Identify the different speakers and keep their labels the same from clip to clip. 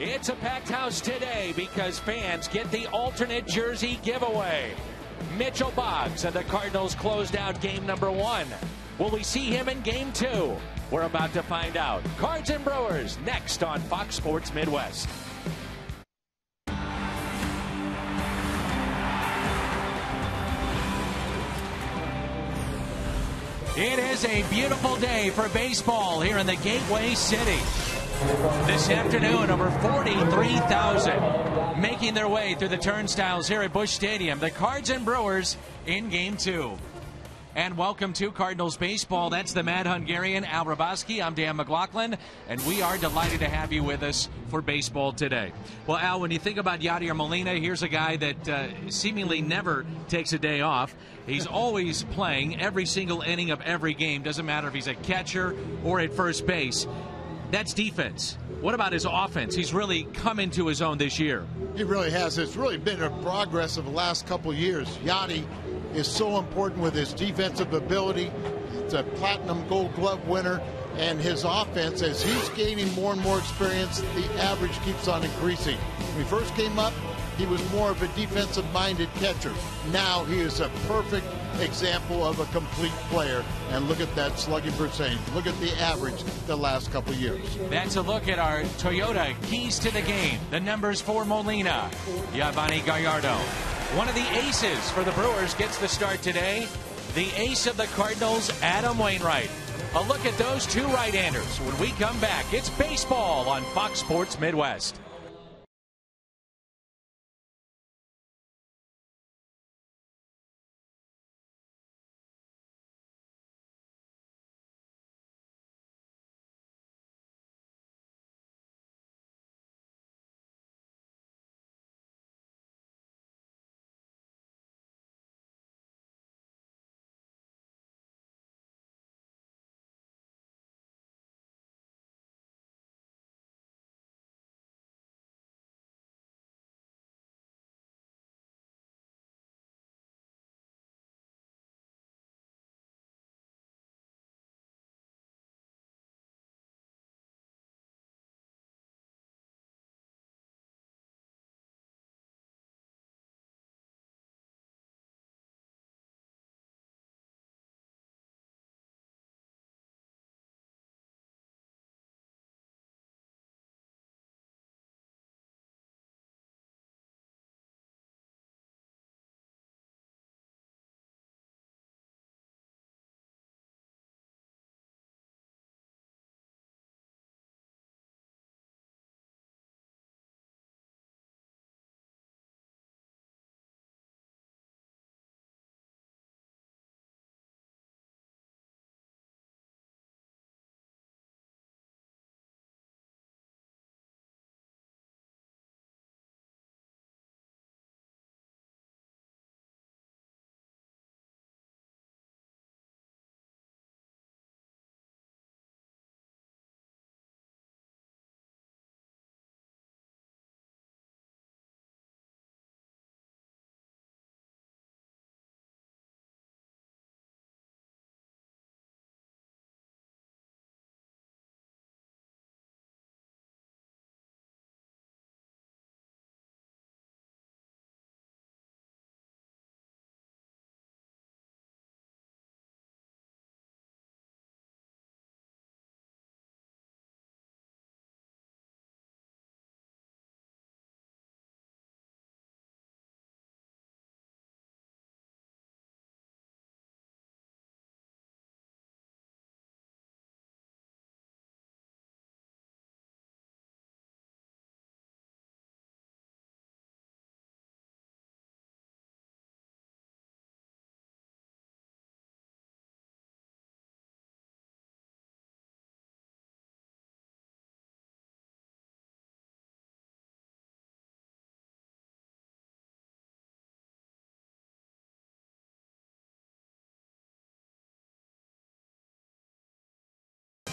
Speaker 1: It's a packed house today because fans get the alternate jersey giveaway. Mitchell Boggs and the Cardinals closed out game number 1. Will we see him in game 2? We're about to find out. Cards and Brewers next on Fox Sports Midwest. It is a beautiful day for baseball here in the Gateway City. This afternoon, over 43,000 making their way through the turnstiles here at Busch Stadium. The Cards and Brewers in Game 2. And welcome to Cardinals baseball. That's the Mad Hungarian, Al Raboski. I'm Dan McLaughlin, and we are delighted to have you with us for baseball today. Well, Al, when you think about Yadier Molina, here's a guy that seemingly never takes a day off. He's always playing every single inning of every game. Doesn't matter if he's a catcher or at first base. That's defense. What about his offense? He's really come into his own this year.
Speaker 2: He really has. It's really been a progress of the last couple of years. Yadi is so important with his defensive ability. It's a platinum gold glove winner. And his offense, as he's gaining more and more experience, the average keeps on increasing. When he first came up, he was more of a defensive-minded catcher. Now he is a perfect example of a complete player. And look at that slugging percentage. Look at the average the last couple of years.
Speaker 1: That's a look at our Toyota keys to the game. The numbers for Molina, Yovani Gallardo. One of the aces for the Brewers gets the start today. The ace of the Cardinals, Adam Wainwright. A look at those two right-handers when we come back. It's baseball on Fox Sports Midwest.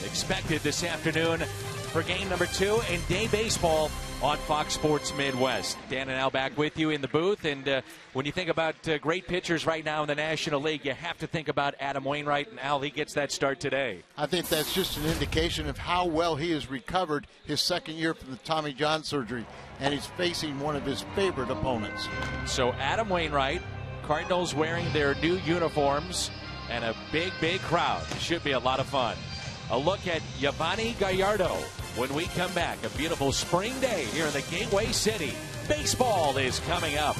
Speaker 1: Expected this afternoon for game number 2 in day baseball on Fox Sports Midwest. Dan and Al back with you in the booth. And when you think about great pitchers right now in the National League, you have to think about Adam Wainwright. And Al, he gets that start today.
Speaker 2: I think that's just an indication of how well he has recovered his second year from the Tommy John surgery. And he's facing one of his favorite opponents.
Speaker 1: So Adam Wainwright, Cardinals wearing their new uniforms, and a big, big crowd. It should be a lot of fun. A look at Yovani Gallardo when we come back. A beautiful spring day here in the Gateway City. Baseball is coming up.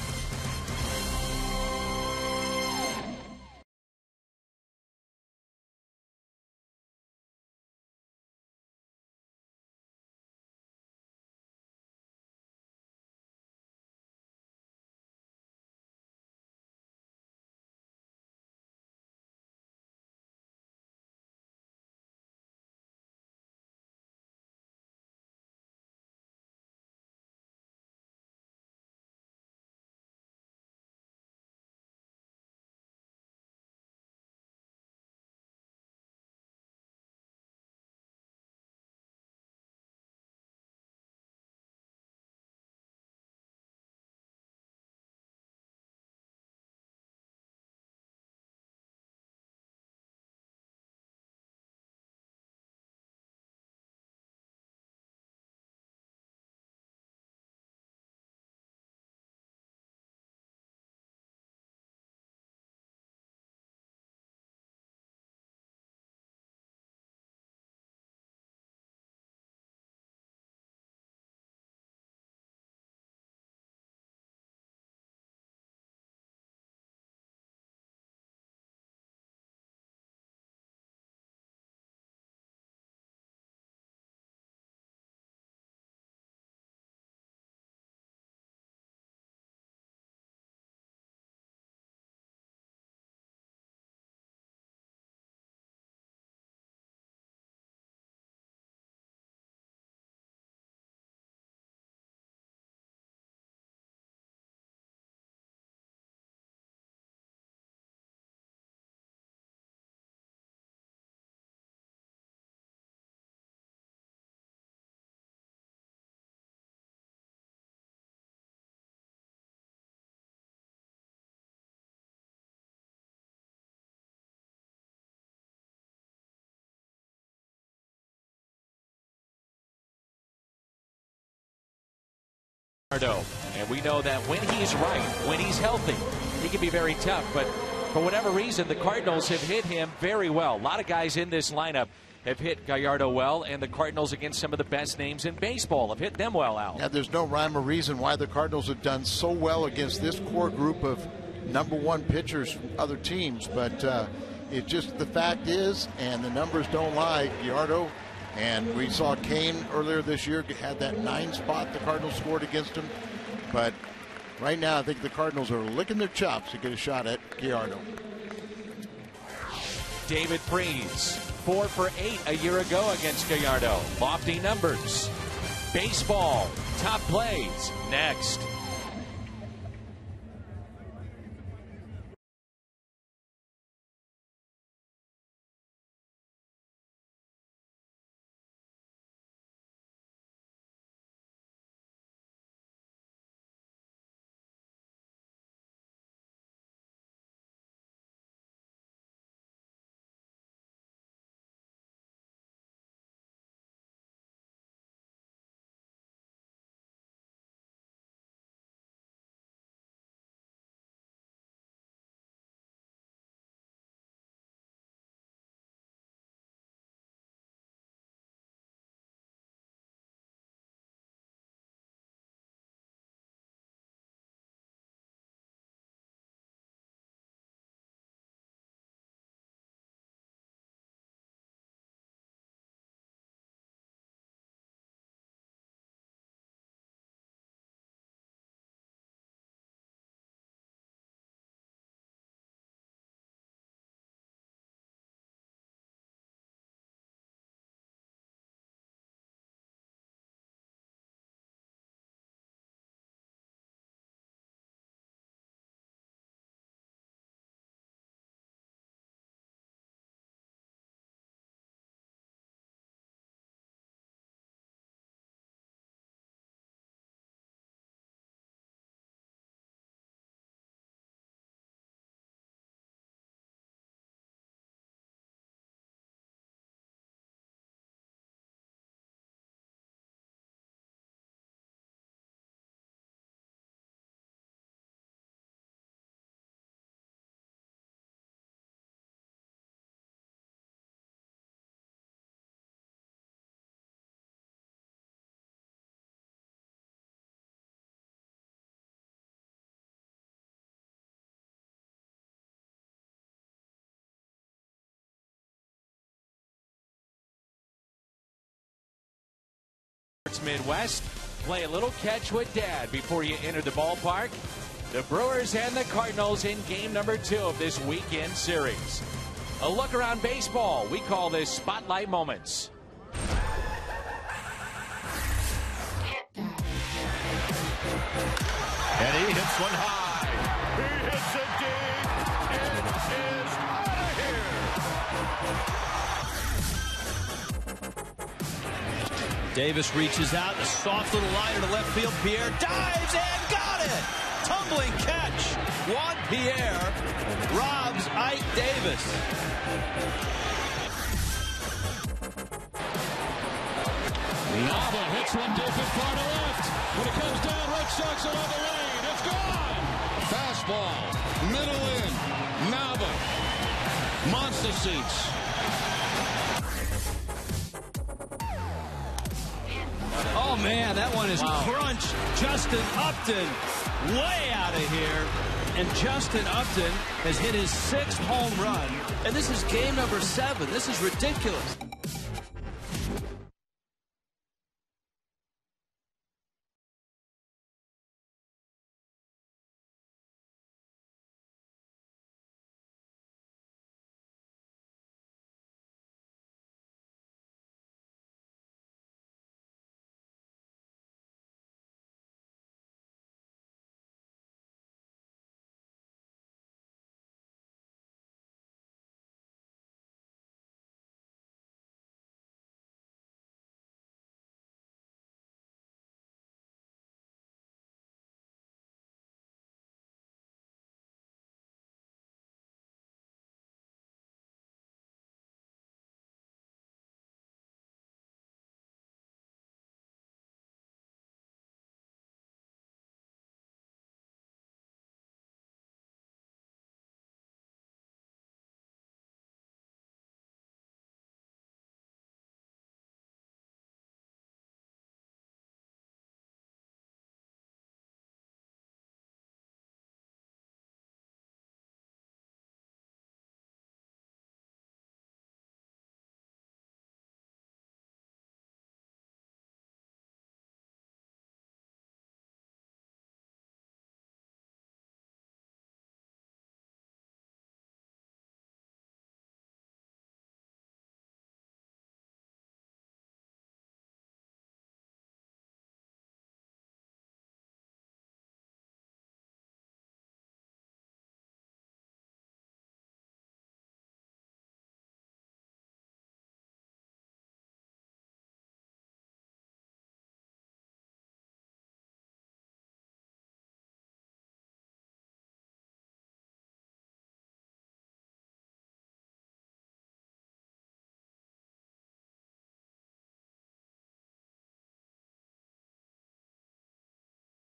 Speaker 1: And we know that when he's right, when he's healthy, he can be very tough. But for whatever reason, the Cardinals have hit him very well. A lot of guys in this lineup have hit Gallardo well, and the Cardinals, against some of the best names in baseball, have hit them well, Al.
Speaker 2: Yeah, there's no rhyme or reason why the Cardinals have done so well against this core group of #1 pitchers from other teams. But it just, the fact is, and the numbers don't lie, Gallardo, and we saw Kane earlier this year had that 9 spot the Cardinals scored against him. But right now, I think the Cardinals are licking their chops to get a shot at Gallardo.
Speaker 1: David Freese, 4 for 8 a year ago against Gallardo. Lofty numbers. Baseball, top plays, next. Midwest. Play a little catch with Dad before you enter the ballpark. The Brewers and the Cardinals in game number 2 of this weekend series. A look around baseball. We call this Spotlight Moments.
Speaker 3: And he hits one high. He hits it deep. It is out of here. Davis reaches out, a soft little liner to left field. Pierre dives and got it. Tumbling catch. Juan Pierre robs Ike Davis.
Speaker 4: Nava hits one deep and far to left. When it comes down, Red Sox are on the lane. It's gone. Fastball, middle in. Nava, monster seats.
Speaker 3: Oh, man, that one is crunched. Justin Upton way out of here. And Justin Upton has hit his 6th home run. And this is game number 7. This is ridiculous.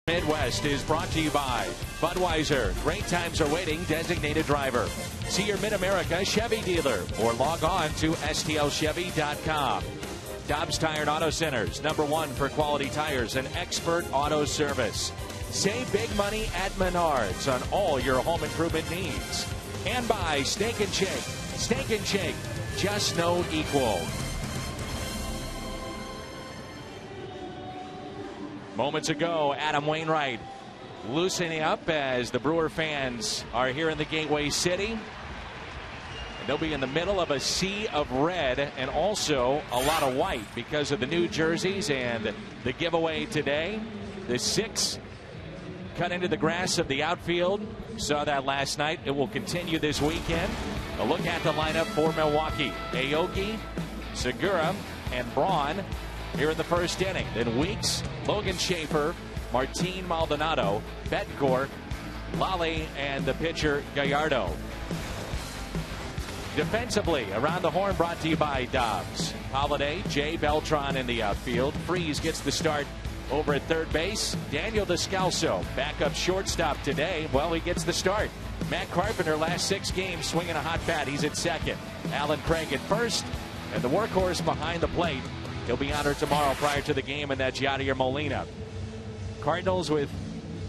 Speaker 1: Midwest is brought to you by Budweiser. Great times are waiting. Designated driver. See your Mid-America Chevy dealer or log on to stlchevy.com. Dobbs Tire and Auto Centers, #1 for quality tires and expert auto service. Save big money at Menards on all your home improvement needs. And by Steak and Shake. Steak and Shake, just no equal. Moments ago, Adam Wainwright loosening up as the Brewer fans are here in the Gateway City. And they'll be in the middle of a sea of red and also a lot of white because of the new jerseys and the giveaway today. The 6 cut into the grass of the outfield. Saw that last night. It will continue this weekend. A look at the lineup for Milwaukee. Aoki, Segura, and Braun here in the first inning. Then Weeks, Logan Schaefer, Martin Maldonado, Betcourt, Lally, and the pitcher Gallardo. Defensively, around the horn brought to you by Dobbs. Holiday, Jay Beltran in the outfield. Freeze gets the start over at third base. Daniel Descalso, backup shortstop today. Well, he gets the start. Matt Carpenter, last 6 games, swinging a hot bat. He's at second. Alan Craig at first, and the workhorse behind the plate. He'll be honored tomorrow prior to the game, and that's Yadier Molina. Cardinals with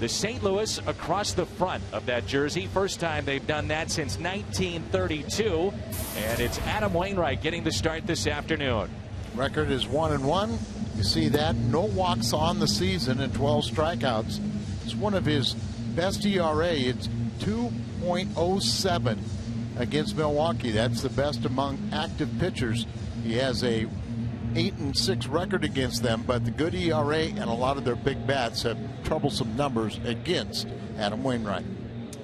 Speaker 1: the St. Louis across the front of that jersey. First time they've done that since 1932. And it's Adam Wainwright getting the start this afternoon.
Speaker 2: Record is 1-1. You see that? No walks on the season and 12 strikeouts. It's one of his best ERA. It's 2.07 against Milwaukee. That's the best among active pitchers. He has a 8-6 record against them, but the good ERA and a lot of their big bats have troublesome numbers against Adam Wainwright.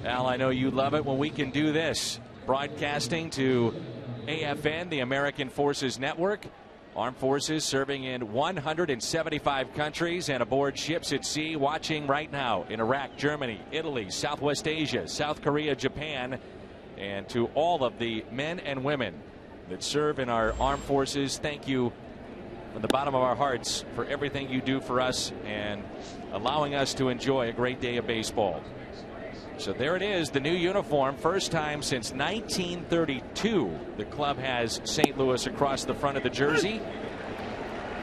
Speaker 1: Al, I know you love it when we can do this. Broadcasting to AFN, the American Forces Network. Armed Forces serving in 175 countries and aboard ships at sea, watching right now in Iraq, Germany, Italy, Southwest Asia, South Korea, Japan, and to all of the men and women that serve in our armed forces, thank you from the bottom of our hearts for everything you do for us and allowing us to enjoy a great day of baseball. So there it is, the new uniform. First time since 1932 the club has St. Louis across the front of the jersey,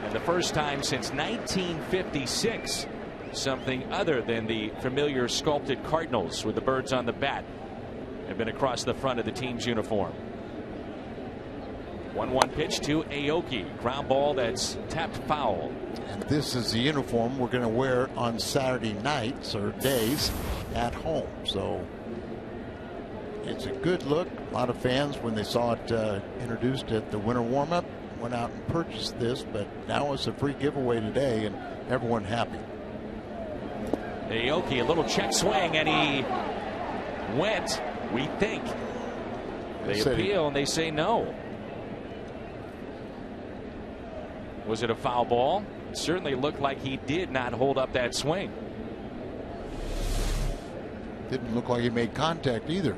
Speaker 1: and the first time since 1956 something other than the familiar sculpted Cardinals with the birds on the bat have been across the front of the team's uniform. 1-1 pitch to Aoki. Ground ball that's tapped foul.
Speaker 2: And this is the uniform we're going to wear on Saturday nights or days at home. So it's a good look. A lot of fans, when they saw it introduced at the winter warm-up, went out and purchased this, but now it's a free giveaway today and everyone happy.
Speaker 1: Aoki, a little check swing, and he went, we think. They appeal and they say no. Was it a foul ball? It certainly looked like he did not hold up that swing.
Speaker 2: Didn't look like he made contact either.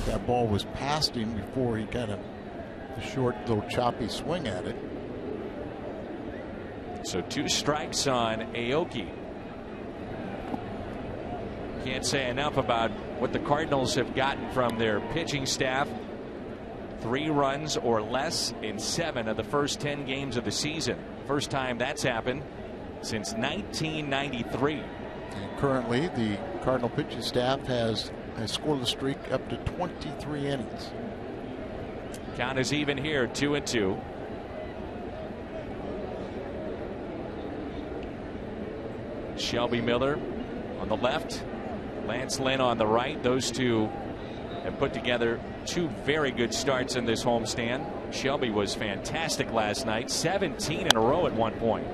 Speaker 2: That ball was past him before he kind of a short little choppy swing at it.
Speaker 1: So 2 strikes on Aoki. Can't say enough about what the Cardinals have gotten from their pitching staff. 3 runs or less in 7 of the first 10 games of the season. First time that's happened since 1993.
Speaker 2: And currently the Cardinal pitching staff has a scoreless streak up to 23 innings.
Speaker 1: Count is even here, 2-2. Shelby Miller on the left, Lance Lynn on the right. Those two have put together 2 very good starts in this homestand. Shelby was fantastic last night, 17 in a row at one point.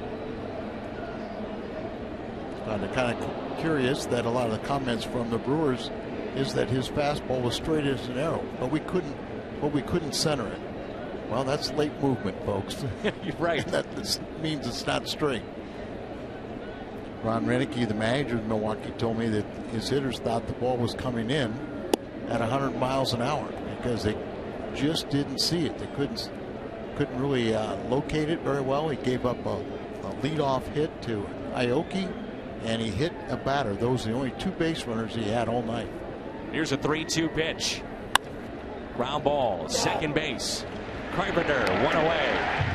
Speaker 2: I'm kind of curious that a lot of the comments from the Brewers is that his fastball was straight as an arrow, but we couldn't center it. Well, that's late movement, folks.
Speaker 1: You're right.
Speaker 2: That means it's not straight. Ron Renicky, the manager of Milwaukee, told me that his hitters thought the ball was coming in at 100 miles an hour because they just didn't see it. They couldn't really locate it very well. He gave up a leadoff hit to Aoki, and he hit a batter. Those are the only 2 base runners he had all night.
Speaker 1: Here's a 3-2 pitch. Ground ball, second base. Carpenter, 1 away.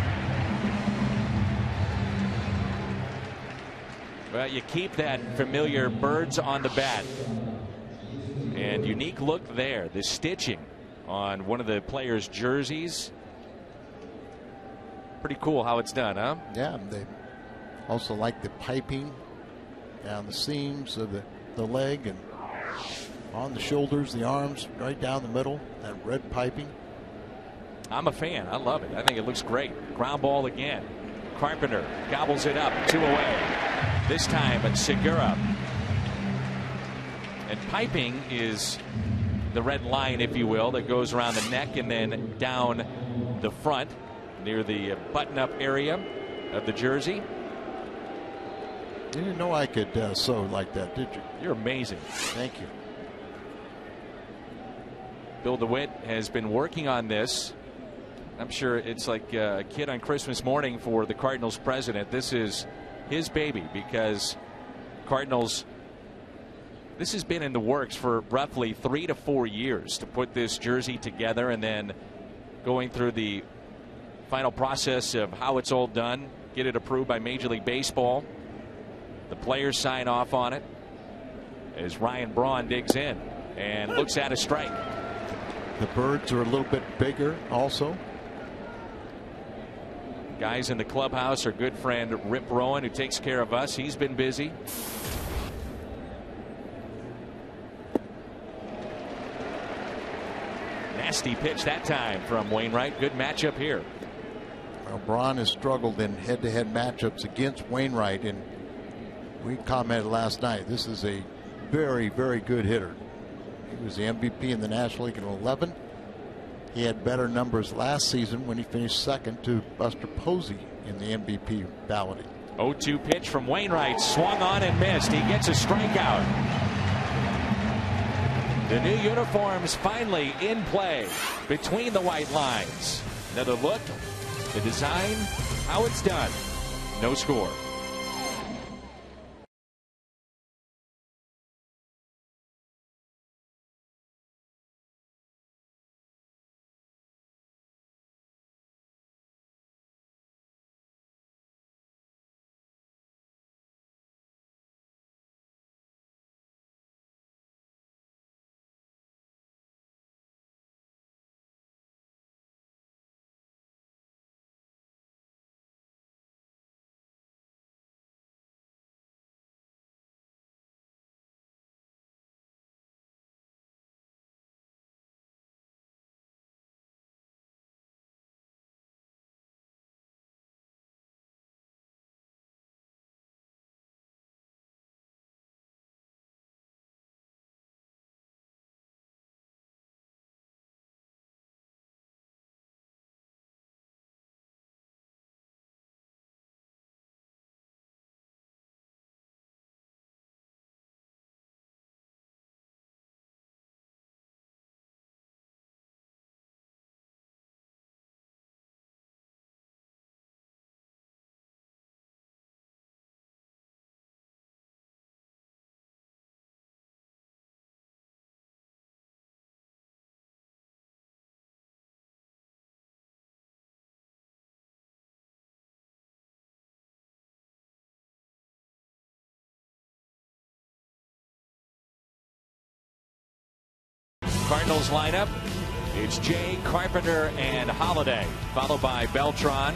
Speaker 1: Well, you keep that familiar birds on the bat. And unique look there. The stitching on one of the players' jerseys. Pretty cool how it's done, huh?
Speaker 2: Yeah, they also like the piping down the seams of the leg and on the shoulders, the arms, right down the middle, that red piping.
Speaker 1: I'm a fan. I love it. I think it looks great. Ground ball again. Carpenter gobbles it up, 2 away. This time at Segura. And piping is the red line, if you will, that goes around the neck and then down the front near the button-up area of the jersey.
Speaker 2: You didn't know I could sew like that, did you?
Speaker 1: You're amazing.
Speaker 2: Thank you.
Speaker 1: Bill DeWitt has been working on this. I'm sure it's like a kid on Christmas morning for the Cardinals president. This is his baby because Cardinals, this has been in the works for roughly 3 to 4 years to put this jersey together, and then going through the final process of how it's all done, get it approved by Major League Baseball. The players sign off on it as Ryan Braun digs in and looks at a strike.
Speaker 2: The birds are a little bit bigger also.
Speaker 1: Guys in the clubhouse, our good friend Rip Rowan, who takes care of us. He's been busy. Nasty pitch that time from Wainwright. Good matchup here.
Speaker 2: Well, Braun has struggled in head-to-head matchups against Wainwright, and we commented last night, this is a very, very good hitter. He was the MVP in the National League in 11. He had better numbers last season when he finished second to Buster Posey in the MVP balloting.
Speaker 1: 0-2 pitch from Wainwright, swung on and missed. He gets a strikeout. The new uniforms finally in play between the white lines. Another look, the design, how it's done. No score. Cardinals lineup. It's Jay, Carpenter, and Holiday, followed by Beltran,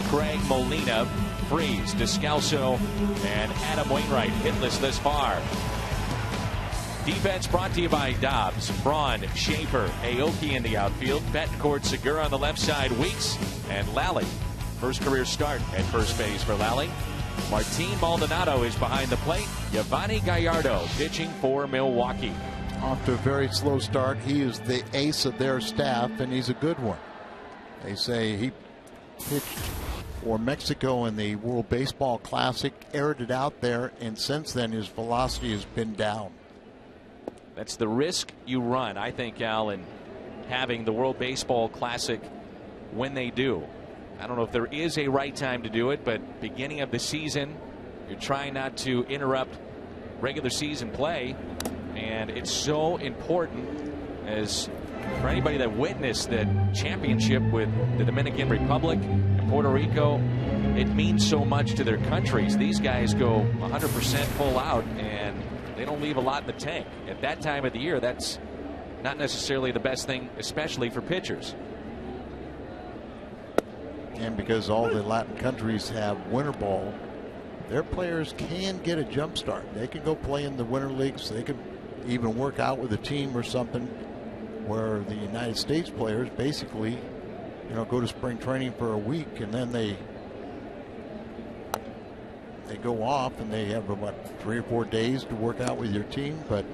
Speaker 1: Craig, Molina, Freeze, Descalso, and Adam Wainwright, hitless this far. Defense brought to you by Dobbs, Braun, Schaefer, Aoki in the outfield, Betancourt, Segura on the left side, Weeks, and Lally. First career start at first base for Lally. Martin Maldonado is behind the plate. Giovanni Gallardo pitching for Milwaukee.
Speaker 2: Off to a very slow start. He is the ace of their staff, and he's a good one. They say he pitched for Mexico in the World Baseball Classic, aired it out there, and since then his velocity has been down.
Speaker 1: That's the risk you run, I think, Al, in having the World Baseball Classic when they do. I don't know if there is a right time to do it, but beginning of the season, you're trying not to interrupt regular season play. And it's so important, as for anybody that witnessed the championship with the Dominican Republic and Puerto Rico, it means so much to their countries. These guys go 100% full out, and they don't leave a lot in the tank. At that time of the year, that's not necessarily the best thing, especially for pitchers.
Speaker 2: And because all the Latin countries have winter ball, their players can get a jump start. They can go play in the winter leagues. They can even work out with a team or something, where the United States players basically, go to spring training for a week, and then they go off and they have about 3 or 4 days to work out with your team. But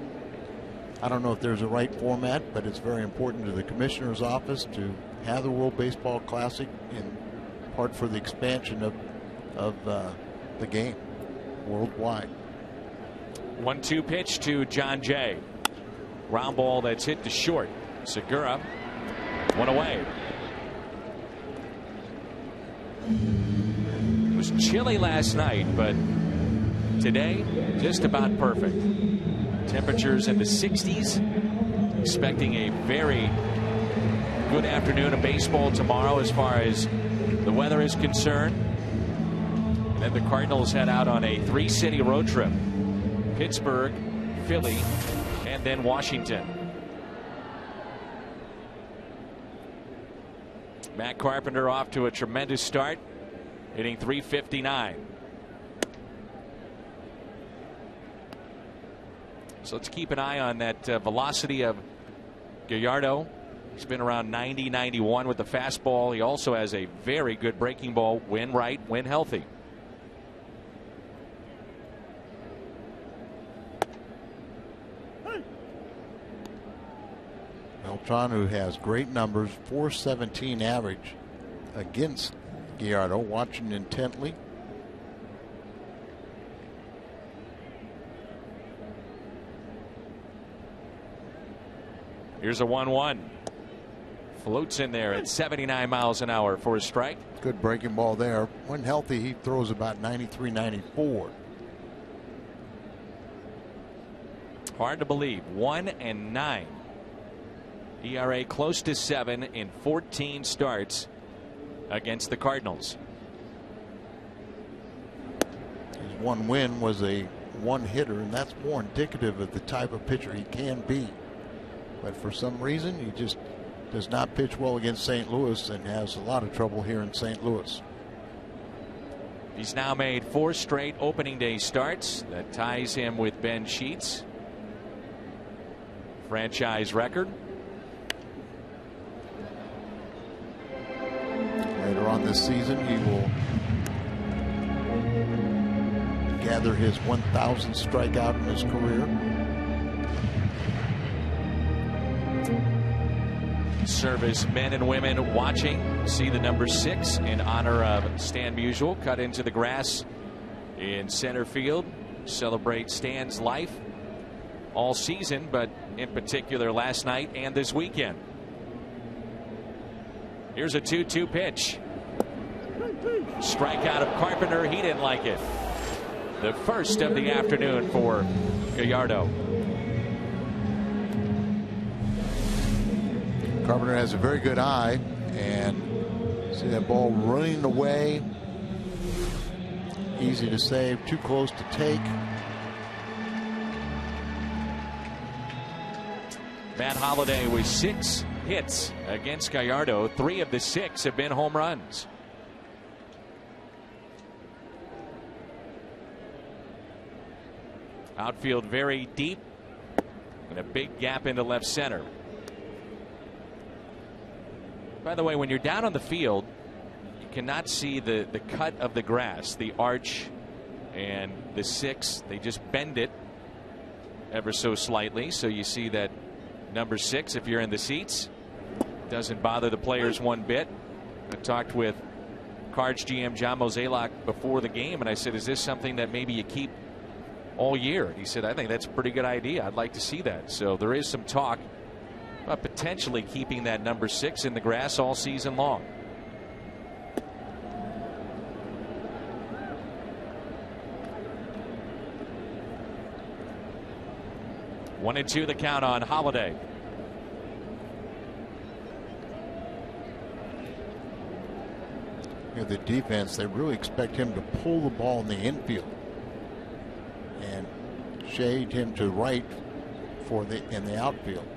Speaker 2: I don't know if there's a right format, but it's very important to the commissioner's office to have the World Baseball Classic, in part for the expansion of the game worldwide.
Speaker 1: 1-2 pitch to John Jay. Ground ball that's hit to short. Segura, one away. It was chilly last night, but today just about perfect. Temperatures in the 60s. Expecting a very good afternoon of baseball tomorrow as far as the weather is concerned. And then the Cardinals head out on a 3-city road trip. Pittsburgh, Philly, and then Washington. Matt Carpenter off to a tremendous start. hitting .359. So let's keep an eye on that velocity of Gallardo. He's been around 90, 91 with the fastball. He also has a very good breaking ball when right, when healthy.
Speaker 2: Beltran, who has great numbers, .417 average against Gallardo, watching intently.
Speaker 1: Here's a 1-1. Floats in there at 79 miles an hour for a strike.
Speaker 2: Good breaking ball there. When healthy, he throws about 93, 94.
Speaker 1: Hard to believe. 1-9. ERA close to 7 in 14 starts against the Cardinals.
Speaker 2: His one win was a one hitter, and that's more indicative of the type of pitcher he can be. But for some reason, he just does not pitch well against St. Louis and has a lot of trouble here in St. Louis.
Speaker 1: He's now made 4 straight opening day starts. That ties him with Ben Sheets' franchise record.
Speaker 2: Later on this season, he will gather his 1,000th strikeout in his career.
Speaker 1: Service men and women watching see the number 6 in honor of Stan Musial cut into the grass in center field. Celebrate Stan's life all season, but in particular last night and this weekend. Here's a 2-2 pitch. Strikeout of Carpenter. He didn't like it. The first of the afternoon for Gallardo.
Speaker 2: Carpenter has a very good eye, and see that ball running away. Easy to save, too close to take.
Speaker 1: Matt Holliday with 6 hits against Gallardo. 3 of the 6 have been home runs. Outfield very deep and a big gap into left center. By the way, when you're down on the field, you cannot see the cut of the grass, the arch, and the 6. They just bend it ever so slightly. So you see that number 6, if you're in the seats, doesn't bother the players one bit. I talked with Cards GM John Mozeliak before the game, and I said, is this something that maybe you keep all year? He said, I think that's a pretty good idea. I'd like to see that. So there is some talk about potentially keeping that number 6 in the grass all season long. One and 2 the count on Holliday.
Speaker 2: The defense, they really expect him to pull the ball in the infield and shade him to right in the outfield.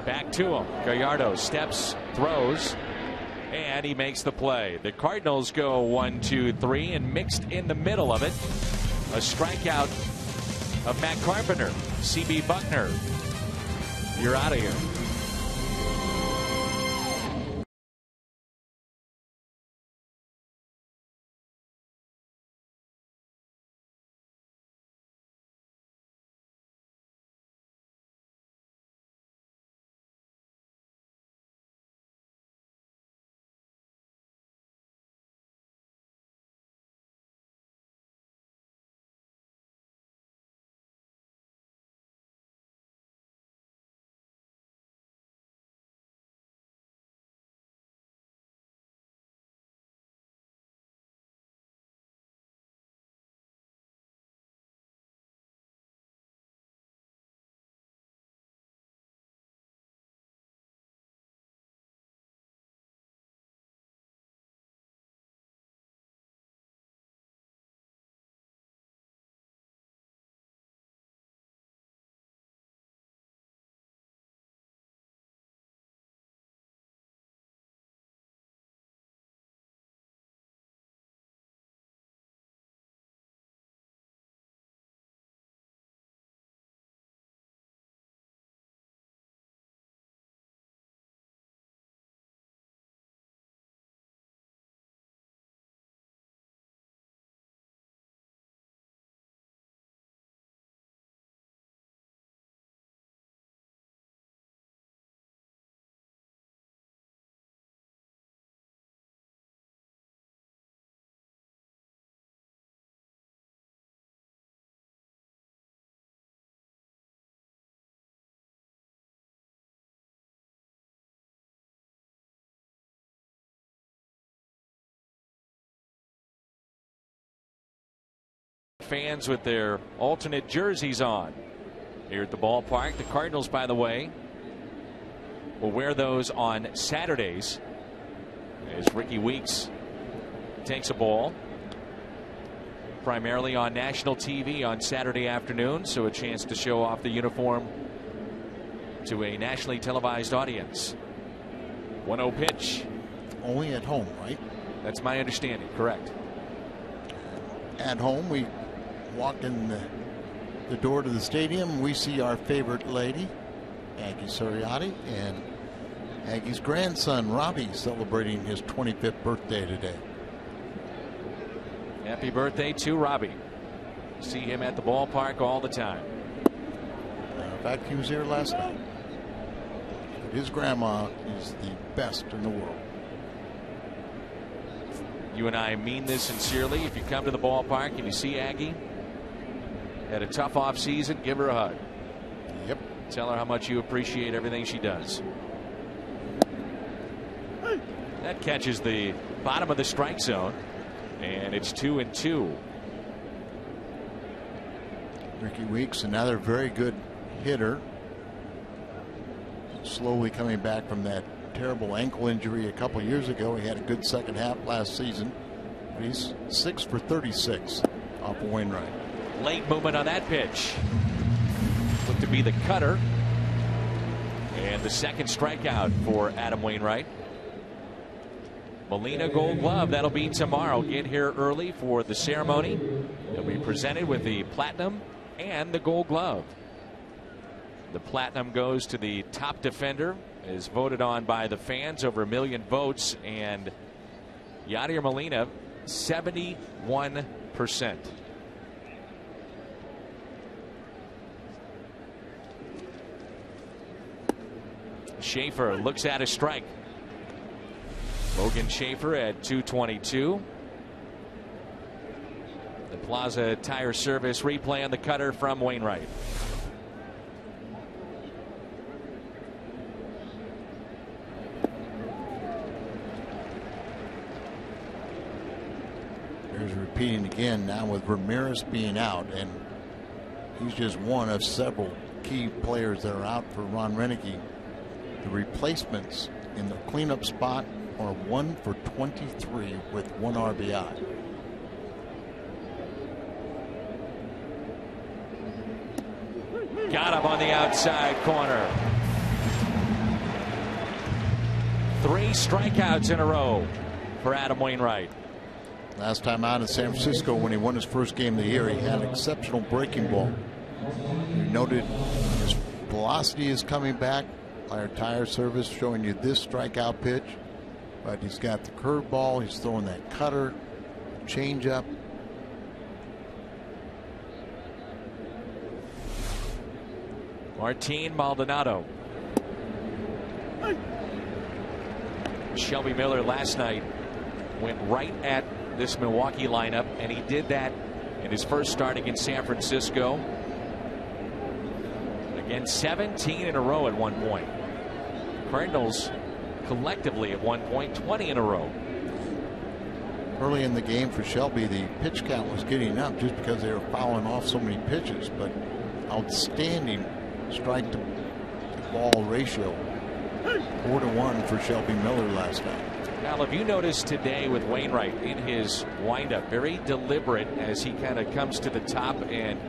Speaker 2: Back
Speaker 1: to him. Gallardo steps, throws, and he makes the play. The Cardinals go 1, 2, 3, and mixed in the middle of it, a strikeout of Matt Carpenter. C.B. Buckner, you're out of here. fans with their alternate jerseys on here at the ballpark. The Cardinals, by the way, will wear those on Saturdays as Ricky Weeks takes a ball primarily on national TV on Saturday afternoon, so a chance to show off the uniform to a nationally televised audience. 1-0 pitch.
Speaker 2: Only at home, right?
Speaker 1: That's my understanding. Correct.
Speaker 2: At home, we walk in the door to the stadium. We see our favorite lady, Aggie Soriati, and Aggie's grandson, Robbie, celebrating his 25th birthday today.
Speaker 1: Happy birthday to Robbie. See him at the ballpark all the time.
Speaker 2: In fact, he was here last night. His grandma is the best in the world.
Speaker 1: You and I mean this sincerely. If you come to the ballpark and you see Aggie, had a tough off season, give her a hug.
Speaker 2: Yep.
Speaker 1: Tell her how much you appreciate everything she does. That catches the bottom of the strike zone, and it's 2-2.
Speaker 2: Ricky Weeks, another very good hitter. Slowly coming back from that terrible ankle injury a couple years ago. He had a good second half last season. But he's 6 for 36 off of Wainwright.
Speaker 1: Late movement on that pitch. Looked to be the cutter. And the second strikeout for Adam Wainwright. Molina Gold Glove, that'll be tomorrow. Get here early for the ceremony. They'll be presented with the Platinum and the Gold Glove. The Platinum goes to the top defender, is voted on by the fans, over 1 million votes, and Yadier Molina 71%. Schaefer looks at a strike. Logan Schaefer at 222. The Plaza Tire Service replay on the cutter from Wainwright.
Speaker 2: Here's repeating again now with Ramirez being out, and he's just one of several key players that are out for Ron Renneke. The replacements in the cleanup spot are 1 for 23 with 1 RBI.
Speaker 1: Got him on the outside corner. 3 strikeouts in a row for Adam Wainwright.
Speaker 2: Last time out in San Francisco when he won his first game of the year, he had an exceptional breaking ball. We noted his velocity is coming back. Our tire service showing you this strikeout pitch, but he's got the curveball, he's throwing that cutter, changeup.
Speaker 1: Martin Maldonado. Shelby Miller last night went right at this Milwaukee lineup, and he did that in his first start against San Francisco. Again, 17 in a row at one point. Cardinals collectively at one point 20 in a row.
Speaker 2: Early in the game for Shelby, the pitch count was getting up just because they were fouling off so many pitches, but outstanding strike to ball ratio. 4-1 for Shelby Miller last night.
Speaker 1: Now, have you noticed today with Wainwright in his windup, very deliberate as he kind of comes to the top and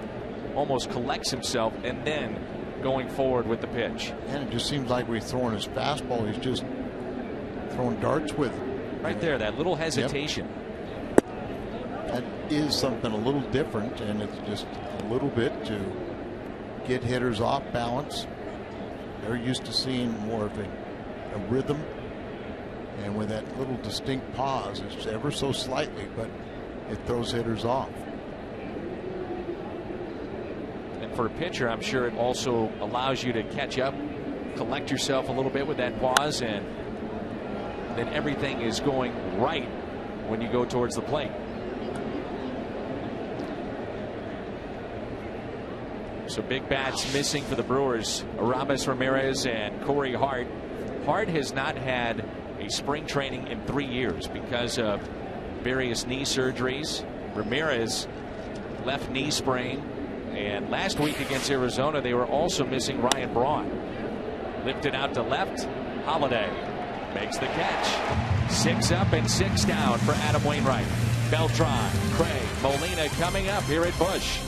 Speaker 1: almost collects himself and then going forward with the pitch.
Speaker 2: And it just seems like when he's throwing his fastball, he's just throwing darts with it.
Speaker 1: Right there, that little hesitation.
Speaker 2: Yep. That is something a little different, and it's just a little bit to get hitters off balance. They're used to seeing more of a rhythm, and with that little distinct pause, it's ever so slightly, but it throws hitters off.
Speaker 1: And for a pitcher, I'm sure it also allows you to catch up, collect yourself a little bit with that pause, and then everything is going right when you go towards the plate. So big bats missing for the Brewers. Aramis Ramirez and Corey Hart. Hart has not had a spring training in 3 years because of various knee surgeries. Ramirez left knee sprain. And last week against Arizona, they were also missing Ryan Braun. Lifted out to left. Holiday makes the catch. 6 up and 6 down for Adam Wainwright. Beltran, Craig, Molina coming up here at Busch.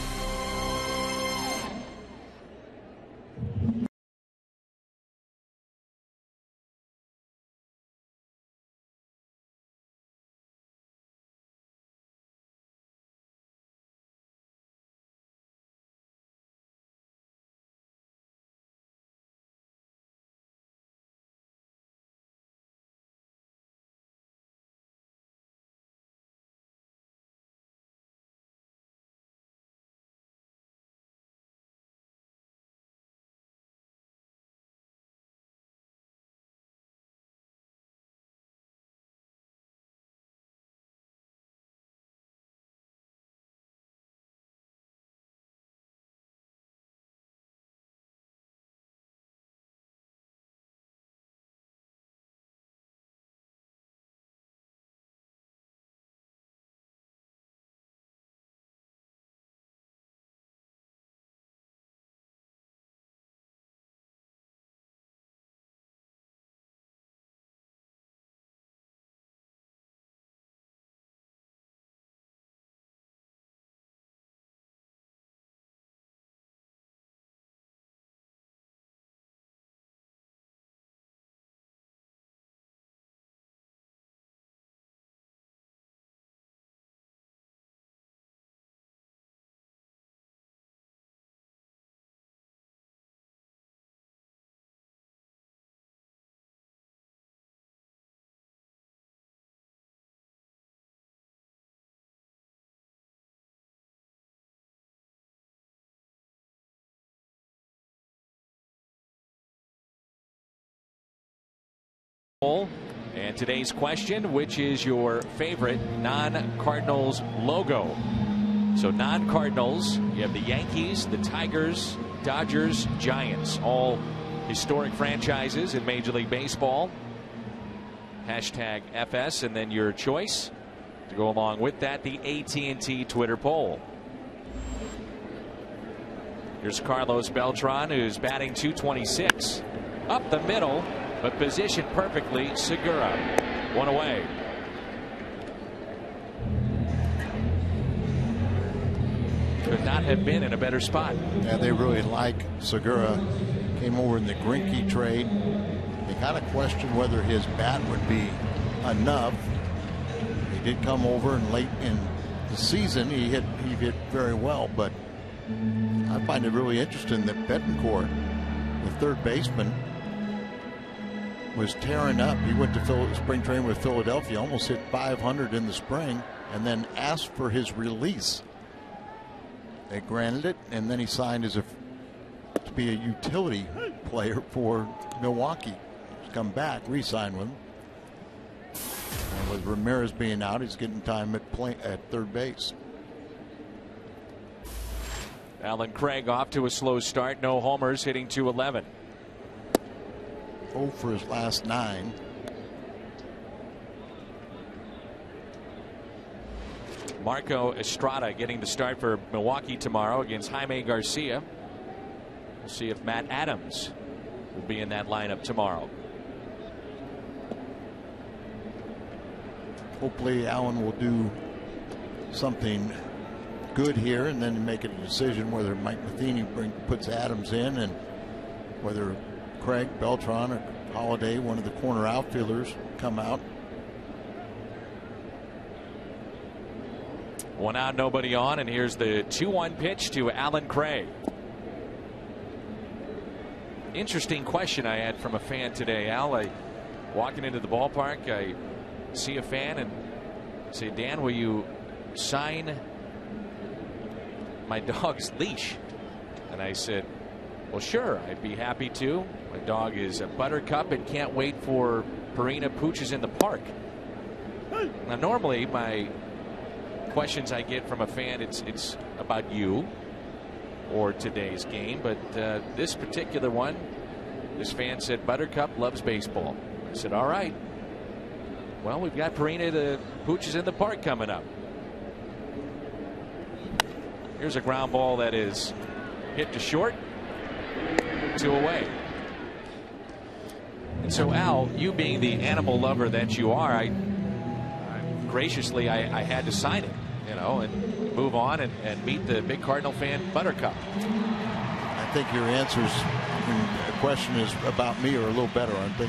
Speaker 1: And today's question, which is your favorite non-Cardinals logo? So non-Cardinals, you have the Yankees, the Tigers, Dodgers, Giants, all historic franchises in Major League Baseball. Hashtag FS, and then your choice to go along with that, the AT Twitter poll. Here's Carlos Beltran, who's batting .226. Up the middle, but positioned perfectly. Segura, one away. Could not have been in a better spot.
Speaker 2: Yeah, they really like Segura. Came over in the Greinke trade. They kind of questioned whether his bat would be enough. He did come over, and late in the season he hit very well. But I find it really interesting that Betancourt, the third baseman, was tearing up. He went to spring training with Philadelphia, almost hit .500 in the spring, and then asked for his release. They granted it, and then he signed to be a utility player for Milwaukee. He's come back, re-signed with him. And with Ramirez being out, he's getting time at third base.
Speaker 1: Alan Craig off to a slow start. No homers, hitting .211.
Speaker 2: 0 for his last 9.
Speaker 1: Marco Estrada getting the start for Milwaukee tomorrow against Jaime Garcia. We'll see if Matt Adams will be in that lineup tomorrow.
Speaker 2: Hopefully Allen will do something good here and then make a decision whether Mike Matheny puts Adams in, and whether Craig, Beltran, or Holiday, one of the corner outfielders, come out.
Speaker 1: 1 out, nobody on, and here's the 2-1 pitch to Alan Craig. Interesting question I had from a fan today, Al. Walking into the ballpark, I see a fan and say, Dan, will you sign my dog's leash? And I said, well, sure, I'd be happy to. My dog is a Buttercup and can't wait for Purina Pooches in the park. Now, normally my questions I get from a fan, it's about you or today's game, but this particular one, this fan said Buttercup loves baseball. I said, all right, well, we've got Purina the Pooches in the park coming up. Here's a ground ball that is hit to short, 2 away. And so, Al, you being the animal lover that you are, I had to sign it, and move on and meet the big Cardinal fan, Buttercup.
Speaker 2: I think your answers when the question is about me are a little better, aren't they?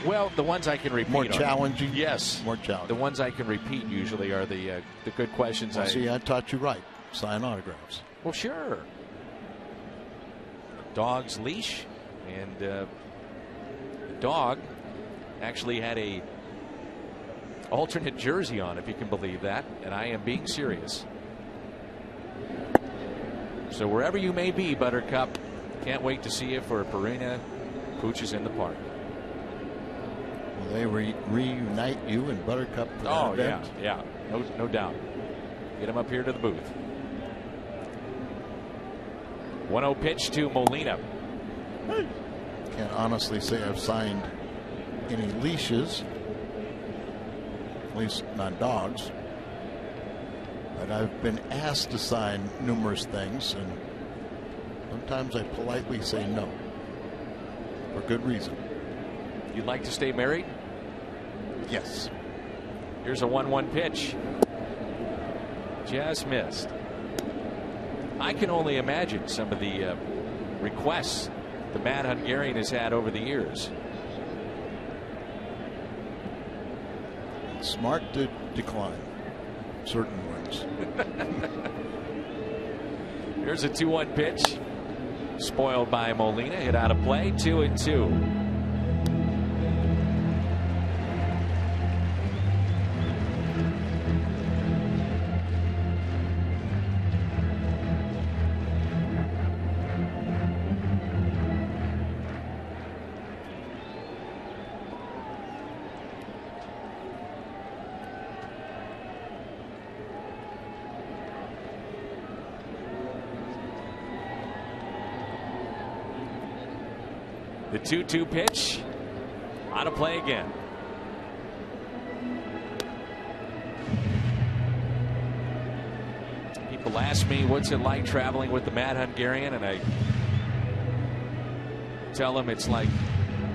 Speaker 1: Well, the ones I can repeat.
Speaker 2: More challenging?
Speaker 1: Yes.
Speaker 2: More challenging.
Speaker 1: The ones I can repeat usually are the good questions.
Speaker 2: Well, see, I taught you right. Sign autographs.
Speaker 1: Well, sure. Dog's leash, and the dog actually had a alternate jersey on, if you can believe that, and I am being serious. So wherever you may be, Buttercup, can't wait to see you for Purina Pooches in the Park.
Speaker 2: Will they reunite you and Buttercup for that event?
Speaker 1: Yeah, no doubt. Get him up here to the booth. 1-0 pitch to Molina.
Speaker 2: Can't honestly say I've signed any leashes, at least not dogs, but I've been asked to sign numerous things, and sometimes I politely say no for good reason.
Speaker 1: You'd like to stay married?
Speaker 2: Yes.
Speaker 1: Here's a 1-1 pitch. Just missed. I can only imagine some of the requests the Mad Hungarian has had over the years.
Speaker 2: Smart to decline certain ones.
Speaker 1: Here's a 2-1 pitch. Spoiled by Molina. Hit out of play. 2-2. The 2-2 pitch. Out of play again. People ask me what's it like traveling with the Mad Hungarian, and I tell them it's like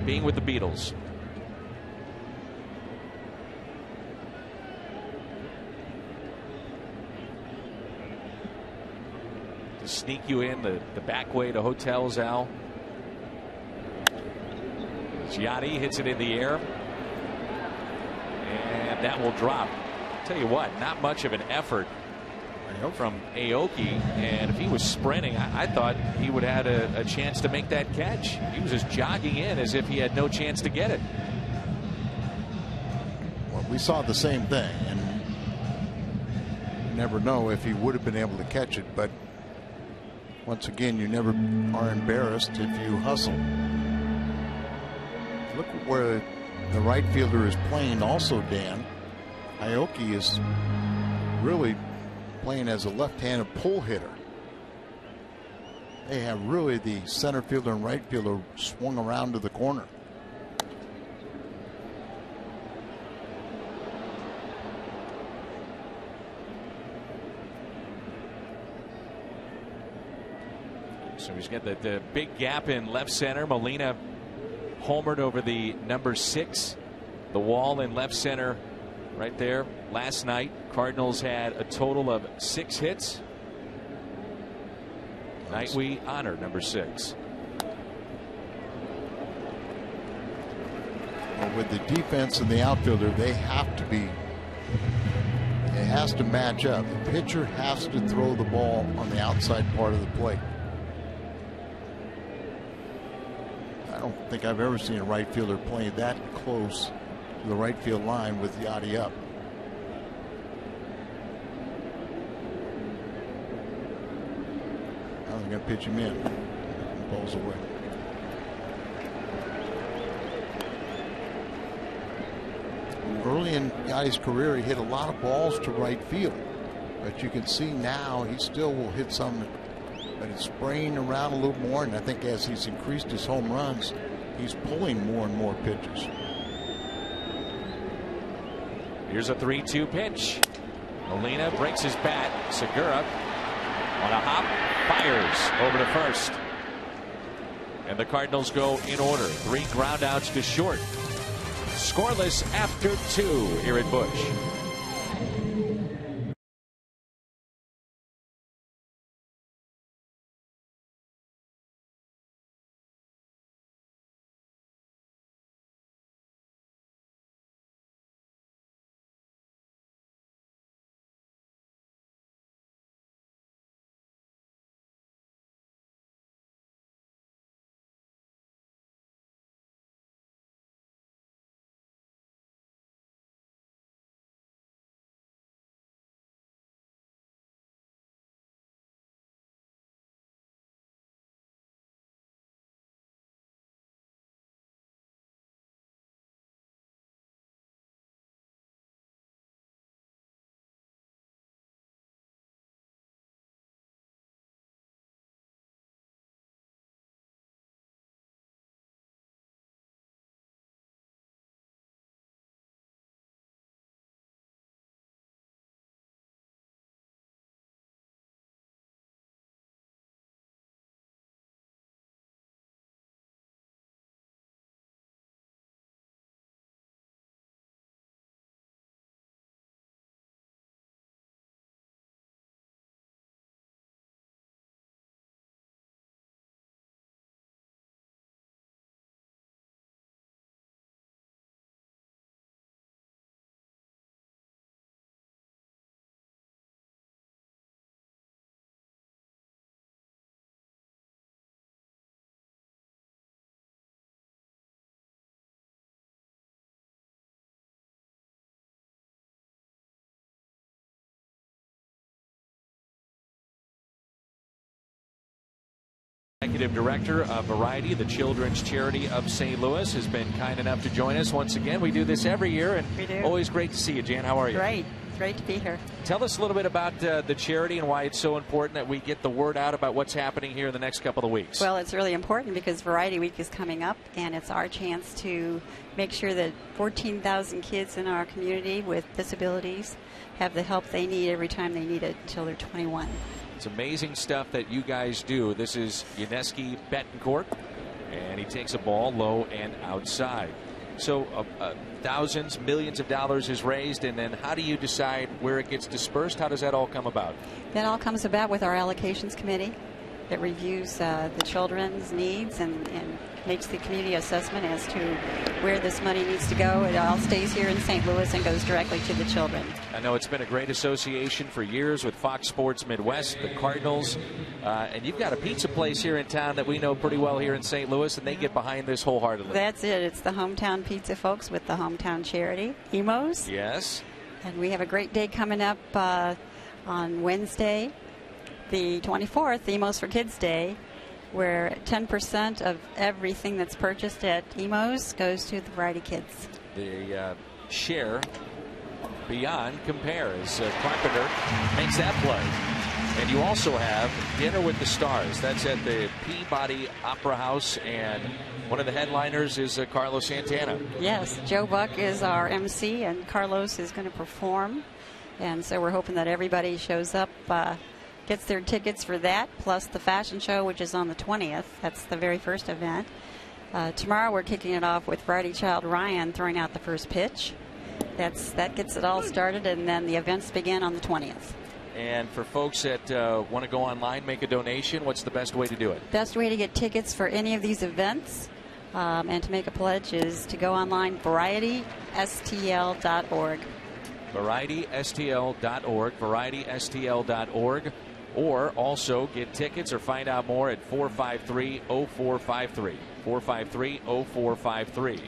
Speaker 1: being with the Beatles. To sneak you in the back way to hotels, Al. Gianni hits it in the air, and that will drop. Tell you what, not much of an effort from Aoki, and if he was sprinting, I thought he would have had a chance to make that catch. He was just jogging in as if he had no chance to get it.
Speaker 2: Well, we saw the same thing, and you never know if he would have been able to catch it, but once again, you never are embarrassed if you hustle. Look where the right fielder is playing also, Dan. Aoki is really playing as a left-handed pull hitter. They have really the center fielder and right fielder swung around to the corner.
Speaker 1: So he's got the big gap in left center. Molina homered over the number 6, the wall in left center right there last night. Cardinals had a total of 6 hits. Night we honor number 6.
Speaker 2: Well, with the defense and the outfielder, they have to be, it has to match up. The pitcher has to throw the ball on the outside part of the plate. I don't think I've ever seen a right fielder play that close to the right field line with Yachty up. Now they're going to pitch him in. The ball's away. Early in Yachty's career, he hit a lot of balls to right field, but you can see now he still will hit some. But it's spraying around a little more, and I think as he's increased his home runs, he's pulling more and more pitches.
Speaker 1: Here's a 3-2 pitch. Molina breaks his bat. Segura On a hop, fires over to first. And the Cardinals go in order. 3 groundouts to short. Scoreless after 2 here at Busch. Executive Director of Variety, the children's charity of St. Louis, has been kind enough to join us once again. We do this every year, and
Speaker 5: we do.
Speaker 1: Always great to see you. Jan, how are you?
Speaker 5: Great. Great to be here.
Speaker 1: Tell us a little bit about the charity and why it's so important that we get the word out about what's happening here in the next couple of weeks.
Speaker 5: Well, it's really important because Variety Week is coming up, and it's our chance to make sure that 14,000 kids in our community with disabilities have the help they need every time they need it until they're 21.
Speaker 1: It's amazing stuff that you guys do. This is Yuneski Betancourt, and he takes a ball low and outside. So thousands, millions of dollars is raised, and then how do you decide where it gets dispersed? How does that all come about?
Speaker 5: That all comes about with our allocations committee that reviews the children's needs and makes the community assessment as to where this money needs to go. It all stays here in St. Louis and goes directly to the children.
Speaker 1: I know it's been a great association for years with Fox Sports Midwest, the Cardinals, and you've got a pizza place here in town that we know pretty well here in St. Louis, and they get behind this wholeheartedly.
Speaker 5: That's it. It's the hometown pizza folks with the hometown charity, Emos.
Speaker 1: Yes.
Speaker 5: And we have a great day coming up on Wednesday, the 24th, Emos for Kids Day, where 10% of everything that's purchased at Emos goes to the Variety Kids.
Speaker 1: The share beyond compare as Carpenter makes that play. And you also have Dinner with the Stars. That's at the Peabody Opera House, and one of the headliners is Carlos Santana.
Speaker 5: Yes, Joe Buck is our MC, and Carlos is going to perform. And so we're hoping that everybody shows up, gets their tickets for that, plus the fashion show, which is on the 20th. That's the very first event. Tomorrow we're kicking it off with Variety Child Ryan throwing out the first pitch. That gets it all started, and then the events begin on the 20th.
Speaker 1: And for folks that want to go online, make a donation, what's the best way to do it?
Speaker 5: Best way to get tickets for any of these events and to make a pledge is to go online, varietystl.org. varietystl.org, varietystl.org, or also get tickets or find out more at 453-0453, 453-0453.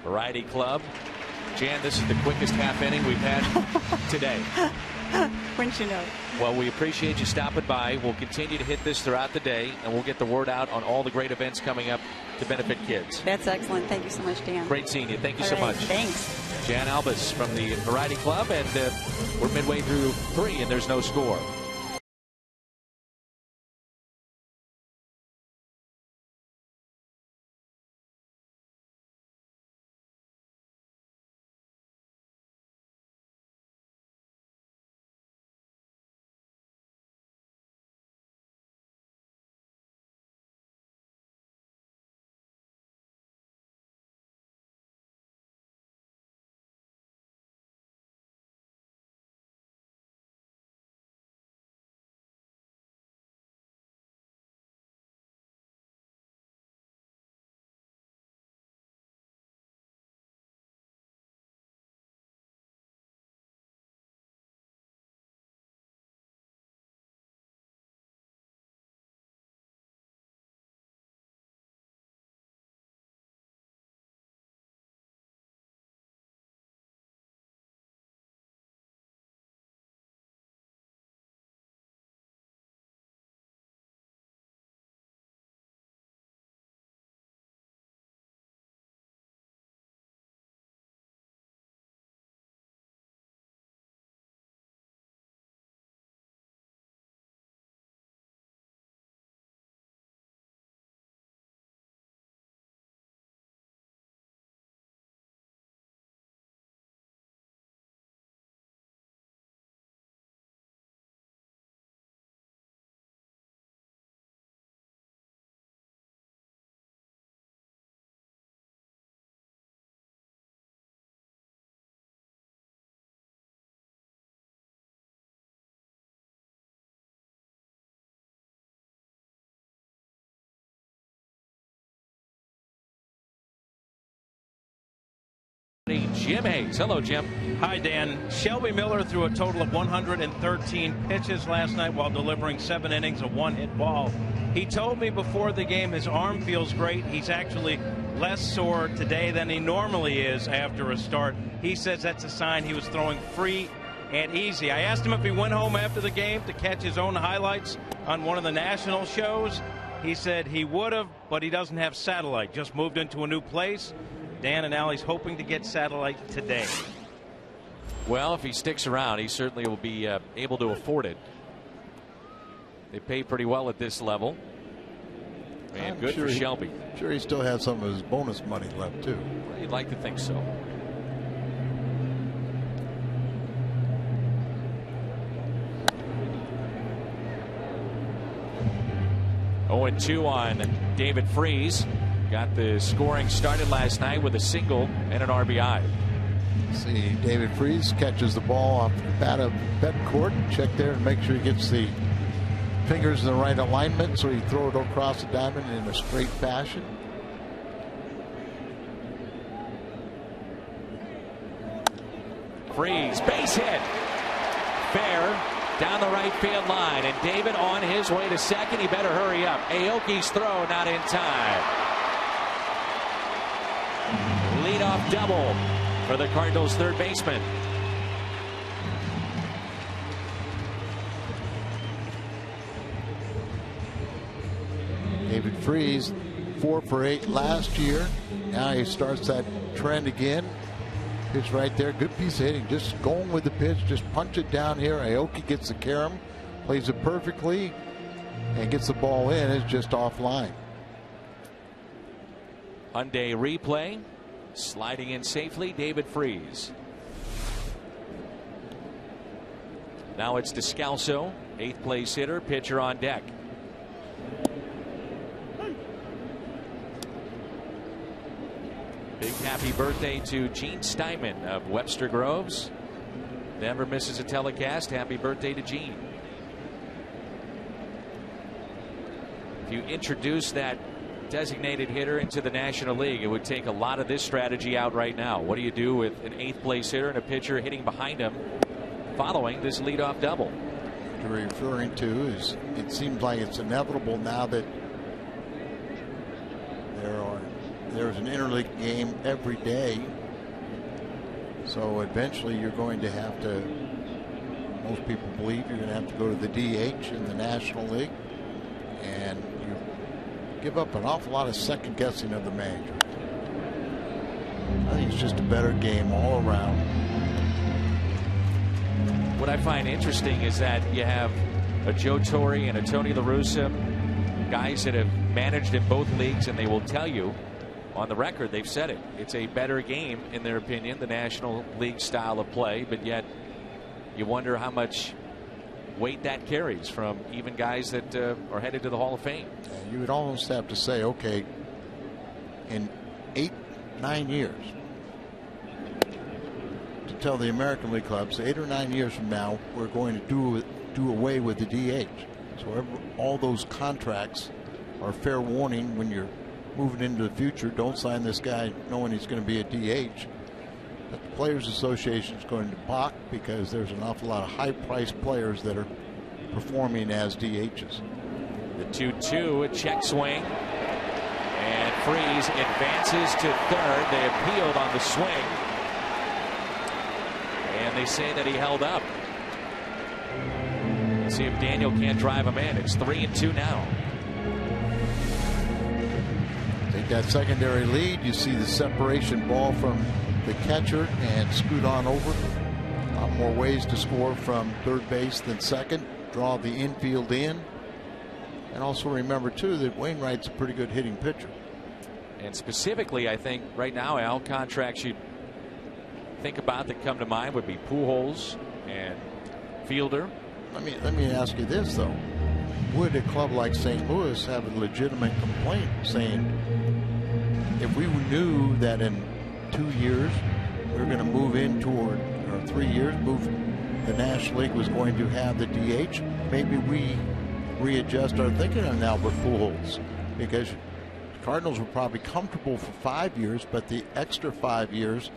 Speaker 5: Variety Club. Jan, this is the quickest half inning we've had today. Wouldn't you know?
Speaker 1: Well, we appreciate you stopping by. We'll continue to hit this throughout the day, and we'll get the word out on all the great events coming up to benefit kids.
Speaker 5: That's excellent. Thank you so much, Dan.
Speaker 1: Great seeing you. Thank you so
Speaker 5: All right,
Speaker 1: much.
Speaker 5: Thanks.
Speaker 1: Jan Albus from the Variety Club, and we're midway through 3, and there's no score. Jim Hayes. Hello, Jim.
Speaker 3: Hi, Dan. Shelby Miller threw a total of 113 pitches last night while delivering 7 innings, a 1-hit ball. He told me before the game his arm feels great. He's actually less sore today than he normally is after a start. He says that's a sign he was throwing free and easy. I asked him if he went home after the game to catch his own highlights on one of the national shows. He said he would have, but he doesn't have satellite. Just moved into a new place. Dan and Allie's hoping to get satellite today.
Speaker 1: Well, if he sticks around, he certainly will be able to afford it. They pay pretty well at this level. And good for Shelby.
Speaker 2: I'm sure he still has some of his bonus money left, too.
Speaker 1: You'd like to think so. Oh, 2 on David Freese. Got the scoring started last night with a single and an RBI.
Speaker 2: See, David Freese catches the ball off the bat of Betancourt. Check there and make sure he gets the fingers in the right alignment so he throw it across the diamond in a straight fashion.
Speaker 1: Freese, base hit. Fair down the right field line, and David on his way to second. He better hurry up. Aoki's throw not in time. Leadoff double for the Cardinals' third baseman.
Speaker 2: David Freese, 4 for 8 last year. Now he starts that trend again. Pitch right there. Good piece of hitting. Just going with the pitch. Just punch it down here. Aoki gets the carom, plays it perfectly, and gets the ball in. It's just offline.
Speaker 1: Hyundai replay. Sliding in safely, David Freese. Now it's Descalso, 8th place hitter, pitcher on deck. Big happy birthday to Gene Steinman of Webster Groves. Never misses a telecast. Happy birthday to Gene. If you introduce that designated hitter into the National League, it would take a lot of this strategy out right now. What do you do with an 8th place hitter and a pitcher hitting behind him following this leadoff double?
Speaker 2: What you're referring to is it seems like it's inevitable now that there's an interleague game every day. So eventually you're going to have to, most people believe you're going to have to go to the DH in the National League, and you give up an awful lot of second guessing of the manager. I think it's just a better game all around.
Speaker 1: What I find interesting is that you have a Joe Torre and a Tony La Russa, guys that have managed in both leagues, and they will tell you on the record, they've said it. It's a better game, in their opinion, the National League style of play, but yet you wonder how much weight that carries from even guys that are headed to the Hall of Fame.
Speaker 2: You would almost have to say, okay, in 8-9 years, to tell the American League clubs 8 or 9 years from now we're going to do away with the DH. So all those contracts are fair warning when you're moving into the future. Don't sign this guy knowing he's going to be a DH. But the Players Association is going to balk because there's an awful lot of high-priced players that are performing as DHs.
Speaker 1: The 2-2, a check swing, and Freese advances to third. They appealed on the swing, and they say that he held up. Let's see if Daniel can't drive him in. It's 3-2 now.
Speaker 2: Take that secondary lead. You see the separation ball from the catcher and scoot on over. A lot more ways to score from third base than second. Draw the infield in. And also remember, too, that Wainwright's a pretty good hitting pitcher.
Speaker 1: And specifically, I think right now, Al, contracts you'd think about that come to mind would be Pujols and Fielder.
Speaker 2: Let me ask you this, though. Would a club like St. Louis have a legitimate complaint saying, if we knew that in 2 years we were going to move in toward, or 3 years, the National League was going to have the DH, maybe we readjust our thinking on Albert Pujols, because the Cardinals were probably comfortable for 5 years, but the extra 5 years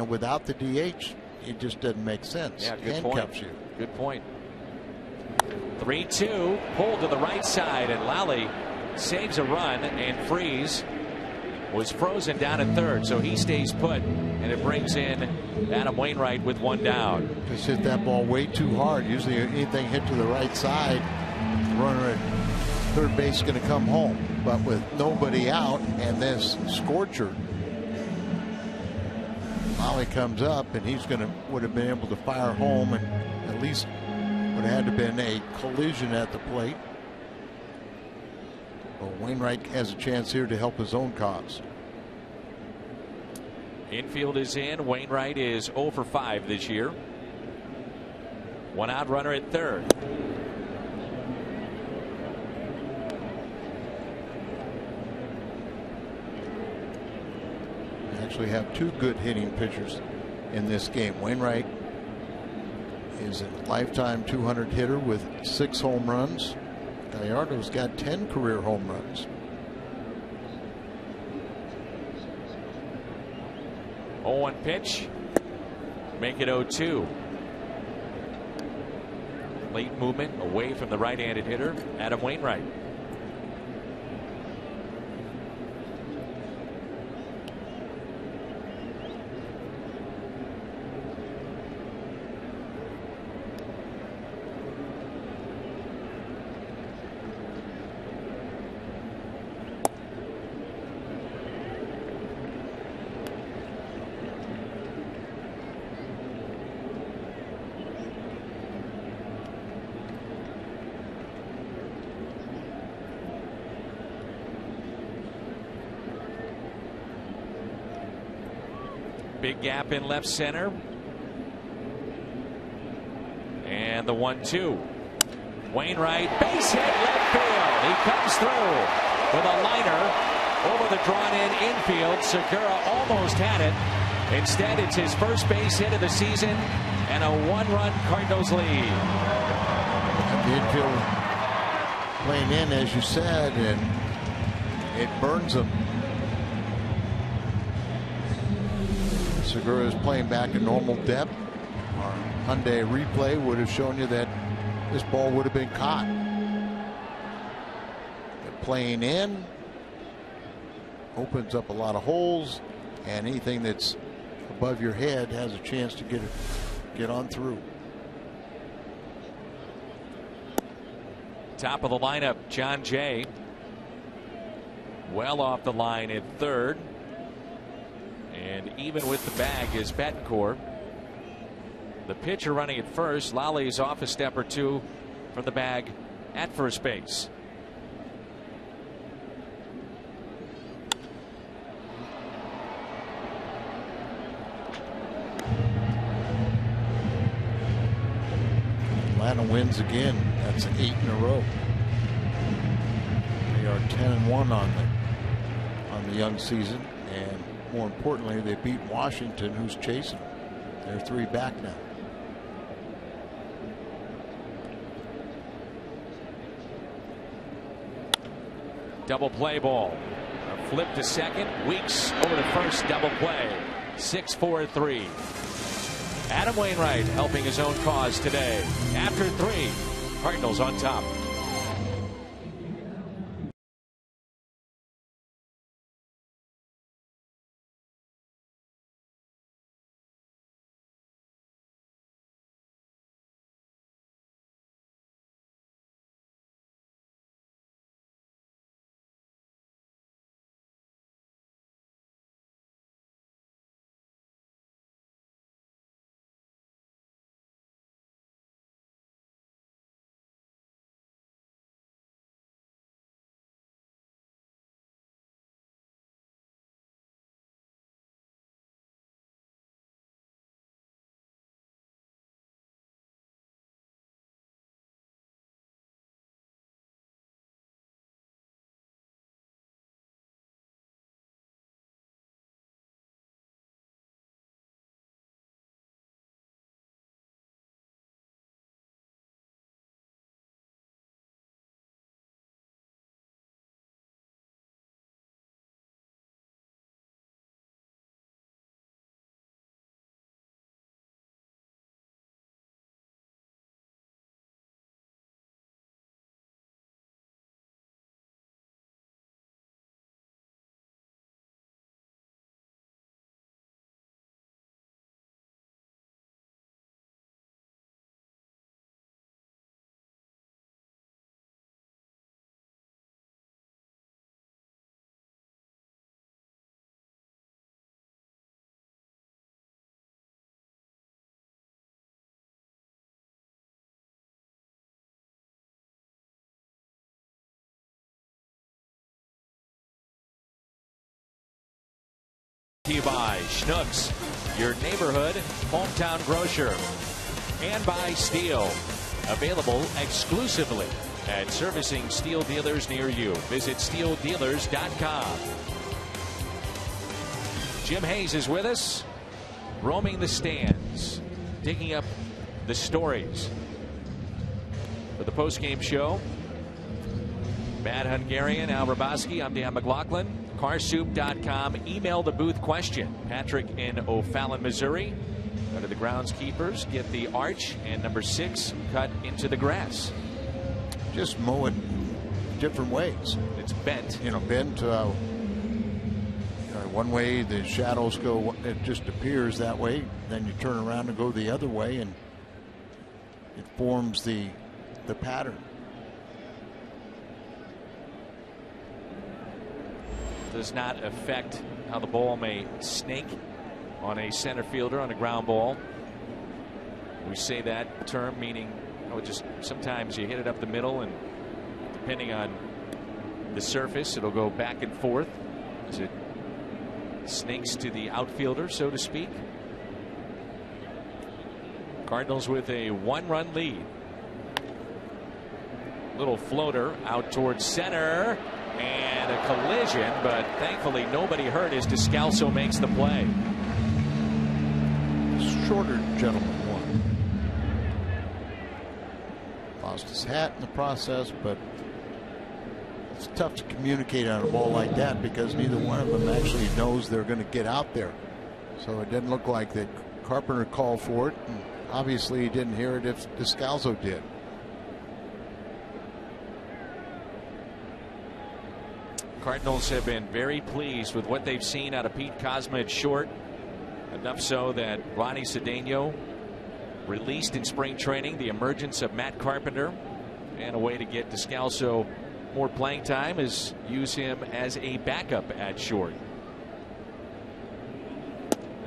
Speaker 2: without the DH, it just doesn't make sense.
Speaker 1: Yeah, good
Speaker 2: Handcuffs
Speaker 1: point.
Speaker 2: you.
Speaker 1: Good point. 3-2, pulled to the right side, and Lally saves a run, and Freeze was frozen down at third, so he stays put, and it brings in Adam Wainwright with one down.
Speaker 2: Just hit that ball way too hard. Usually anything hit to the right side, the runner at third base is going to come home. But with nobody out and this scorcher, Lally comes up, and he's would have been able to fire home, and at least would have had to been a collision at the plate. But Wainwright has a chance here to help his own cause.
Speaker 1: Infield is in. Wainwright is 0 for 5 this year. One out runner at third.
Speaker 2: We actually have two good hitting pitchers in this game. Wainwright is a lifetime 200 hitter with 6 home runs. Gallardo's got 10 career home runs.
Speaker 1: 0-1 pitch. Make it 0-2. Late movement away from the right-handed hitter, Adam Wainwright. Big gap in left center. And the 1-2. Wainwright, base hit left field. He comes through with a liner over the drawn in infield. Segura almost had it. Instead, it's his first base hit of the season and a 1-run Cardinals lead.
Speaker 2: The infield playing in, as you said, and it burns them. Segura is playing back in normal depth. Our Hyundai replay would have shown you that this ball would have been caught. But playing in opens up a lot of holes, and anything that's above your head has a chance to get on through.
Speaker 1: Top of the lineup, John Jay. Well off the line at third. And even with the bag is Betancourt. The pitcher running at first. Lally's off a step or two from the bag at first base.
Speaker 2: Atlanta wins again. That's 8 in a row. They are 10-1 on the young season, and more importantly, they beat Washington, who's chasing them. They're 3 back now.
Speaker 1: Double play ball. A flip to second. Weeks over to first. Double play. 6-4-3. Adam Wainwright helping his own cause today. After 3, Cardinals on top. you by Schnucks, your neighborhood hometown grocer. And by Steel, available exclusively at servicing Steel dealers near you. Visit steeldealers.com. Jim Hayes is with us, roaming the stands, digging up the stories for the postgame show. Matt Hungarian, Al Raboski, I'm Dan McLaughlin. Carsoup.com. Email the booth question. Patrick in O'Fallon, Missouri. Go to the groundskeepers, get the arch, and number 6 cut into the grass.
Speaker 2: Just mow it different ways.
Speaker 1: It's bent.
Speaker 2: Bent. One way the shadows go, it just appears that way. Then you turn around and go the other way, and it forms the pattern.
Speaker 1: Does not affect how the ball may snake on a center fielder on a ground ball. We say that term meaning just sometimes you hit it up the middle, and depending on the surface it'll go back and forth as it snakes to the outfielder, so to speak. Cardinals with a 1-run lead. Little floater out towards center. And a collision, but thankfully nobody hurt as Descalso makes the play.
Speaker 2: Shorter gentleman won. Lost his hat in the process, but it's tough to communicate on a ball like that because neither one of them actually knows they're going to get out there. So it didn't look like that Carpenter called for it, and obviously he didn't hear it if Descalso did.
Speaker 1: Cardinals have been very pleased with what they've seen out of Pete Kozma at short. Enough so that Ronnie Cedeno released in spring training. The emergence of Matt Carpenter, and a way to get Descalso more playing time is use him as a backup at short.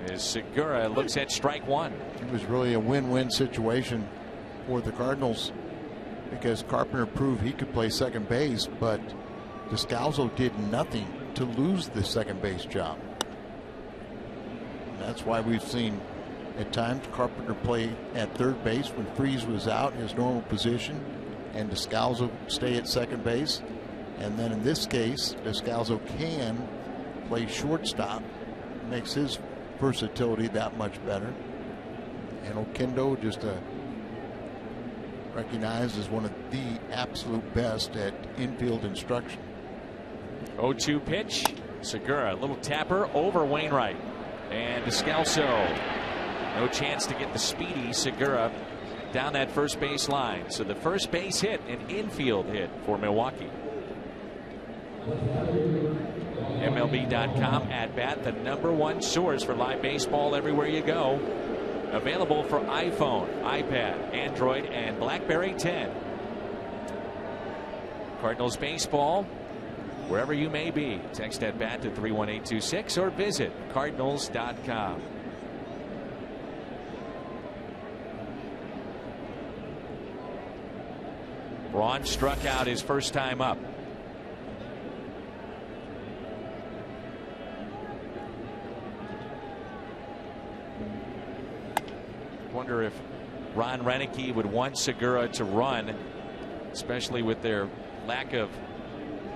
Speaker 1: As Segura looks at strike one.
Speaker 2: It was really a win-win situation for the Cardinals because Carpenter proved he could play second base, but Descalso did nothing to lose the second base job. And that's why we've seen at times Carpenter play at third base when Freese was out in his normal position, and Descalso stay at second base. And then in this case, Descalso can play shortstop, makes his versatility that much better. And Oquendo just recognized as one of the absolute best at infield instruction.
Speaker 1: 0-2 pitch. Segura, a little tapper over Wainwright. And Descalso, no chance to get the speedy Segura down that first base line. So the first base hit, an infield hit for Milwaukee. MLB.com at bat, the #1 source for live baseball everywhere you go. Available for iPhone, iPad, Android, and BlackBerry 10. Cardinals baseball, wherever you may be. Text at bat to 31826 or visit Cardinals.com. Braun struck out his first time up. Wonder if Ron Renicky would want Segura to run, especially with their lack of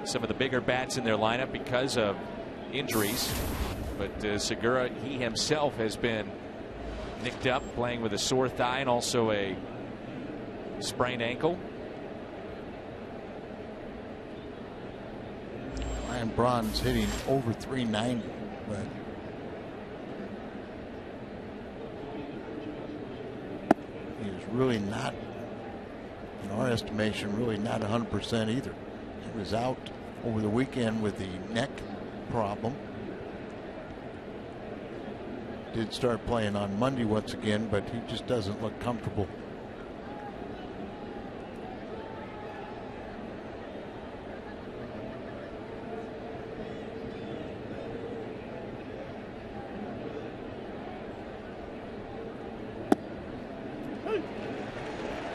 Speaker 1: some of the bigger bats in their lineup because of injuries. But Segura, he himself has been nicked up, playing with a sore thigh and also a sprained ankle.
Speaker 2: Ryan Braun's hitting over 390, but he is really not, in our estimation, really not 100% either. He was out over the weekend with the neck problem. Did start playing on Monday once again, but he just doesn't look comfortable.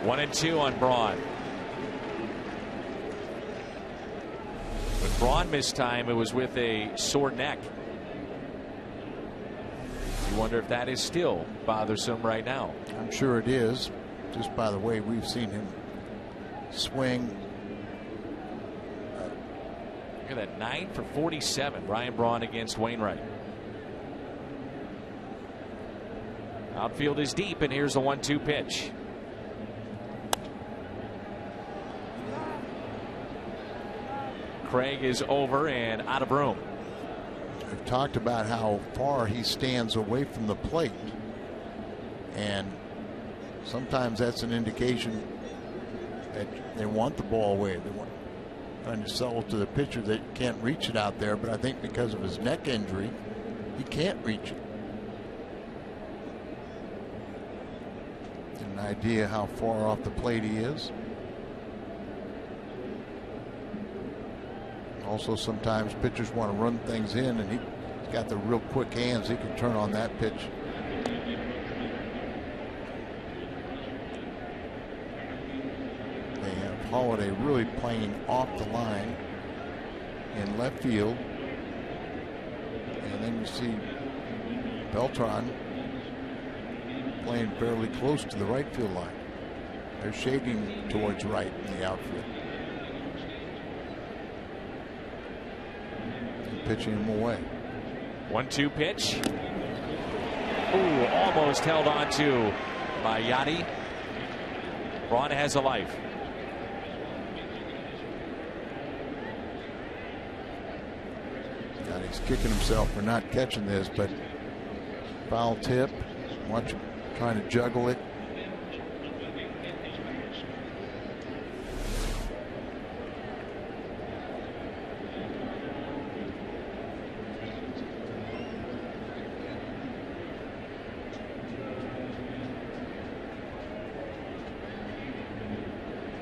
Speaker 1: One and two on Braun. When Braun missed time, it was with a sore neck. You wonder if that is still bothersome right now.
Speaker 2: I'm sure it is, just by the way we've seen him swing.
Speaker 1: Look at that, 9 for 47. Ryan Braun against Wainwright. Outfield is deep, and here's the 1-2 pitch. Craig is over and out of room.
Speaker 2: We've talked about how far he stands away from the plate, and sometimes that's an indication that they want the ball away. They want trying to sell it to the pitcher that can't reach it out there, but I think because of his neck injury, he can't reach it. An idea how far off the plate he is. Also, sometimes pitchers want to run things in, and he's got the real quick hands. He can turn on that pitch. They have Holiday really playing off the line in left field. And then you see Beltran playing fairly close to the right field line. They're shading towards right in the outfield. Pitching him away.
Speaker 1: 1-2 pitch. Ooh, almost held on to by Yachty. Braun has a life.
Speaker 2: Yachty's kicking himself for not catching this, but foul tip. Watch him trying to juggle it.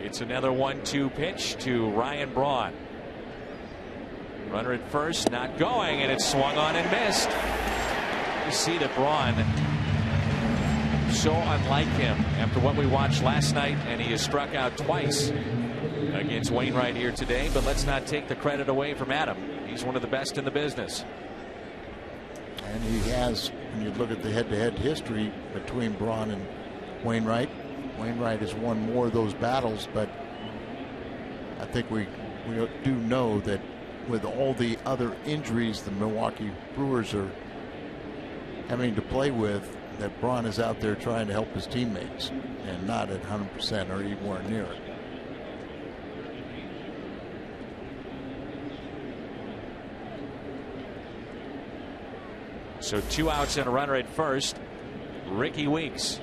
Speaker 1: It's another 1-2 pitch to Ryan Braun. Runner at first, not going, and it's swung on and missed. You see that Braun, so unlike him after what we watched last night, and he has struck out twice against Wainwright here today. But let's not take the credit away from Adam. He's one of the best in the business.
Speaker 2: And he has, when you look at the head-to-head history between Braun and Wainwright, Wainwright has won more of those battles, but I think we do know that with all the other injuries the Milwaukee Brewers are having to play with, that Braun is out there trying to help his teammates and not at 100% or anywhere near it.
Speaker 1: So 2 outs and a runner at first. Ricky Weeks.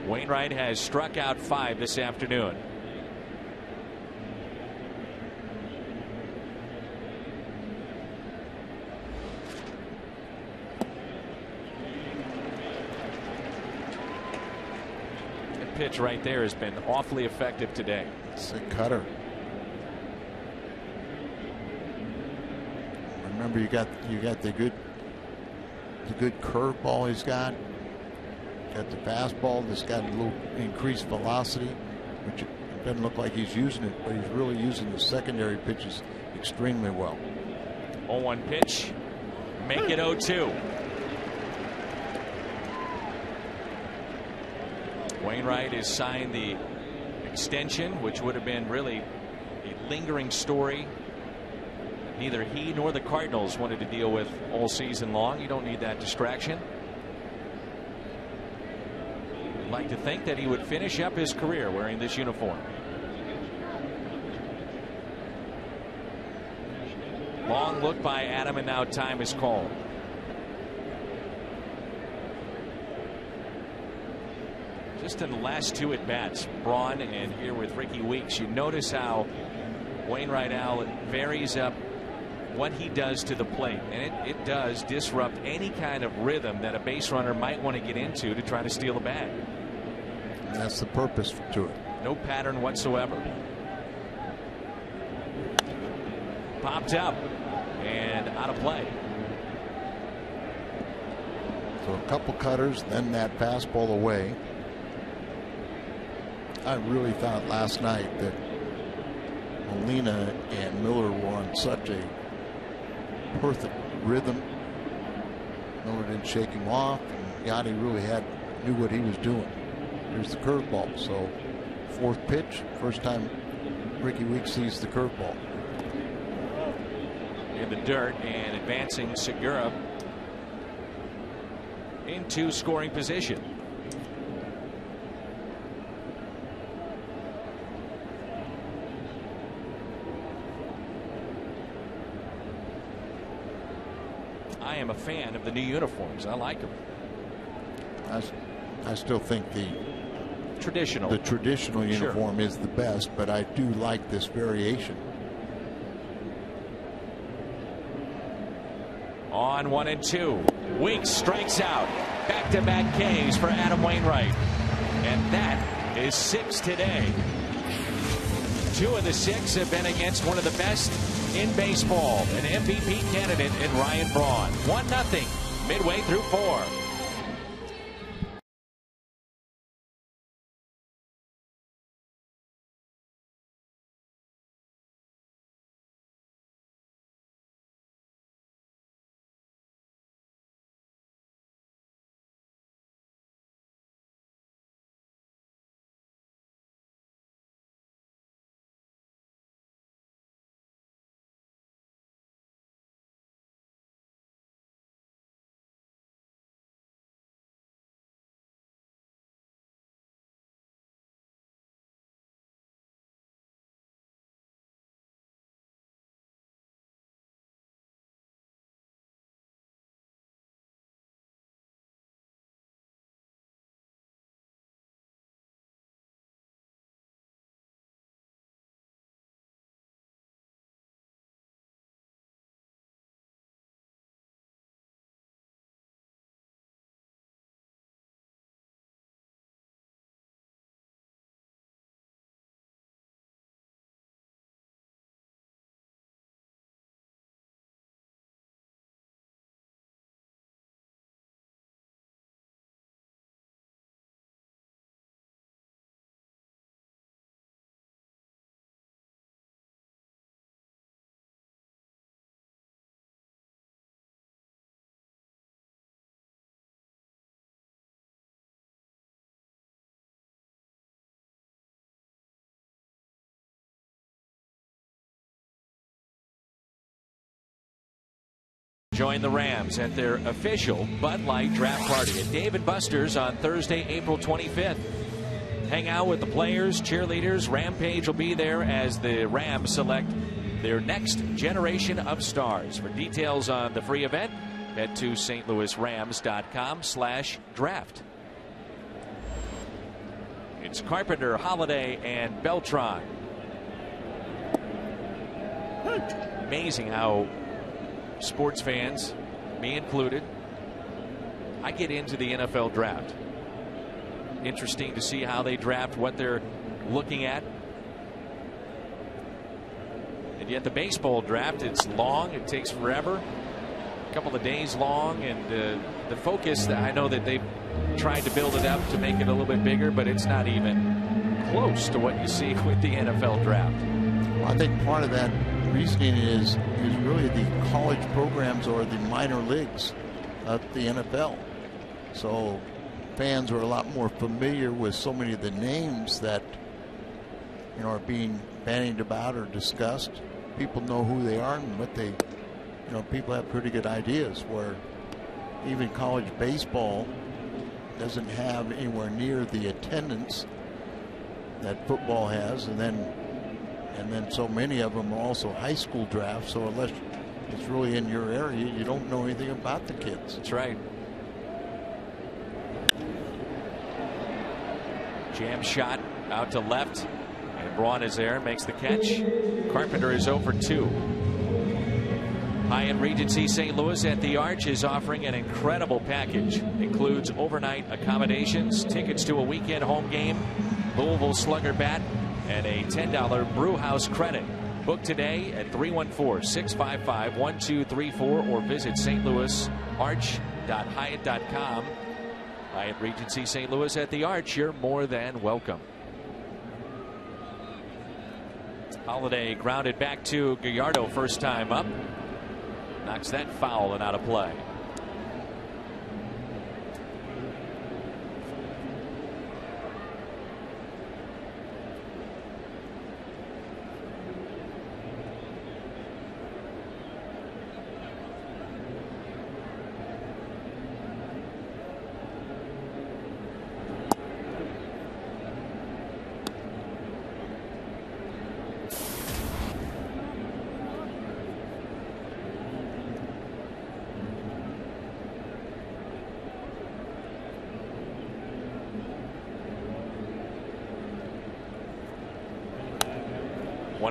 Speaker 1: Wainwright has struck out 5 this afternoon. That pitch right there has been awfully effective today.
Speaker 2: It's a cutter. Remember, you got the good curveball he's got. Got the fastball that's got a little increased velocity, which it doesn't look like he's using it, but he's really using the secondary pitches extremely well.
Speaker 1: 0-1 pitch. Make it 0-2. Wainwright has signed the extension, which would have been really a lingering story neither he nor the Cardinals wanted to deal with all season long. You don't need that distraction. Like to think that he would finish up his career wearing this uniform. Long look by Adam, and now time is called. Just in the last 2 at bats, Braun and here with Ricky Weeks, you notice how Wainwright Al varies up what he does to the plate, and it does disrupt any kind of rhythm that a base runner might want to get into to try to steal a bag.
Speaker 2: And that's the purpose to it.
Speaker 1: No pattern whatsoever. Popped up and out of play.
Speaker 2: So a couple cutters, then that fastball away. I really thought last night that Molina and Miller were on such a perfect rhythm. Miller didn't shake him off, and Yachty really knew what he was doing. Here's the curveball. So 4th pitch, first time Ricky Weeks sees the curveball.
Speaker 1: In the dirt, and advancing Segura into scoring position. I am a fan of the new uniforms. I like them.
Speaker 2: I still think the traditional uniform is the best, but I do like this variation.
Speaker 1: On 1-2, Weeks strikes out. Back-to-back Ks for Adam Wainwright, and that is 6 today. 2 of the 6 have been against one of the best in baseball, an MVP candidate in Ryan Braun. 1-0 midway through 4. Join the Rams at their official Bud Light draft party at Dave & Buster's on Thursday, April 25th. Hang out with the players, cheerleaders. Rampage will be there as the Rams select their next generation of stars. For details on the free event, head to stlouisrams.com/draft. It's Carpenter, Holiday, and Beltran. Amazing how sports fans, me included, I get into the NFL draft. Interesting to see how they draft, what they're looking at. And yet the baseball draft, it's long, it takes forever, a couple of days long, and the focus, I know that they've tried to build it up to make it a little bit bigger, but it's not even close to what you see with the NFL draft.
Speaker 2: Well, I think part of that reasoning is really the college programs or the minor leagues of the NFL. So fans are a lot more familiar with so many of the names that are being bandied about or discussed. People know who they are and what they, people have pretty good ideas, where even college baseball doesn't have anywhere near the attendance that football has, and then so many of them are also high school drafts. So unless it's really in your area, you don't know anything about the kids.
Speaker 1: That's right. Jam shot out to left, and Braun is there, makes the catch. Carpenter is 0 for 2. Hyatt Regency St. Louis at the Arch is offering an incredible package. Includes overnight accommodations, tickets to a weekend home game, Louisville Slugger bat, and a $10 brew house credit. Book today at 314-655-1234 or visit stlouisarch.hyatt.com. Hyatt Regency St. Louis at the Arch, you're more than welcome. Holiday grounded back to Gallardo first time up. Knocks that foul and out of play.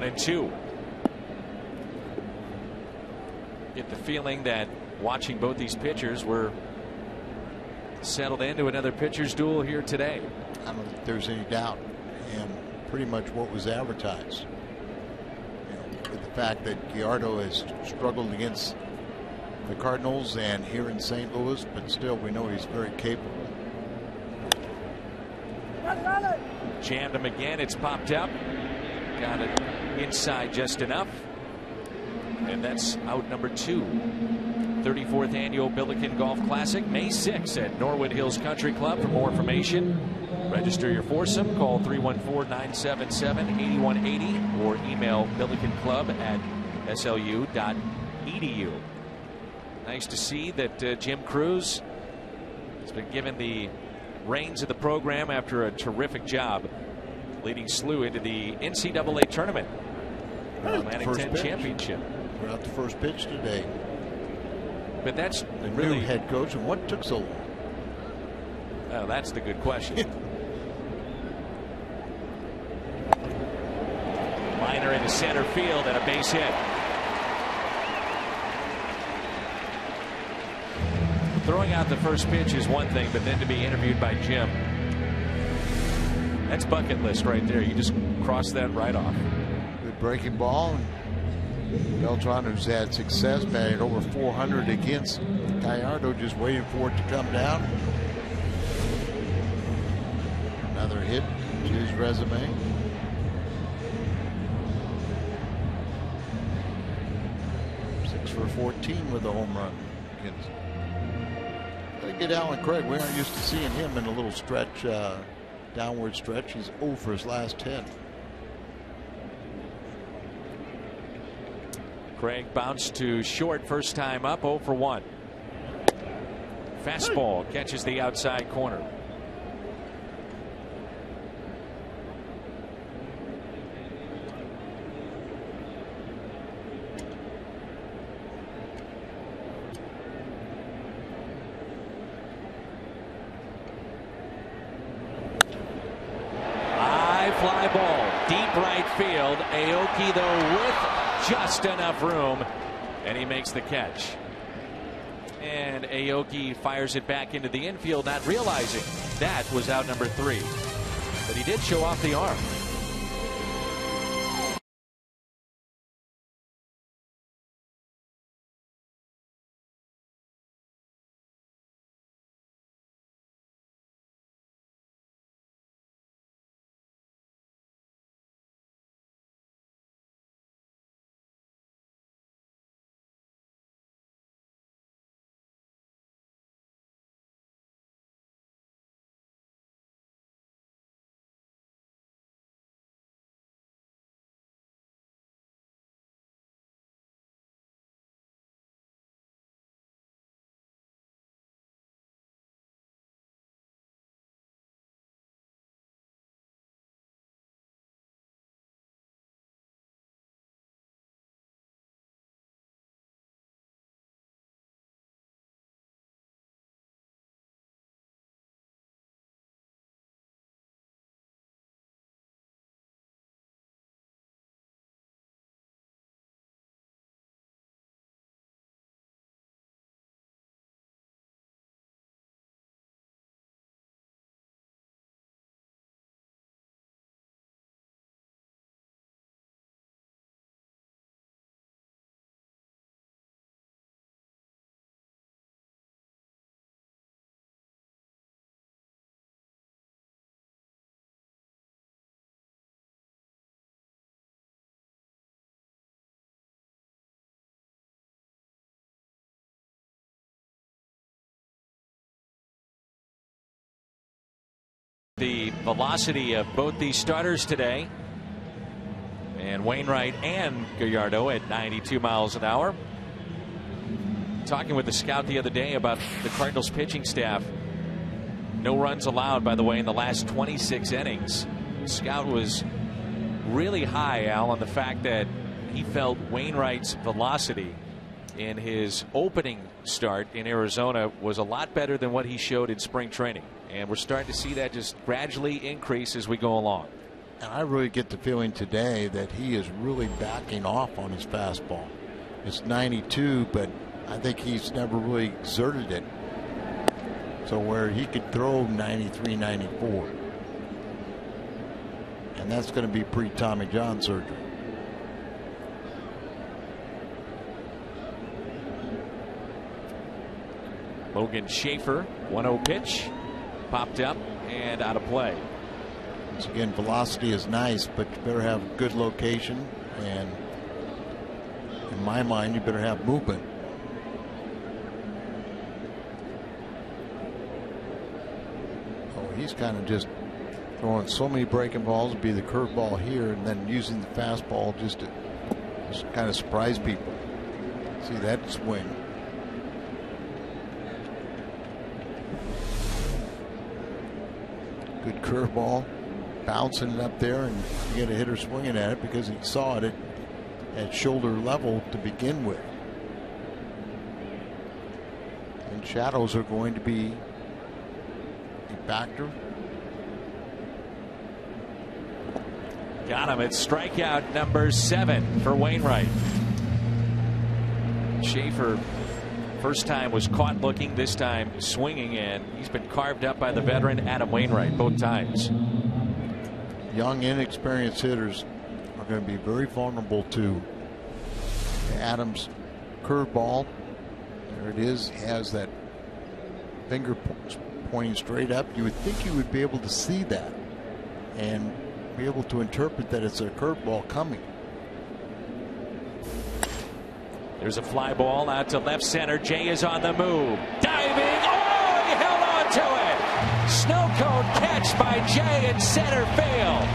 Speaker 1: 1-2. Get the feeling that watching both these pitchers, we're settled into another pitcher's duel here today.
Speaker 2: I don't think there's any doubt, and pretty much what was advertised. With the fact that Gallardo has struggled against the Cardinals and here in St. Louis, but still we know he's very capable.
Speaker 1: Jammed him again. It's popped up. Got it inside just enough. And that's out number 2. 34th annual Billiken Golf Classic, May 6th at Norwood Hills Country Club. For more information, register your foursome. Call 314-977-8180 or email billikenclub@slu.edu. Nice to see that Jim Cruz has been given the reins of the program after a terrific job leading SLU into the NCAA tournament. Atlantic 10 championship.
Speaker 2: We're out the first pitch today.
Speaker 1: But that's
Speaker 2: the
Speaker 1: really
Speaker 2: new head coach, and what took so long?
Speaker 1: Oh, that's the good question. Liner into center field and a base hit. Throwing out the first pitch is one thing, but then to be interviewed by Jim, that's bucket list right there. You just cross that right off.
Speaker 2: Good breaking ball. Beltran, who's had success, batting over 400 against Gallardo, just waiting for it to come down. Another hit to his resume. Six for 14 with a home run. Gotta get Alan Craig. We aren't used to seeing him in a little stretch, downward stretch. He's 0 for his last 10.
Speaker 1: Craig bounced to short first time up, 0 for 1. Fastball catches the outside corner. High fly ball, deep right field. Aoki, though, with just enough room, and he makes the catch. And Aoki fires it back into the infield, not realizing that was out number 3. But he did show off the arm. The velocity of both these starters today, and Wainwright and Gallardo at 92 miles an hour. Talking with the scout the other day about the Cardinals pitching staff. No runs allowed, by the way, in the last 26 innings. The scout was really high, Al, on the fact that he felt Wainwright's velocity in his opening start in Arizona was a lot better than what he showed in spring training. And we're starting to see that just gradually increase as we go along.
Speaker 2: And I really get the feeling today that he is really backing off on his fastball. It's 92, but I think he's never really exerted it. So where he could throw 93, 94. And that's going to be pre-Tommy John surgery.
Speaker 1: Logan Schaefer, 1-0 pitch, popped up and out of play.
Speaker 2: Once again, velocity is nice, but you better have good location, and in my mind, you better have movement. Oh, he's kind of just throwing so many breaking balls, be the curveball here, and then using the fastball just to kind of surprise people. See that swing. Good curveball, bouncing it up there, and you get a hitter swinging at it because he saw it at shoulder level to begin with. And shadows are going to be a factor.
Speaker 1: Got him at strikeout number 7 for Wainwright. Schaefer, first time was caught looking, this time swinging, and he's been carved up by the veteran Adam Wainwright both times.
Speaker 2: Young, inexperienced hitters are going to be very vulnerable to Adams' curveball. There it is. He has that finger pointing straight up. You would think you would be able to see that and be able to interpret that it's a curveball coming.
Speaker 1: There's a fly ball out to left center. Jay is on the move. Diving. Oh, he held on to it. Snow cone catch by Jay in center field.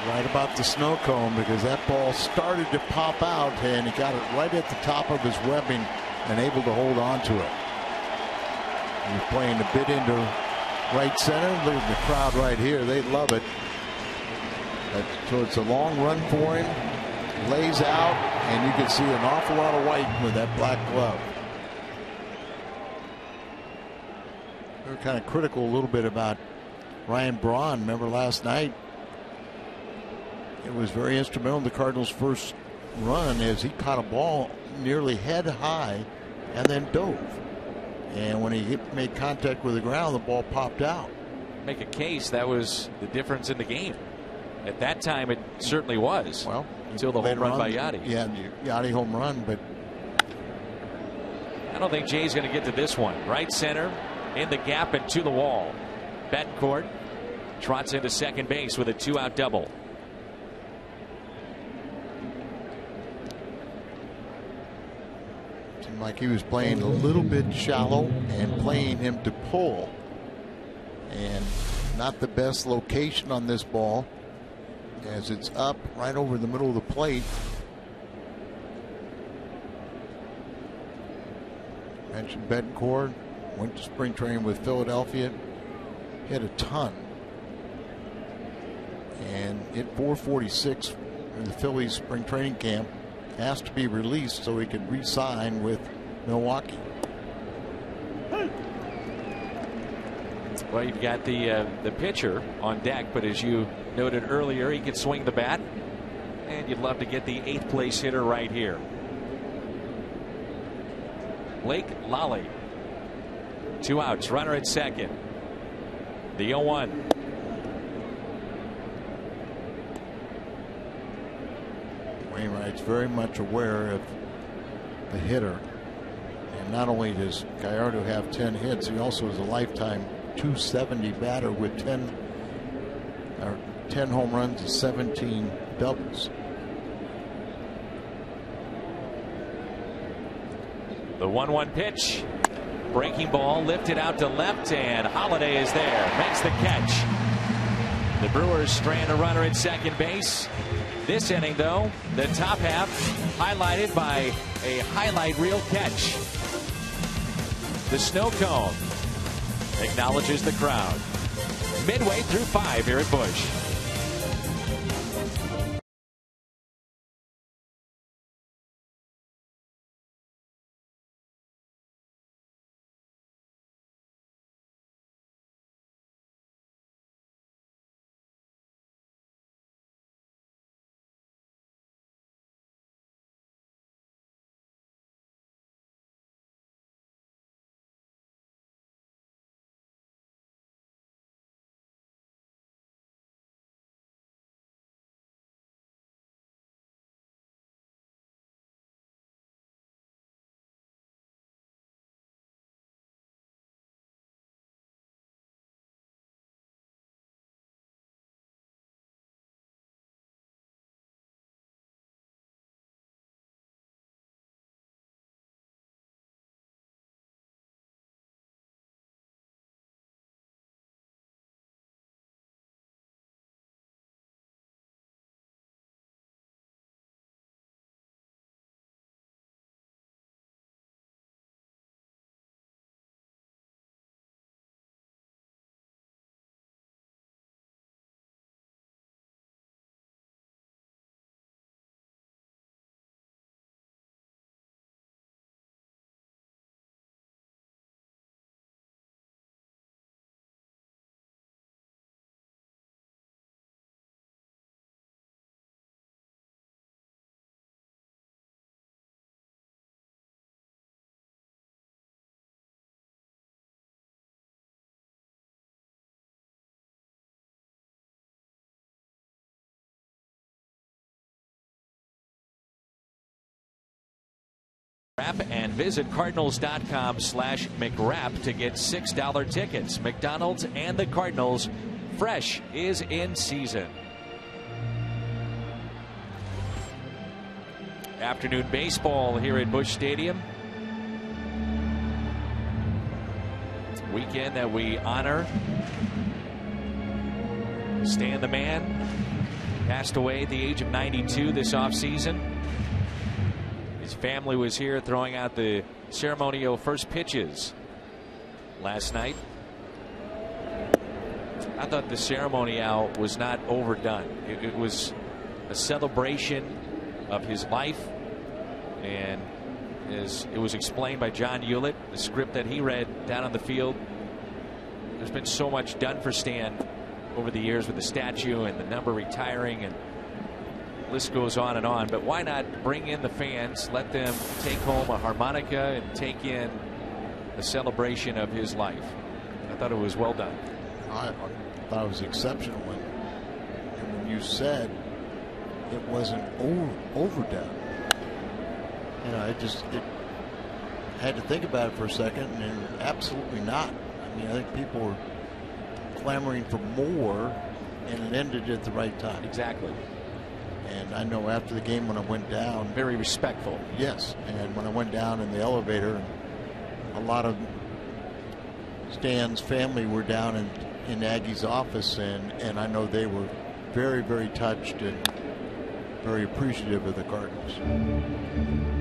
Speaker 2: Right about the snow cone, because that ball started to pop out and he got it right at the top of his webbing and able to hold on to it. He's playing a bit into right center. Look at the crowd right here. They love it. So it's a long run for him. Lays out, and you can see an awful lot of white with that black glove. We were kind of critical a little bit about Ryan Braun. Remember last night? It was very instrumental in the Cardinals' first run as he caught a ball nearly head high and then dove. And when he made contact with the ground, the ball popped out.
Speaker 1: Make a case that was the difference in the game. At that time, it certainly was.
Speaker 2: Well,
Speaker 1: until the home run by Yachty.
Speaker 2: Yeah, Yachty home run, but
Speaker 1: I don't think Jay's going to get to this one. Right center, in the gap and to the wall. Betancourt trots into second base with a 2-out double.
Speaker 2: Seemed like he was playing a little bit shallow and playing him to pull, and not the best location on this ball, as it's up right over the middle of the plate. Mentioned Betancourt, went to spring training with Philadelphia, hit a ton, and hit 446 in the Phillies spring training camp. Asked to be released so he could re-sign with Milwaukee.
Speaker 1: Well, you've got the pitcher on deck, but as you noted earlier, he can swing the bat, and you'd love to get the 8th place hitter right here. Blake Lally, 2 outs, runner at second. The 0-1.
Speaker 2: Wainwright's very much aware of the hitter, and not only does Gallardo have 10 hits, he also is a lifetime .270 batter with 10 home runs and 17 doubles.
Speaker 1: The 1-1 pitch. Breaking ball lifted out to left, and Holiday is there. Makes the catch. The Brewers strand a runner at second base. This inning, though, the top half highlighted by a highlight reel catch. The snow cone acknowledges the crowd. Midway through 5 here at Busch. And visit cardinals.com/McWrap to get $6 tickets. McDonald's and the Cardinals. Fresh is in season. Afternoon baseball here at Busch Stadium. Weekend that we honor Stan the Man. Passed away at the age of 92 this offseason. His family was here throwing out the ceremonial first pitches last night. I thought the ceremony, Al, was not overdone. It was a celebration of his life, and as it was explained by John Hewlett, the script that he read down on the field, there's been so much done for Stan over the years with the statue and the number retiring, and list goes on and on. But why not bring in the fans, let them take home a harmonica and take in a celebration of his life? I thought it was well done.
Speaker 2: I thought it was exceptional. And when you said it wasn't overdone, you know, it had to think about it for a second, and absolutely not. I mean, I think people were clamoring for more, and it ended at the right time.
Speaker 1: Exactly.
Speaker 2: And I know after the game, when I went down,
Speaker 1: very respectful.
Speaker 2: Yes, and when I went down in the elevator, a lot of Stan's family were down in Aggie's office, and I know they were very, very touched and very appreciative of the Cardinals.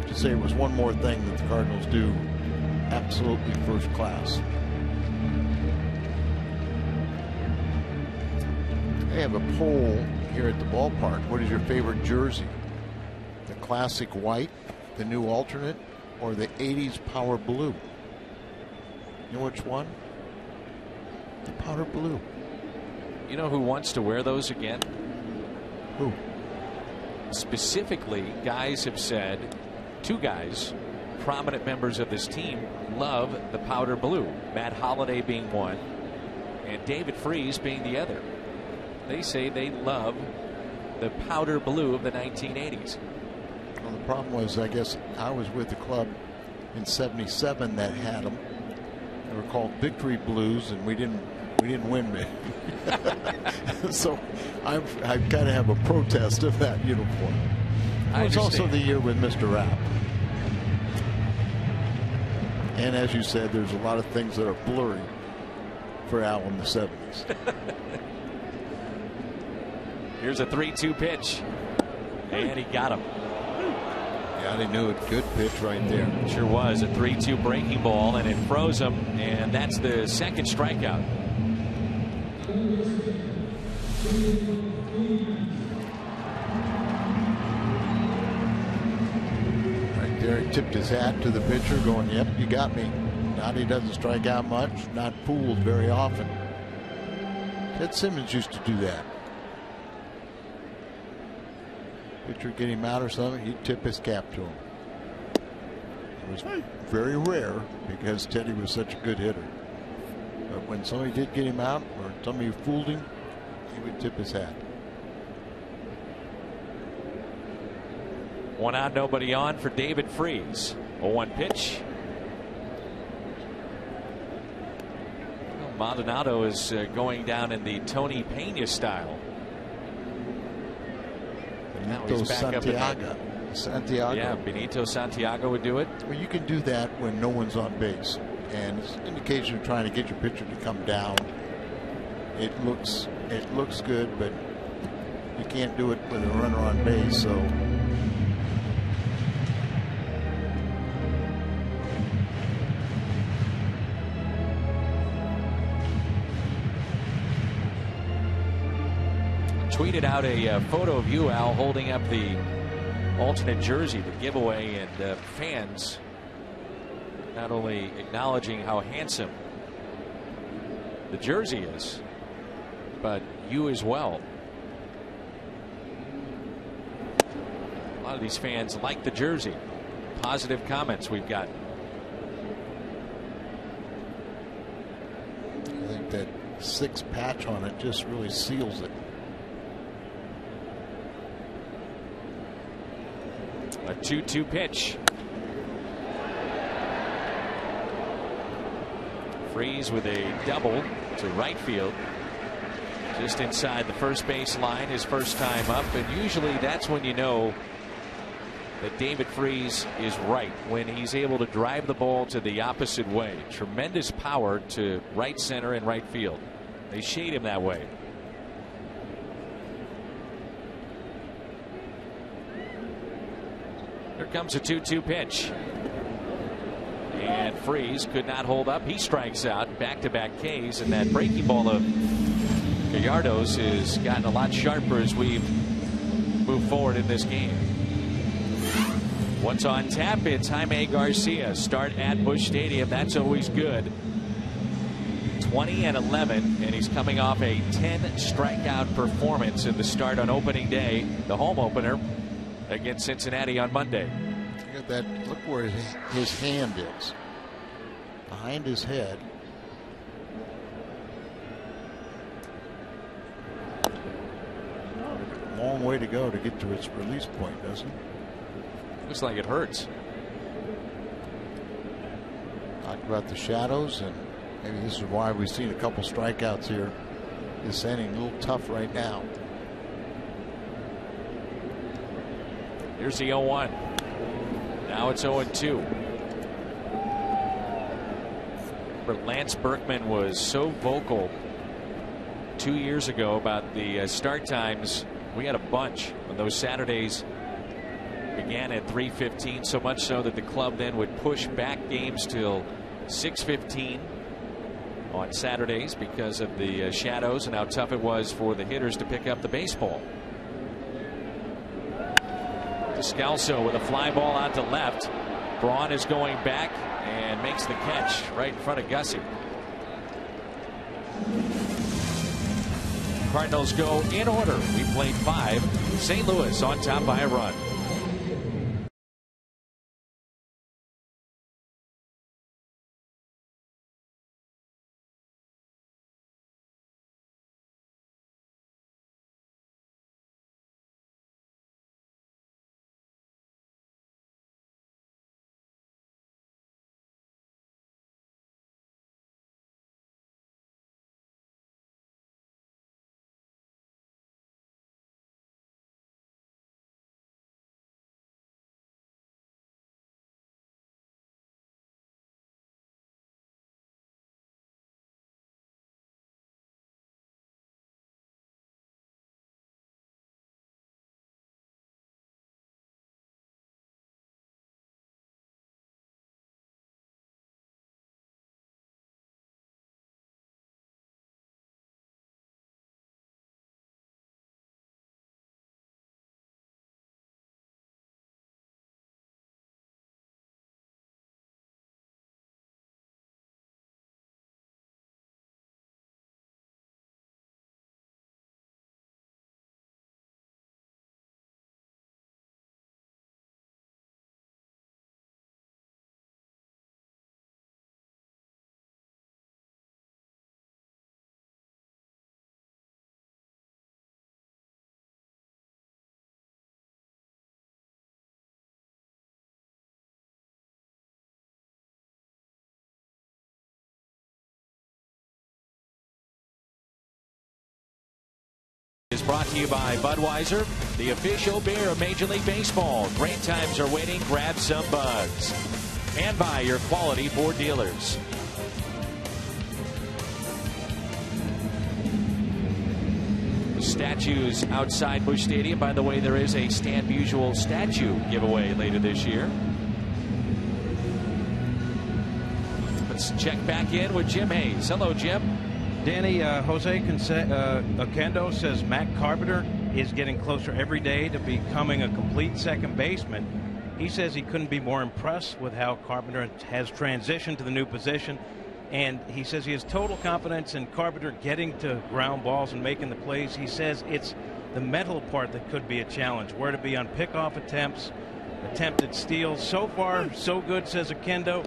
Speaker 2: To say it was one more thing that the Cardinals do absolutely first class. They have a poll here at the ballpark. What is your favorite jersey? The classic white, the new alternate, or the 80s powder blue? You know which one? The powder blue.
Speaker 1: You know who wants to wear those again?
Speaker 2: Who?
Speaker 1: Specifically, guys have said, two guys, prominent members of this team, love the powder blue. Matt Holliday being one, and David Freese being the other. They say they love the powder blue of the 1980s.
Speaker 2: Well, the problem was, I guess I was with the club in '77 that had them. They were called Victory Blues, and we didn't win. So I kind of have a protest of that uniform. It was also the year with Mr. Rapp. And as you said, there's a lot of things that are blurry for Al in the 70s.
Speaker 1: Here's a 3-2 pitch, and he got him.
Speaker 2: Yeah, they knew it. Good pitch right there.
Speaker 1: Sure was a 3-2 breaking ball, and it froze him, and that's the second strikeout.
Speaker 2: Right there, he tipped his hat to the pitcher, going, "Yep, you got me." Now he doesn't strike out much, not fooled very often. Ted Simmons used to do that. Pitcher get him out or something, he'd tip his cap to him. It was very rare because Teddy was such a good hitter. But when somebody did get him out or somebody fooled him, he would tip his hat.
Speaker 1: One out, nobody on for David Freese. 0-1 pitch. Maldonado is going down in the Tony Pena style.
Speaker 2: Benito Santiago.
Speaker 1: Yeah, Benito Santiago would do it.
Speaker 2: Well, you can do that when no one's on base, and it's an indication of trying to get your pitcher to come down. It looks good, but you can't do it with a runner on base. So
Speaker 1: tweeted out a photo of you, Al, holding up the alternate jersey, the giveaway, and fans not only acknowledging how handsome the jersey is, but you as well. A lot of these fans like the jersey. Positive comments we've got.
Speaker 2: I think that 6 patch on it just really seals it.
Speaker 1: A 2-2 pitch. Freese with a double to right field. Just inside the first base line, his first time up, and usually that's when you know that David Freese is right, when he's able to drive the ball to the opposite way. Tremendous power to right center and right field. They shade him that way. Here comes a 2-2 pitch. And Freese could not hold up. He strikes out. Back-to-back Ks, and that breaking ball of Gallardo's has gotten a lot sharper as we've moved forward in this game. What's on tap? It's Jaime Garcia. Start at Busch Stadium. That's always good. 20-11, and he's coming off a 10 strikeout performance in the start on opening day, the home opener against Cincinnati on Monday.
Speaker 2: Look at that. Look where his hand is. Behind his head. Long way to go to get to its release point, doesn't it?
Speaker 1: Looks like it hurts.
Speaker 2: Talk about the shadows, and maybe this is why we've seen a couple strikeouts here this inning. A little tough right now.
Speaker 1: Here's the 0-1. Now it's 0-2. But Lance Berkman was so vocal 2 years ago about the start times. We had a bunch on those Saturdays. Began at 3:15, so much so that the club then would push back games till 6:15 on Saturdays because of the shadows and how tough it was for the hitters to pick up the baseball. Descalso with a fly ball out to left. Braun is going back and makes the catch right in front of Gussie. Cardinals go in order. We played 5. St. Louis on top by a run. Is brought to you by Budweiser, the official beer of Major League Baseball. Great times are waiting. Grab some Buds. And by your quality Ford dealers. Statues outside Busch Stadium. By the way, there is a Stan Musial statue giveaway later this year. Let's check back in with Jim Hayes. Hello, Jim.
Speaker 6: Danny, Jose Oquendo says Matt Carpenter is getting closer every day to becoming a complete second baseman. He says he couldn't be more impressed with how Carpenter has transitioned to the new position. And he says he has total confidence in Carpenter getting to ground balls and making the plays. He says it's the mental part that could be a challenge. Where to be on pickoff attempts, attempted steals. So far, so good, says Oquendo.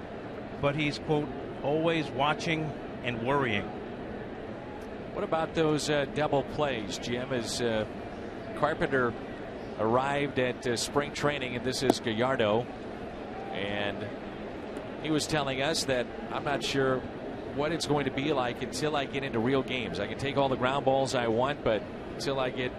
Speaker 6: But he's, quote, always watching and worrying.
Speaker 1: What about those double plays, Jim? As Carpenter arrived at spring training, and this is Gallardo, and he was telling us that I'm not sure what it's going to be like until I get into real games. I can take all the ground balls I want, but until I get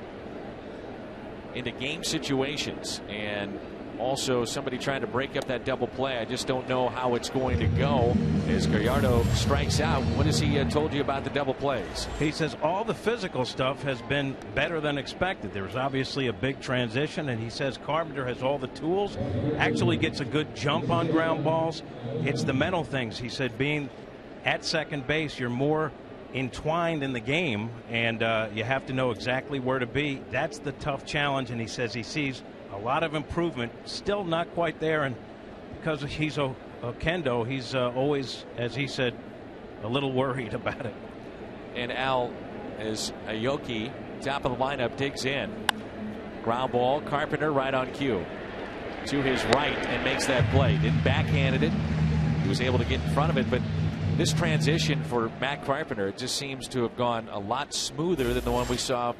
Speaker 1: into game situations and also somebody trying to break up that double play, I just don't know how it's going to go. As Gallardo strikes out, what has he told you about the double plays?
Speaker 6: He says all the physical stuff has been better than expected. There was obviously a big transition, and he says Carpenter has all the tools, actually gets a good jump on ground balls. It's the mental things. He said being at second base, you're more entwined in the game, and you have to know exactly where to be. That's the tough challenge, and he says he sees a lot of improvement, still not quite there, and because he's a kendo, he's always, as he said, a little worried about it.
Speaker 1: And Al, as Aoki, top of the lineup, digs in. Ground ball, Carpenter right on cue to his right and makes that play. Didn't backhand it. He was able to get in front of it, but this transition for Matt Carpenter, it just seems to have gone a lot smoother than the one we saw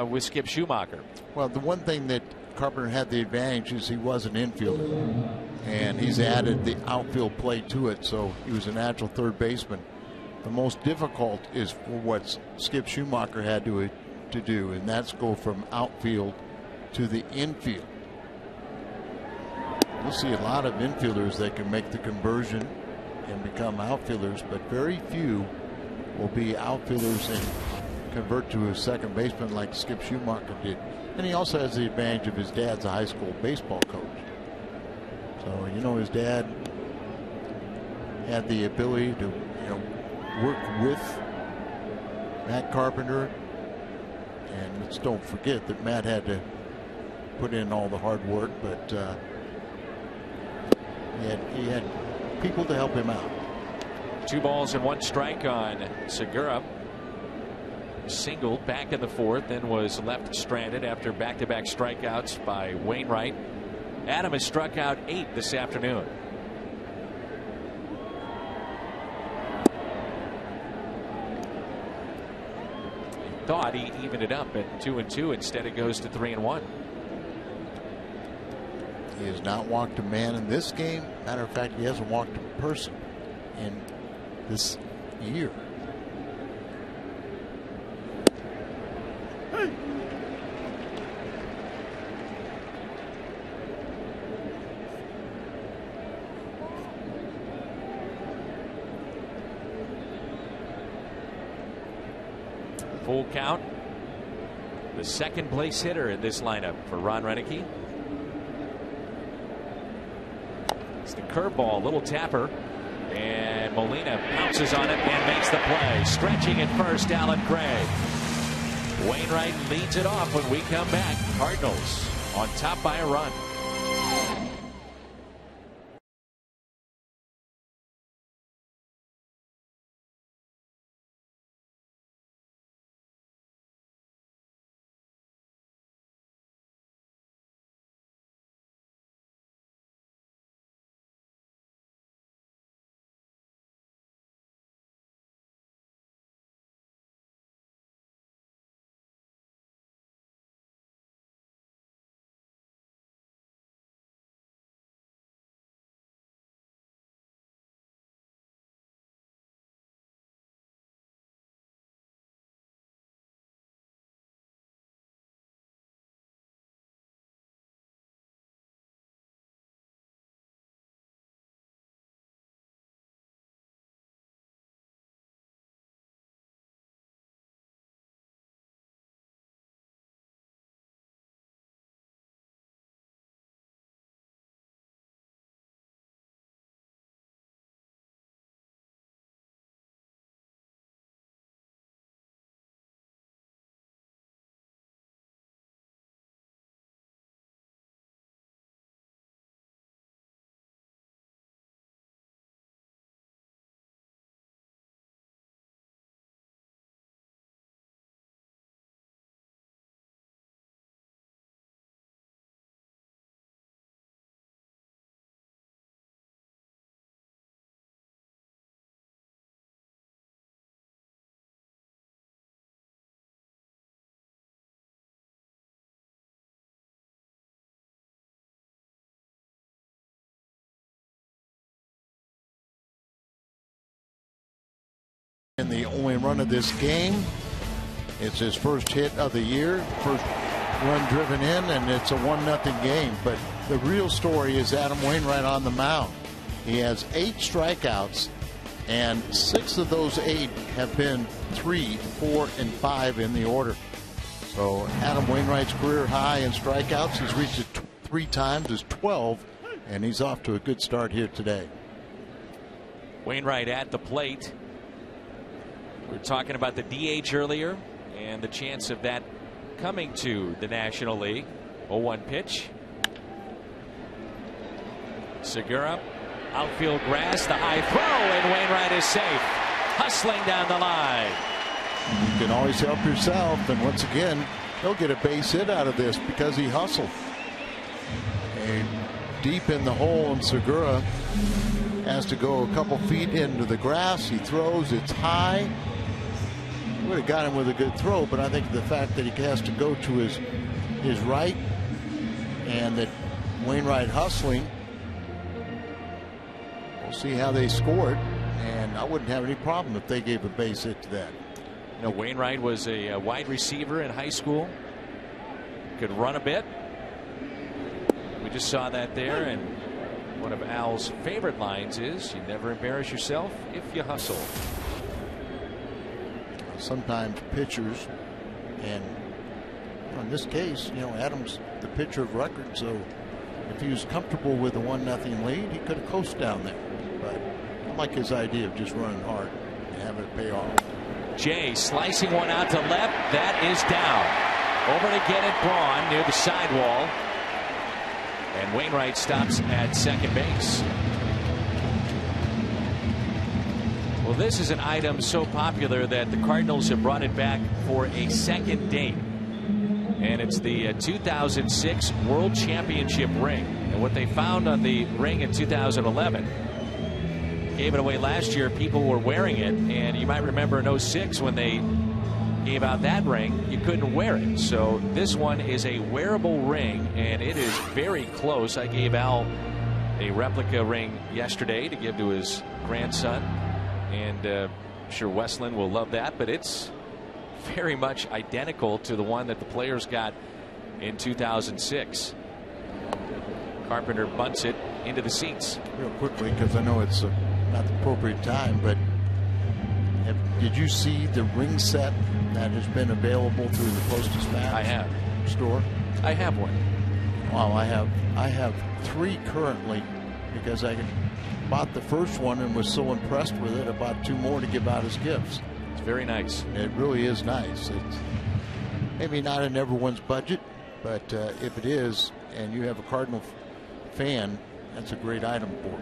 Speaker 1: with Skip Schumacher.
Speaker 2: Well, the one thing that Carpenter had the advantage is he was an infielder, and he's added the outfield play to it, so he was a natural third baseman. The most difficult is for what Skip Schumacher had to do, and that's go from outfield to the infield. You'll see a lot of infielders that can make the conversion and become outfielders, but very few will be outfielders and convert to a second baseman like Skip Schumacher did. And he also has the advantage of his dad's a high school baseball coach. So, you know, his dad had the ability to, work with Matt Carpenter. And let's don't forget that Matt had to put in all the hard work, but he had people to help him out.
Speaker 1: 2 balls and 1 strike on Segura. Singled back in the 4th, then was left stranded after back-to-back strikeouts by Wainwright. Adam has struck out 8 this afternoon. He thought he evened it up at 2-2. Instead, it goes to 3-1.
Speaker 2: He has not walked a man in this game. Matter of fact, he hasn't walked a person in this year.
Speaker 1: Full count. The second place hitter in this lineup for Ron Renicky. It's the curveball, little tapper, and Molina pounces on it and makes the play. Stretching at first, Alan Craig. Wainwright leads it off when we come back. Cardinals on top by a run.
Speaker 2: And the only run of this game. It's his first hit of the year, first run driven in, and it's a 1-0 game. But the real story is Adam Wainwright on the mound. He has 8 strikeouts, and 6 of those 8 have been 3, 4, and 5 in the order. So Adam Wainwright's career high in strikeouts, he's reached it 3 times, is 12, and he's off to a good start here today.
Speaker 1: Wainwright at the plate. We were talking about the DH earlier and the chance of that coming to the National League. 0-1 pitch. Segura, outfield grass, the high throw, and Wainwright is safe. Hustling down the line.
Speaker 2: You can always help yourself, and once again, he'll get a base hit out of this because he hustled. And deep in the hole, and Segura has to go a couple feet into the grass. He throws, it's high. Would have got him with a good throw, but I think the fact that he has to go to his right, and that Wainwright hustling, we'll see how they scored, and I wouldn't have any problem if they gave a base hit to that.
Speaker 1: You know, Wainwright was a wide receiver in high school, could run a bit. We just saw that there, and one of Al's favorite lines is, you never embarrass yourself if you hustle.
Speaker 2: Sometimes pitchers, and in this case, you know, Adams the pitcher of record, so if he was comfortable with a 1-0 lead, he could have coasted down there. But I like his idea of just running hard and having it pay off.
Speaker 1: Jay slicing one out to left. That is down. Over to get it, Braun near the sidewall, and Wainwright stops at second base. Well, this is an item so popular that the Cardinals have brought it back for a second date. And it's the 2006 World Championship ring. And what they found on the ring in 2011, gave it away last year, people were wearing it. And you might remember in 06 when they gave out that ring, you couldn't wear it. So this one is a wearable ring, and it is very close. I gave Al a replica ring yesterday to give to his grandson. And I'm sure Westland will love that, but it's very much identical to the one that the players got in 2006. Carpenter bunts it into the seats.
Speaker 2: Real quickly, because I know it's not the appropriate time, but did you see the ring set that has been available through the Closest Match?
Speaker 1: I have.
Speaker 2: Store?
Speaker 1: I have one.
Speaker 2: Wow, I have 3 currently, because I bought the first one and was so impressed with it, I bought 2 more to give out as gifts.
Speaker 1: It's very nice.
Speaker 2: It really is nice. It's maybe not in everyone's budget, but if it is, and you have a Cardinal fan, that's a great item for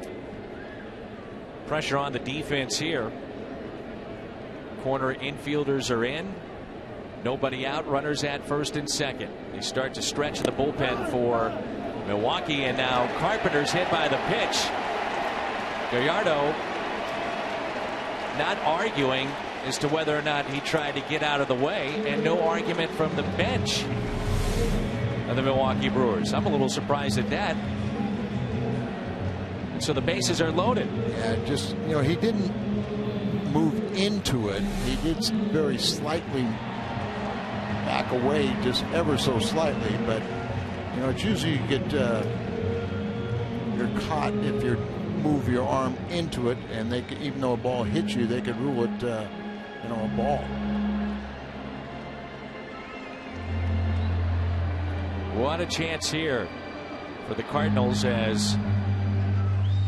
Speaker 2: it.
Speaker 1: Pressure on the defense here. Corner infielders are in. Nobody out. Runners at first and second. They start to stretch the bullpen for Milwaukee, and now Carpenter's hit by the pitch. Gallardo not arguing as to whether or not he tried to get out of the way, and no argument from the bench of the Milwaukee Brewers. I'm a little surprised at that. And so the bases are loaded.
Speaker 2: Yeah, just, you know, he didn't move into it. He did very slightly back away, just ever so slightly, but you know, it's usually you get you're caught if you move your arm into it, and they can, even though a ball hits you, they could rule it you know, a ball.
Speaker 1: What a chance here for the Cardinals as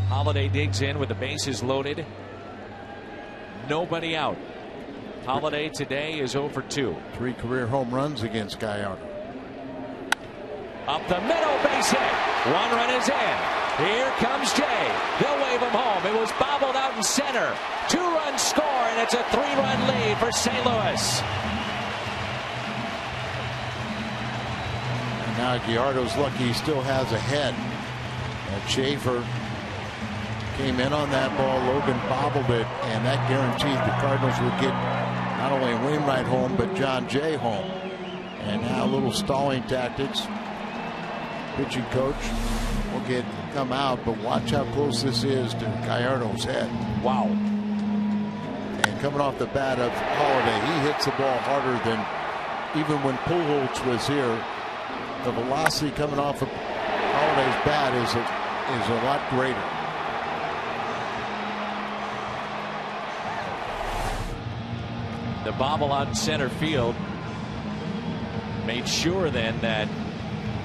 Speaker 1: Holiday digs in with the bases loaded. Nobody out. Holiday today is 0 for 2.
Speaker 2: 3 career home runs against Gallardo.
Speaker 1: Up the middle, base hit. 1 run is in. Here comes Jay. They'll wave him home. It was bobbled out in center. 2-run score, and it's a 3-run lead for St. Louis.
Speaker 2: And now Gallardo's lucky he still has a head. And Schaefer came in on that ball. Logan bobbled it, and that guaranteed the Cardinals would get not only Wainwright home, but John Jay home. And now a little stalling tactics. Pitching coach will come out, but watch how close this is to Gallardo's head.
Speaker 1: Wow.
Speaker 2: production coming off the bat of Holiday. He hits the ball harder than even when Pujols was here. The velocity coming off of Holiday's bat is a lot greater.
Speaker 1: The bobble on center field made sure then that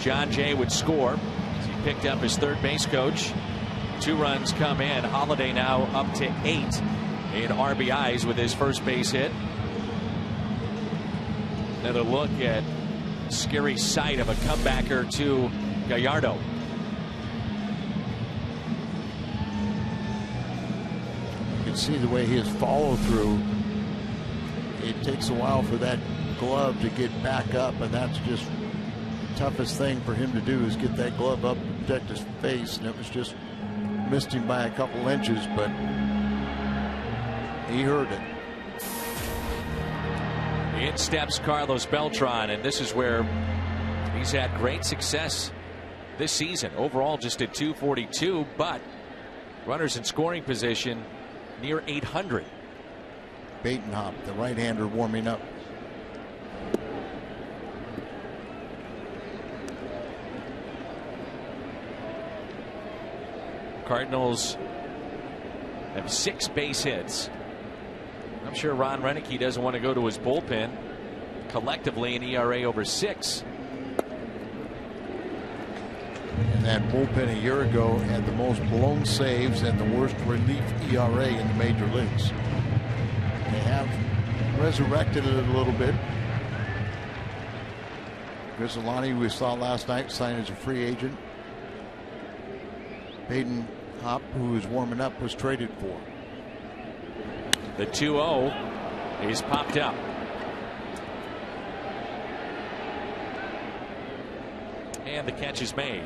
Speaker 1: John Jay would score. He picked up his third base coach. 2 runs come in. Holiday now up to 8 in RBIs with his first base hit. Another look at scary sight of a comebacker to Gallardo.
Speaker 2: You can see the way his follow through. It takes a while for that glove to get back up, and that's just the toughest thing for him to do, is get that glove up to protect his face, and it was just missed him by a couple inches, but he heard it.
Speaker 1: In steps Carlos Beltran, and this is where he's had great success this season. Overall just at 242, but runners in scoring position near 800.
Speaker 2: Batenhop, the right-hander, warming up.
Speaker 1: Cardinals have 6 base hits. I'm sure Ron Renicky doesn't want to go to his bullpen. Collectively an ERA over 6.
Speaker 2: And that bullpen a year ago had the most blown saves and the worst relief ERA in the major leagues. They have resurrected it a little bit. Grizzolani, we saw last night, signed as a free agent. Batenhop, who was warming up, was traded for.
Speaker 1: The 2-0 is popped up. And the catch is made.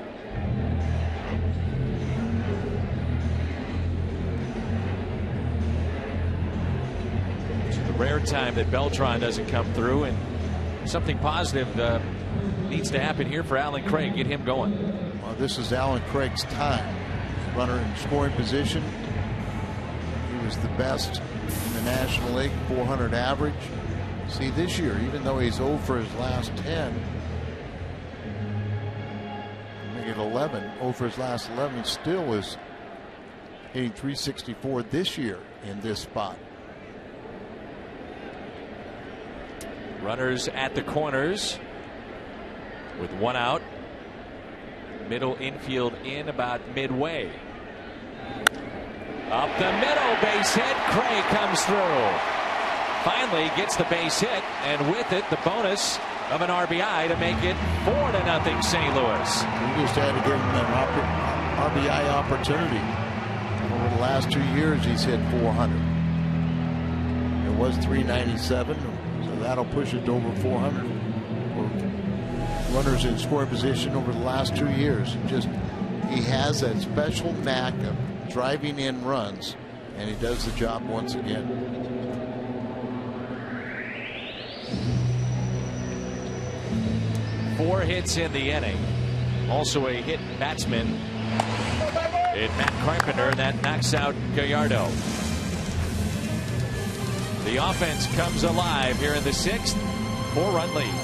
Speaker 1: It's the rare time that Beltran doesn't come through, and something positive needs to happen here for Alan Craig. Get him going.
Speaker 2: Well, this is Alan Craig's time. Runner in scoring position. He was the best in the National League, 400 average. See, this year, even though he's 0 for his last 10, make it 11, 0 for his last 11, still is hitting 364 this year in this spot.
Speaker 1: Runners at the corners with 1 out. Middle infield in about midway. Up the middle, base hit. Craig comes through. Finally gets the base hit, and with it the bonus of an RBI to make it 4-0 St. Louis.
Speaker 2: We just had to give him an RBI opportunity. Over the last 2 years he's hit 400. It was 397, so that'll push it to over 400. Runners in scoring position over the last 2 years. Just, he has that special knack of driving in runs, and he does the job once again.
Speaker 1: Four hits in the inning. Also a hit batsman in Matt Carpenter, and that knocks out Gallardo. The offense comes alive here in the 6th. 4-run lead.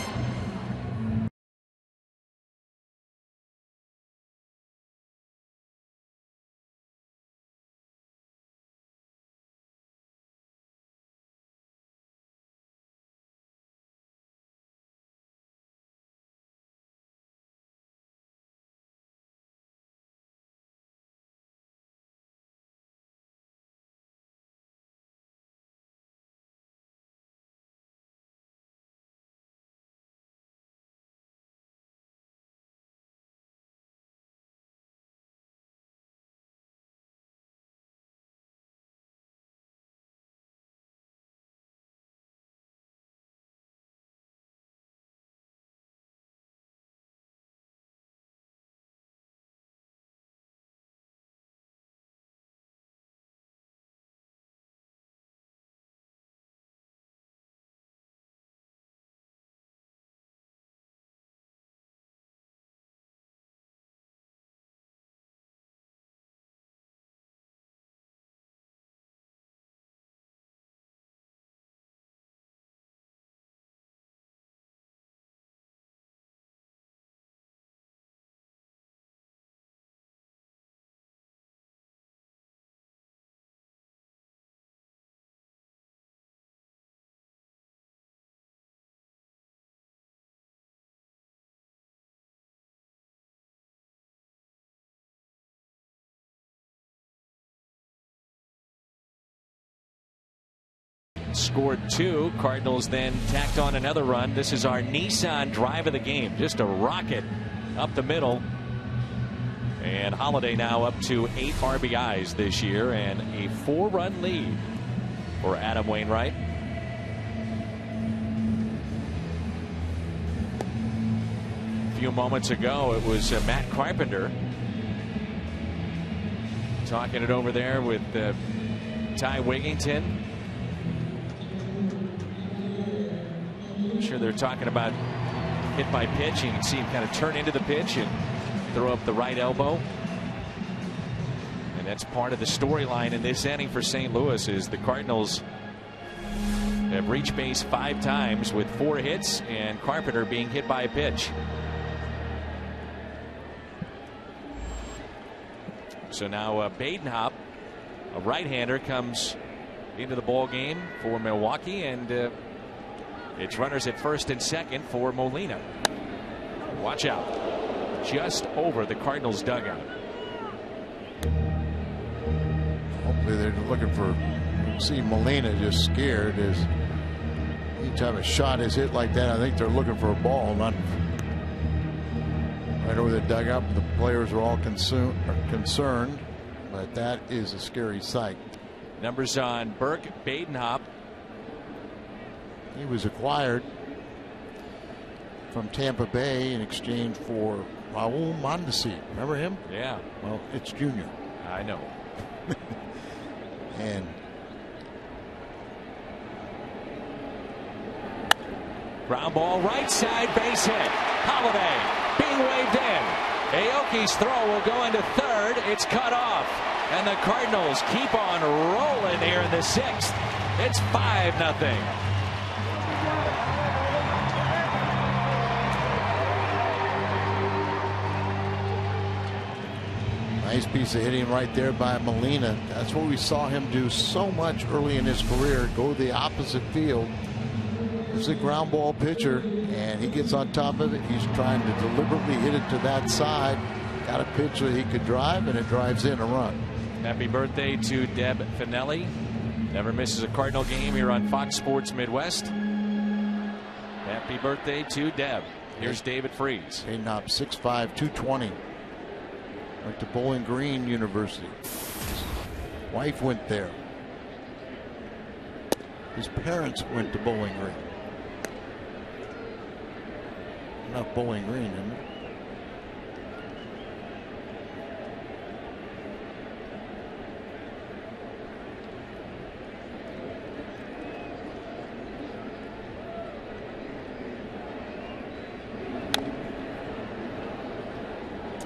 Speaker 1: scored 2. Cardinals then tacked on another run. This is our Nissan drive of the game. Just a rocket up the middle. And Holiday now up to 8 RBIs this year and a 4-run lead for Adam Wainwright. A few moments ago, it was Matt Carpenter talking it over there with Ty Wigington. I'm sure they're talking about hit by pitch. You can see him kind of turn into the pitch and throw up the right elbow. And that's part of the storyline in this inning for St. Louis is the Cardinals have reached base 5 times with 4 hits and Carpenter being hit by a pitch. So now Badenhop, a right-hander, comes into the ball game for Milwaukee, and it's runners at first and second for Molina. Watch out. Just over the Cardinals dugout.
Speaker 2: Hopefully they're looking for, see Molina just scared as anytime a shot is hit like that, I think they're looking for a ball, not right over the dugout. The players are all concerned, but that is a scary sight.
Speaker 1: Numbers on Burke Badenhop.
Speaker 2: He was acquired from Tampa Bay in exchange for Raul Mondesi. Remember him?
Speaker 1: Yeah.
Speaker 2: Well, it's Junior.
Speaker 1: I know.
Speaker 2: And
Speaker 1: ground ball right side, base hit. Holiday being waved in. Aoki's throw will go into third. It's cut off. And the Cardinals keep on rolling here in the 6th. It's 5-0.
Speaker 2: nice piece of hitting right there by Molina. That's what we saw him do so much early in his career. Go the opposite field. This is a ground ball pitcher, and he gets on top of it. He's trying to deliberately hit it to that side. Got a pitch that he could drive, and it drives in a run.
Speaker 1: Happy birthday to Deb Finelli. Never misses a Cardinal game here on Fox Sports Midwest. Happy birthday to Deb. Here's David Freese.
Speaker 2: Badenhop 6'5", 220. Went to Bowling Green University. His wife went there. His parents went to Bowling Green. Not Bowling Green, isn't it?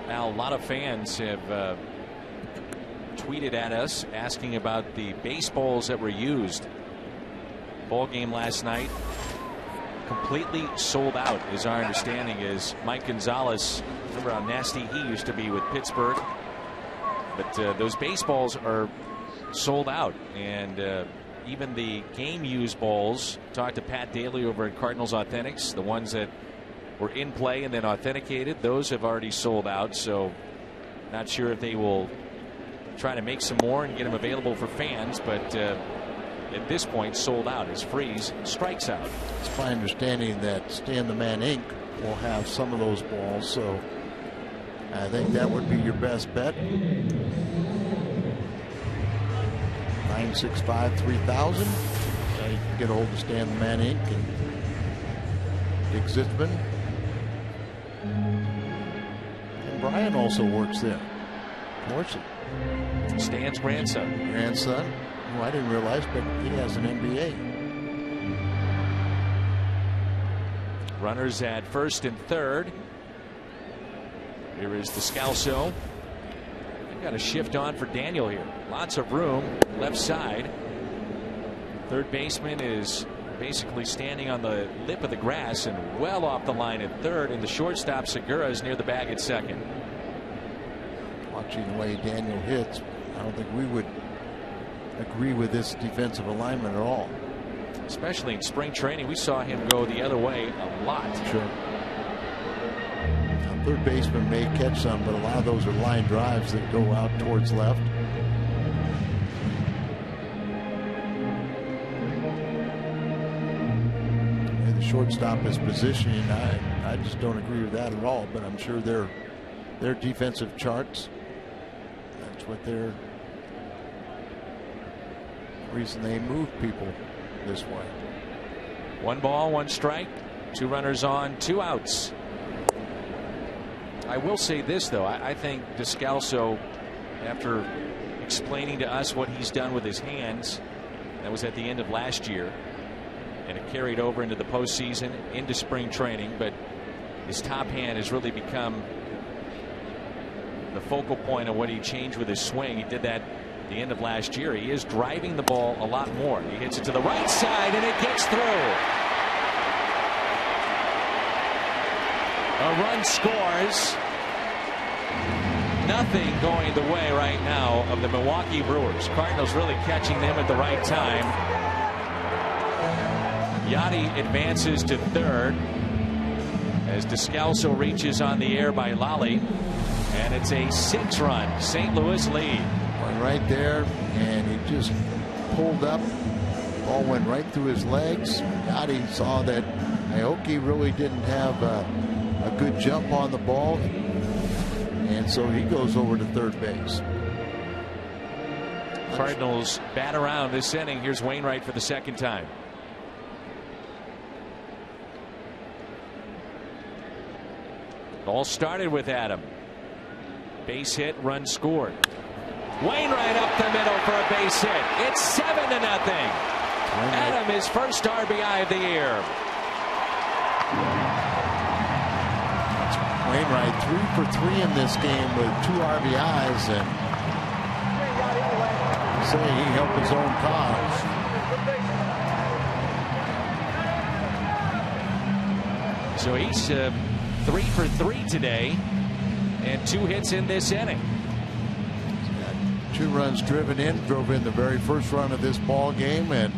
Speaker 1: Now, a lot of fans have tweeted at us asking about the baseballs that were used. Ball game last night completely sold out, is our understanding. Is Mike Gonzalez, remember how nasty he used to be with Pittsburgh, but those baseballs are sold out, and even the game used balls. Talked to Pat Daly over at Cardinals Authentics, the ones that were in play and then authenticated, those have already sold out. So not sure if they will try to make some more and get them available for fans, but at this point sold out as Freese strikes out.
Speaker 2: It's my understanding that Stan the Man Inc. will have some of those balls, so I think that would be your best bet. 965 3000. You can get a hold of Stan the Man Inc. and Dick Zitzman. And Brian also works there. Morrison.
Speaker 1: Stan's grandson.
Speaker 2: Grandson. Oh, I didn't realize, but he has an MBA.
Speaker 1: Runners at first and third. Here is the Scalzo. They've got a shift on for Daniel here. Lots of room left side. Third baseman is basically standing on the lip of the grass and well off the line at third, and the shortstop Segura is near the bag at second.
Speaker 2: Watching the way Daniel hits, I don't think we would agree with this defensive alignment at all.
Speaker 1: Especially in spring training, we saw him go the other way a lot.
Speaker 2: Sure. Now, third baseman may catch some, but a lot of those are line drives that go out towards left. shortstop is positioning. I just don't agree with that at all. But I'm sure their defensive charts, that's what their reason they move people this way.
Speaker 1: 1 ball, 1 strike, 2 runners on, 2 outs. I will say this, though. I think Descalso, after explaining to us what he's done with his hands, that was at the end of last year, and it carried over into the postseason, into spring training, but his top hand has really become the focal point of what he changed with his swing. He did that at the end of last year. He is driving the ball a lot more. He hits it to the right side, and it gets through. A run scores. Nothing going the way right now of the Milwaukee Brewers. Cardinals really catching them at the right time. Yachty advances to third as Descalso reaches on the air by Lally, and it's a 6-run St. Louis lead.
Speaker 2: One right there, and he just pulled up. Ball went right through his legs. Yachty saw that Aoki really didn't have a good jump on the ball, and so he goes over to third base.
Speaker 1: Cardinals bat around this inning. Here's Wainwright for the second time. All started with Adam. Base hit, run scored. Wainwright up the middle for a base hit. It's 7-0. Adam, his first RBI of the year.
Speaker 2: Wainwright 3 for 3 in this game with 2 RBIs, and say he helped his own cause.
Speaker 1: So he's 3 for 3 today, and 2 hits in this inning.
Speaker 2: 2 runs driven in, drove in the very first run of this ball game, and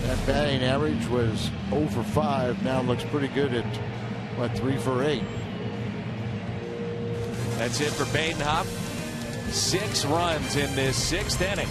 Speaker 2: that batting average was 0 for 5. Now looks pretty good at what, 3 for 8.
Speaker 1: That's it for Badenhop. 6 runs in this 6th inning.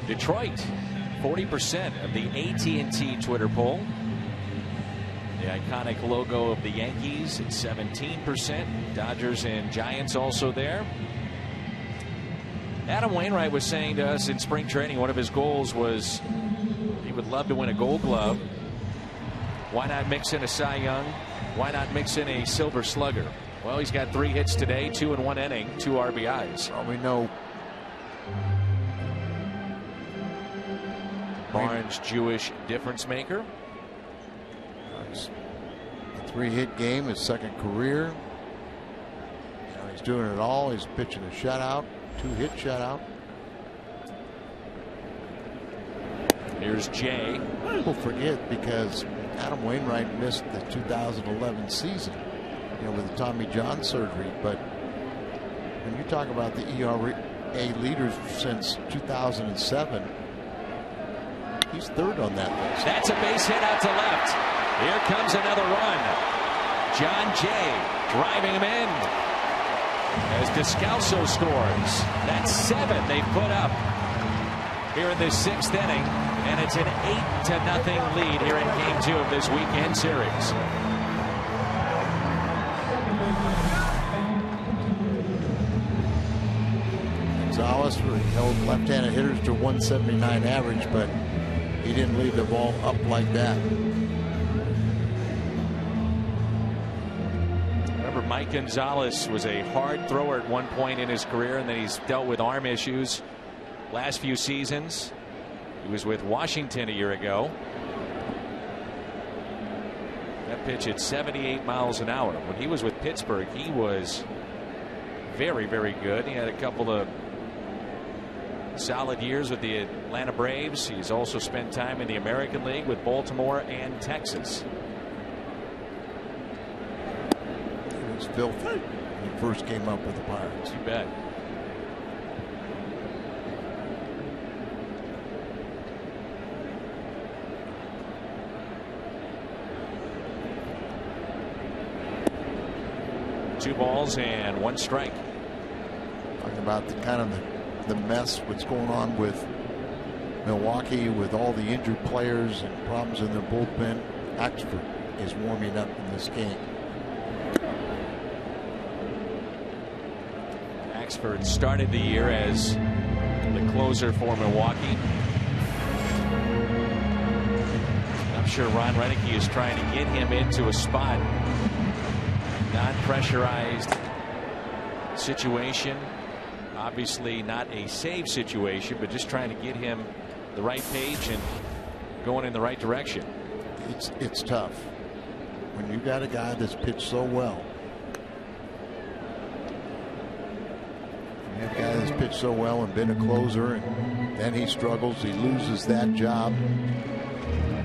Speaker 1: Detroit, 40% of the AT&T Twitter poll. The iconic logo of the Yankees at 17%. Dodgers and Giants also there. Adam Wainwright was saying to us in spring training one of his goals was he would love to win a Gold Glove. Why not mix in a Cy Young? Why not mix in a Silver Slugger? Well, he's got 3 hits today, 2 in 1 inning, 2 RBIs.
Speaker 2: Well, we know
Speaker 1: Barnes, Jewish difference maker.
Speaker 2: It's a 3-hit game, his second career. Now he's doing it all. He's pitching a shutout, 2-hit shutout.
Speaker 1: Here's Jay.
Speaker 2: People forget because Adam Wainwright missed the 2011 season, with the Tommy John surgery. But when you talk about the ERA leaders since 2007, he's third on that list.
Speaker 1: That's a base hit out to left. Here comes another run. John Jay driving him in as Descalso scores. That's 7 they put up here in the 6th inning, and it's an 8-0 lead here in Game 2 of this weekend series.
Speaker 2: Gonzalez held left-handed hitters to 179 average, but he didn't leave the ball up like that.
Speaker 1: Remember, Mike Gonzalez was a hard thrower at one point in his career, and then he's dealt with arm issues last few seasons. He was with Washington a year ago. That pitch at 78 miles an hour. When he was with Pittsburgh, he was very, very good. He had a couple of solid years with the Atlanta Braves. He's also spent time in the American League with Baltimore and Texas.
Speaker 2: It was filthy when he first came up with the Pirates.
Speaker 1: You bet. Two balls and one strike.
Speaker 2: Talking about the kind of the mess what's going on with Milwaukee with all the injured players and problems in their bullpen. Axford is warming up in this game.
Speaker 1: Axford started the year as the closer for Milwaukee. I'm sure Ron Renicky is trying to get him into a spot, non-pressurized situation. Obviously not a save situation, but just trying to get him the right page and going in the right direction.
Speaker 2: It's tough when you got a guy that's pitched so well. You have a guy that's pitched so well and been a closer, and then he struggles, he loses that job,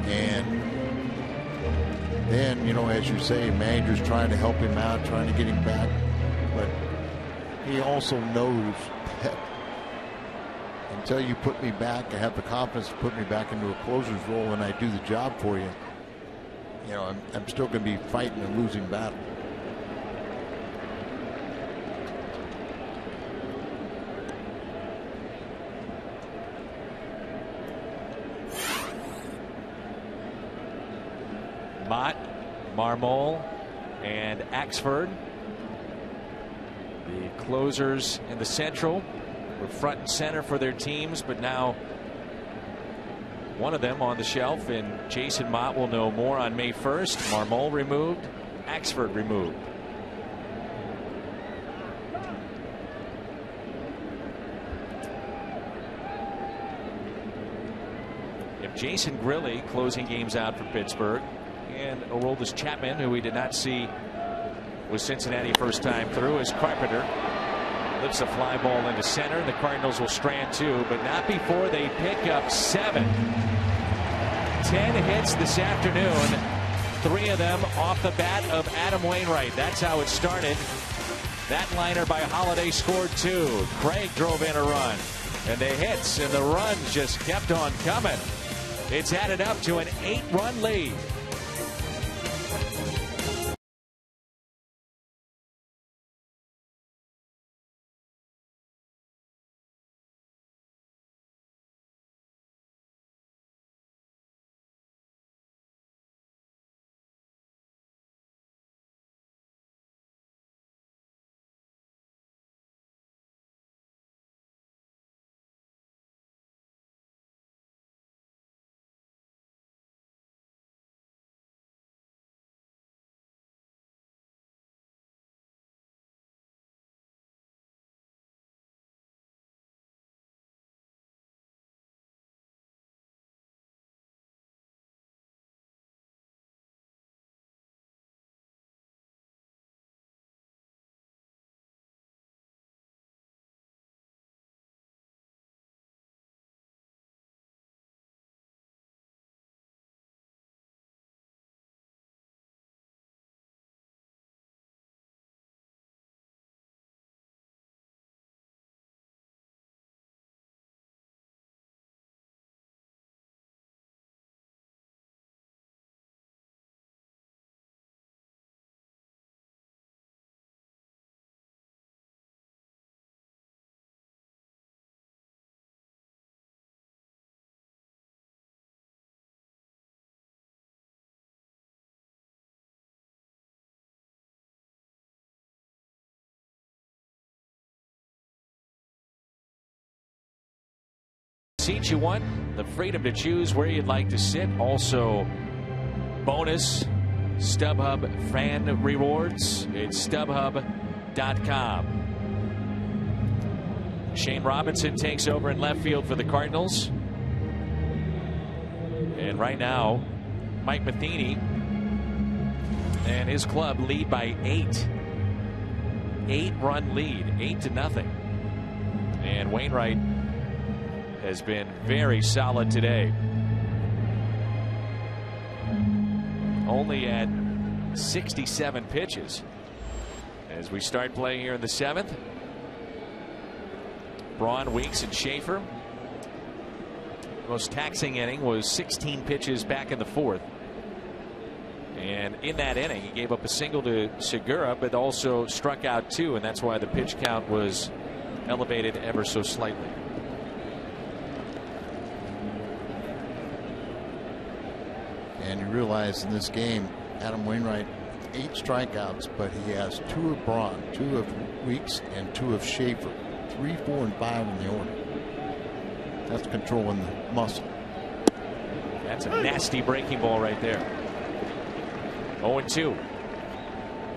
Speaker 2: and then, as you say, managers trying to help him out, trying to get him back, but he also knows that until you put me back, I have the confidence to put me back into a closer's role and I do the job for you, I'm still going to be fighting a losing battle.
Speaker 1: Mott, Marmol, and Axford, the closers in the Central, were front and center for their teams, but now one of them on the shelf, and Jason Mott will know more on May 1st. Marmol removed, Axford removed. If Jason Grilli closing games out for Pittsburgh, and Aroldis Chapman, who we did not see with Cincinnati first time through, as Carpenter lifts a fly ball into center. The Cardinals will strand 2, but not before they pick up 7. 10 hits this afternoon, 3 of them off the bat of Adam Wainwright. That's how it started. That liner by Holiday scored 2. Craig drove in a run, and the hits and the runs just kept on coming. It's added up to an 8-run lead. seats you want, the freedom to choose where you'd like to sit. Also, bonus StubHub fan rewards. It's StubHub.com. Shane Robinson takes over in left field for the Cardinals. And right now, Mike Matheny and his club lead by 8. 8-run lead, 8-0. And Wainwright has been very solid today. Only at 67 pitches as we start play here in the 7th. Braun, Weeks, and Schaefer. The most taxing inning was 16 pitches back in the 4th. And in that inning, he gave up a single to Segura, but also struck out 2, and that's why the pitch count was elevated ever so slightly.
Speaker 2: And you realize in this game, Adam Wainwright, 8 strikeouts, but he has 2 of Braun, 2 of Weeks, and 2 of Schaefer. 3, 4, and 5 in the order. That's controlling the muscle.
Speaker 1: That's a nasty breaking ball right there. 0-2.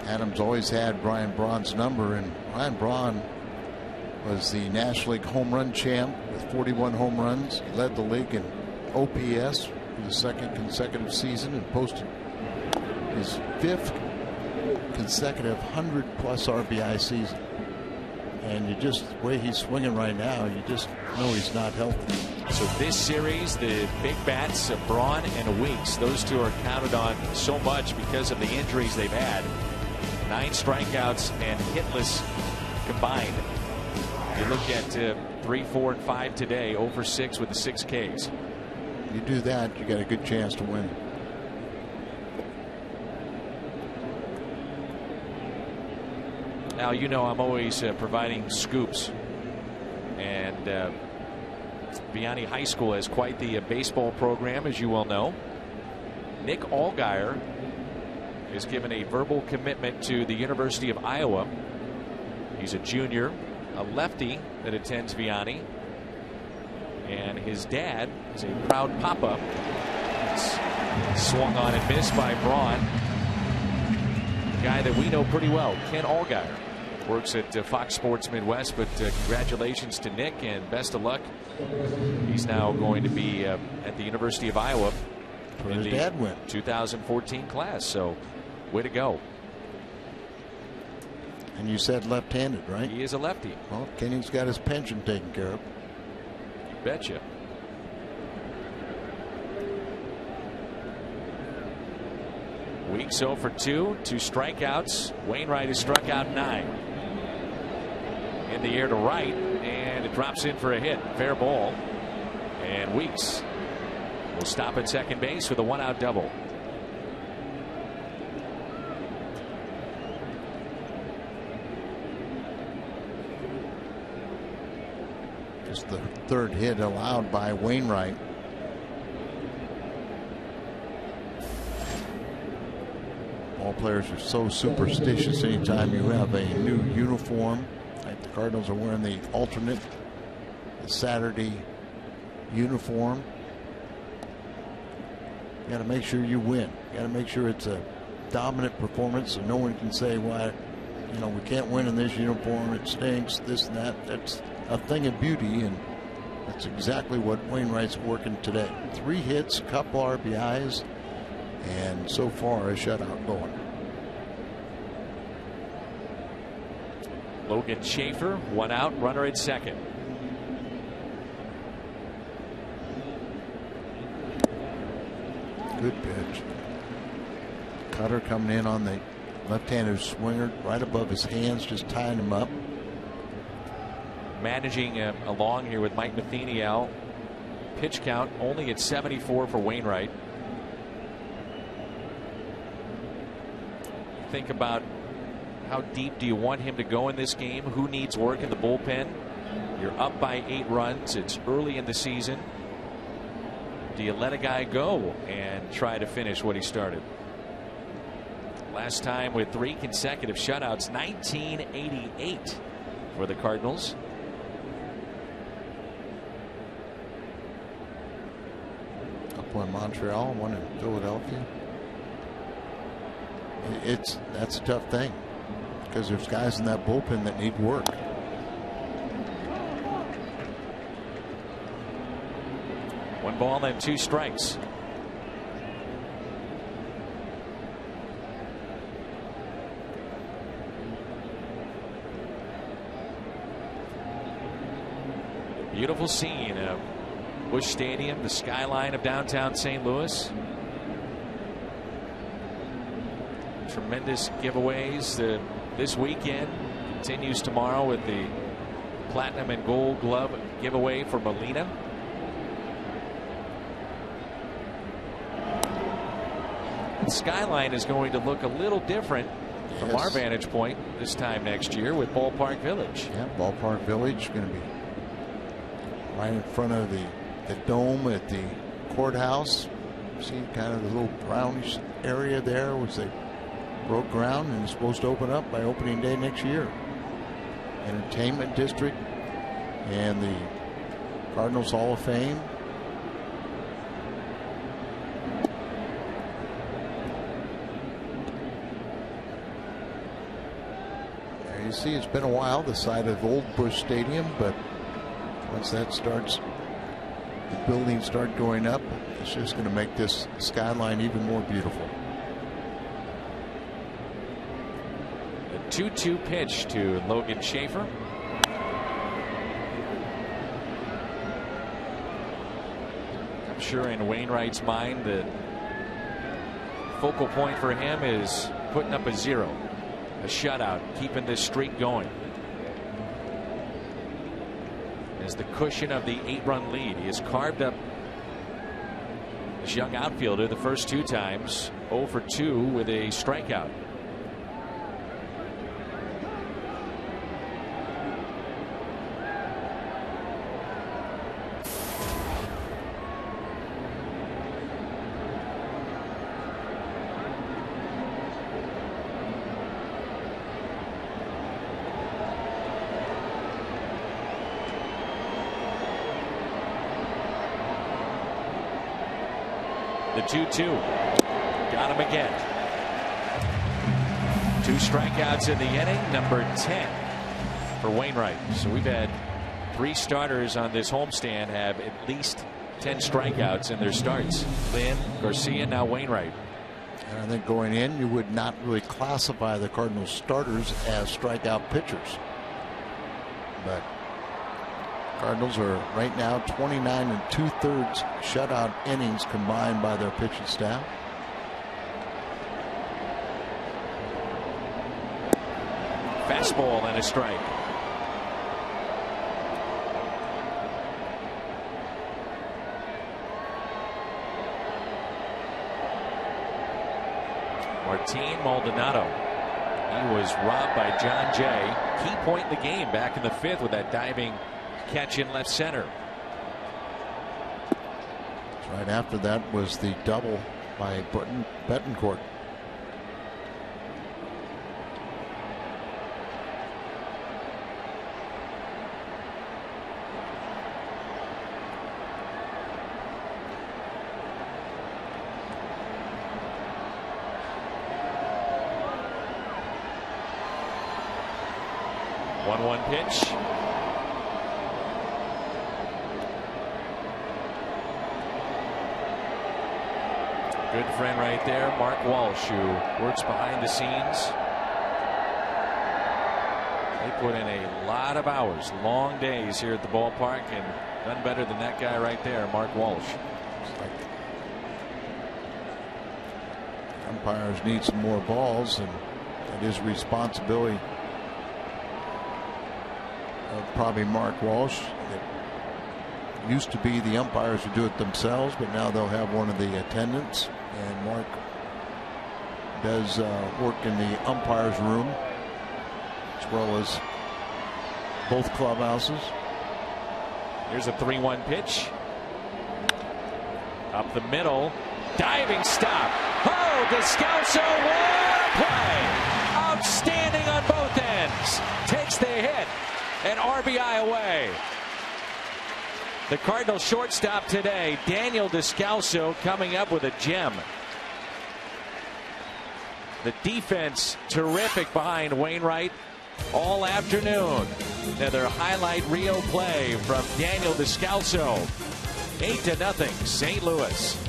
Speaker 2: Adams always had Brian Braun's number, and Brian Braun was the National League home run champ with 41 home runs. He led the league in OPS for the 2nd consecutive season and posted his 5th consecutive 100-plus RBI season. And you just, the way he's swinging right now, you just know he's not healthy.
Speaker 1: So this series, the big bats of Braun and Weeks, those 2 are counted on so much because of the injuries they've had. 9 strikeouts and hitless combined. You look at 3, 4, and 5 today, 0 for 6 with the 6 Ks.
Speaker 2: You do that, you got a good chance to win.
Speaker 1: Now, you know I'm always providing scoops, and Vianney High School has quite the baseball program, as you well know. Nick Allgaier is given a verbal commitment to the University of Iowa. He's a junior, a lefty that attends Vianney, and his dad is a proud papa. It's swung on and missed by Braun. A guy that we know pretty well, Ken Allgaier. Works at Fox Sports Midwest, but congratulations to Nick and best of luck. He's now going to be at the University of Iowa
Speaker 2: where
Speaker 1: in
Speaker 2: his
Speaker 1: the
Speaker 2: dad went.
Speaker 1: 2014 class. So, way to go.
Speaker 2: And you said left-handed, right?
Speaker 1: He is a lefty.
Speaker 2: Well, Kenny's got his pension taken care of.
Speaker 1: You betcha. Weeks 0 for 2, 2 strikeouts. Wainwright has struck out 9. In the air to right, and it drops in for a hit. Fair ball. And Weeks will stop at second base with a 1-out double.
Speaker 2: Just the 3rd hit allowed by Wainwright. All players are so superstitious anytime you have a new uniform. Like the Cardinals are wearing the alternate, the Saturday uniform. You got to make sure you win. You got to make sure it's a dominant performance so no one can say, why, you know, we can't win in this uniform, it stinks, this and that. That's a thing of beauty, and that's exactly what Wainwright's working today. 3 hits, a couple RBIs, and so far a shutout going.
Speaker 1: Logan Schaefer, 1 out, runner at second.
Speaker 2: Good pitch. Cutter coming in on the left-handed swinger right above his hands, just tying him up.
Speaker 1: Managing along here with Mike Matheny. Pitch count only at 74 for Wainwright. Think about how deep do you want him to go in this game? Who needs work in the bullpen? You're up by 8 runs. It's early in the season. Do you let a guy go and try to finish what he started? Last time with 3 consecutive shutouts, 1988 for the Cardinals.
Speaker 2: couple in Montreal, one in Philadelphia. That's a tough thing because there's guys in that bullpen that need work.
Speaker 1: One ball and 2 strikes. Beautiful scene of Busch Stadium, the skyline of downtown St. Louis. Tremendous giveaways this weekend. Continues tomorrow with the Platinum and Gold Glove giveaway for Molina. The skyline is going to look a little different from our vantage point this time next year with Ballpark Village.
Speaker 2: Yeah, Ballpark Village going to be right in front of the dome at the courthouse. See kind of the little brownish area there was they broke ground and is supposed to open up by opening day next year. Entertainment district and the Cardinals Hall of Fame. There you see, it's been a while, the side of old Busch Stadium, but once that starts, the buildings start going up, it's just going to make this skyline even more beautiful.
Speaker 1: The 2-2 pitch to Logan Schaefer. I'm sure in Wainwright's mind the focal point for him is putting up a 0, a shutout, keeping this streak going. As the cushion of the 8-run lead, he has carved up this young outfielder the first 2 times, 0 for 2 with a strikeout. The 2-2. Got him again. 2 strikeouts in the inning, number 10 for Wainwright. So we've had 3 starters on this homestand have at least 10 strikeouts in their starts. Lynn, Garcia, now Wainwright.
Speaker 2: And I think going in, you would not really classify the Cardinals starters as strikeout pitchers. But Cardinals are right now 29 2/3 shutout innings combined by their pitching staff.
Speaker 1: Fastball and a strike. Martin Maldonado. He was robbed by John Jay. Key point in the game back in the 5th with that diving catch in left center.
Speaker 2: Right after that was the double by Betancourt.
Speaker 1: One pitch. Good friend right there, Mark Walsh, who works behind the scenes. They put in a lot of hours, long days here at the ballpark, and done better than that guy right there, Mark Walsh.
Speaker 2: Like umpires need some more balls, and it is responsibility of probably Mark Walsh. It used to be the umpires would do it themselves, but now they'll have one of the attendants. And Mark does work in the umpires room as well as both clubhouses.
Speaker 1: Here's a 3-1 pitch. Up the middle. Diving stop. Oh, Descalso, what a play. Outstanding on both ends. Takes the hit. An RBI away. The Cardinals shortstop today, Daniel Descalso, coming up with a gem. The defense terrific behind Wainwright all afternoon. Another highlight reel play from Daniel Descalso. 8-0 St. Louis.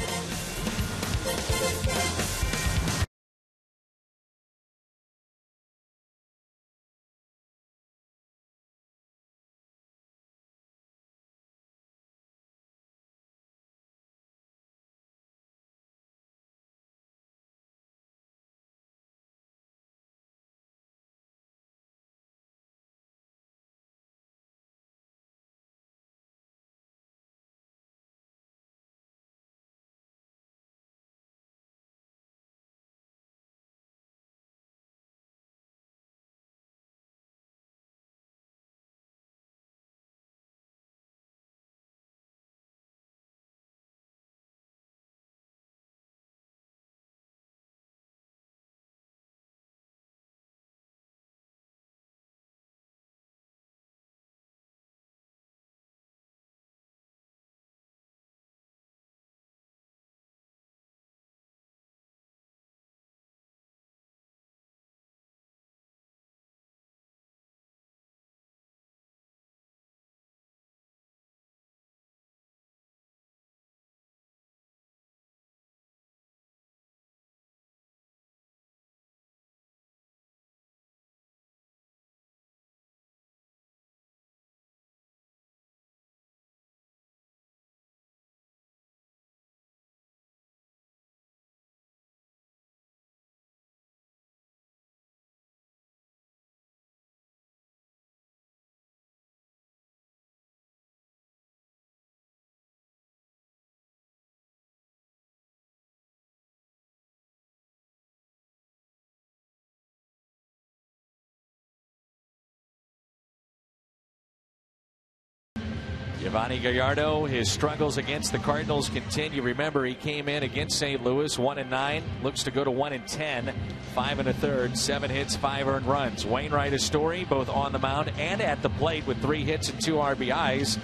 Speaker 1: Giovanni Gallardo, his struggles against the Cardinals continue. Remember, he came in against St. Louis 1-9, looks to go to 1-10, 5 1/3, 7 hits, 5 earned runs. Wainwright, a story both on the mound and at the plate with 3 hits and 2 RBIs.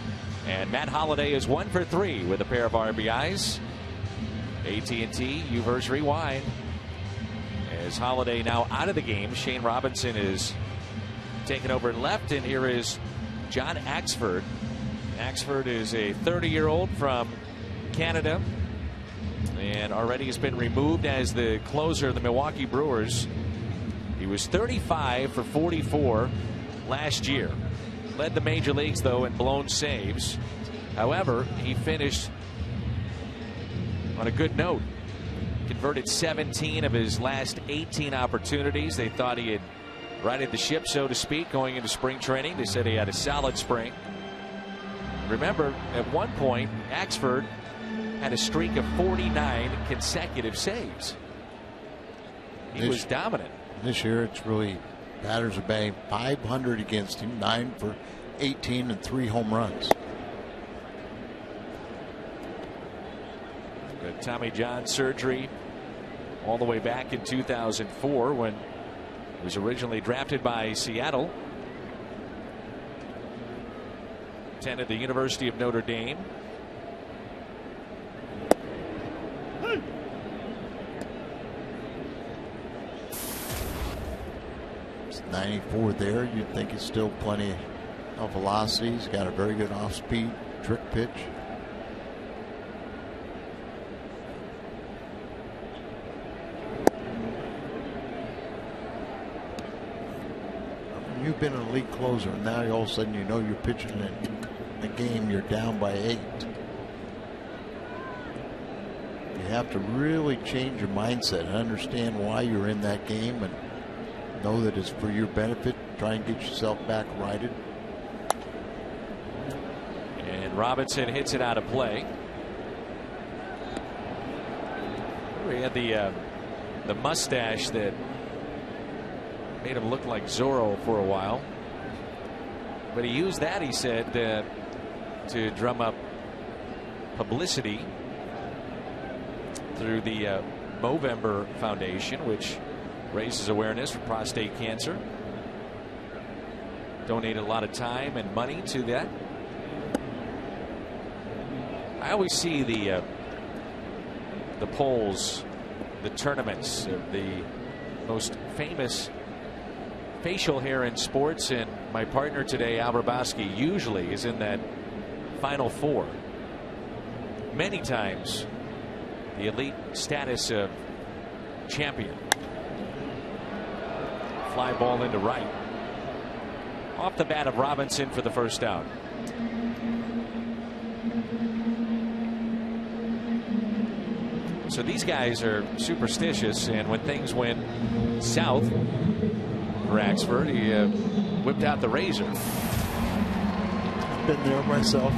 Speaker 1: And Matt Holliday is 1 for 3 with a pair of RBIs. AT&T U-verse rewind. As Holliday now out of the game, Shane Robinson is taken over left, and here is John Axford. Axford is a 30-year-old from Canada and already has been removed as the closer of the Milwaukee Brewers. He was 35 for 44 last year. Led the major leagues, though, in blown saves. However, he finished on a good note. Converted 17 of his last 18 opportunities. They thought he had righted the ship, so to speak, going into spring training. They said he had a solid spring. Remember, at one point, Axford had a streak of 49 consecutive saves. He was dominant.
Speaker 2: This year, it's really batters are batting 500 against him, 9 for 18 and 3 home runs.
Speaker 1: Good Tommy John surgery all the way back in 2004 when he was originally drafted by Seattle. Attended the University of Notre Dame.
Speaker 2: It's 94 there. You'd think it's still plenty of velocity. He's got a very good off-speed trick pitch. You've been a league closer, and now all of a sudden you know you're pitching in a game you're down by 8. You have to really change your mindset and understand why you're in that game and know that it's for your benefit. Try and get yourself back righted.
Speaker 1: And Robinson hits it out of play. We had the mustache that made him look like Zorro for a while. But he used that, he said, to drum up publicity through the Movember Foundation, which raises awareness for prostate cancer. Donated a lot of time and money to that. I always see the polls, the tournaments, the most famous facial hair in sports, and my partner today, Al Raboski, usually is in that Final Four. Many times the elite status of champion. Fly ball into right. Off the bat of Robinson for the first out. So these guys are superstitious, and when things went south for Axford, he whipped out the razor.
Speaker 2: Been there myself.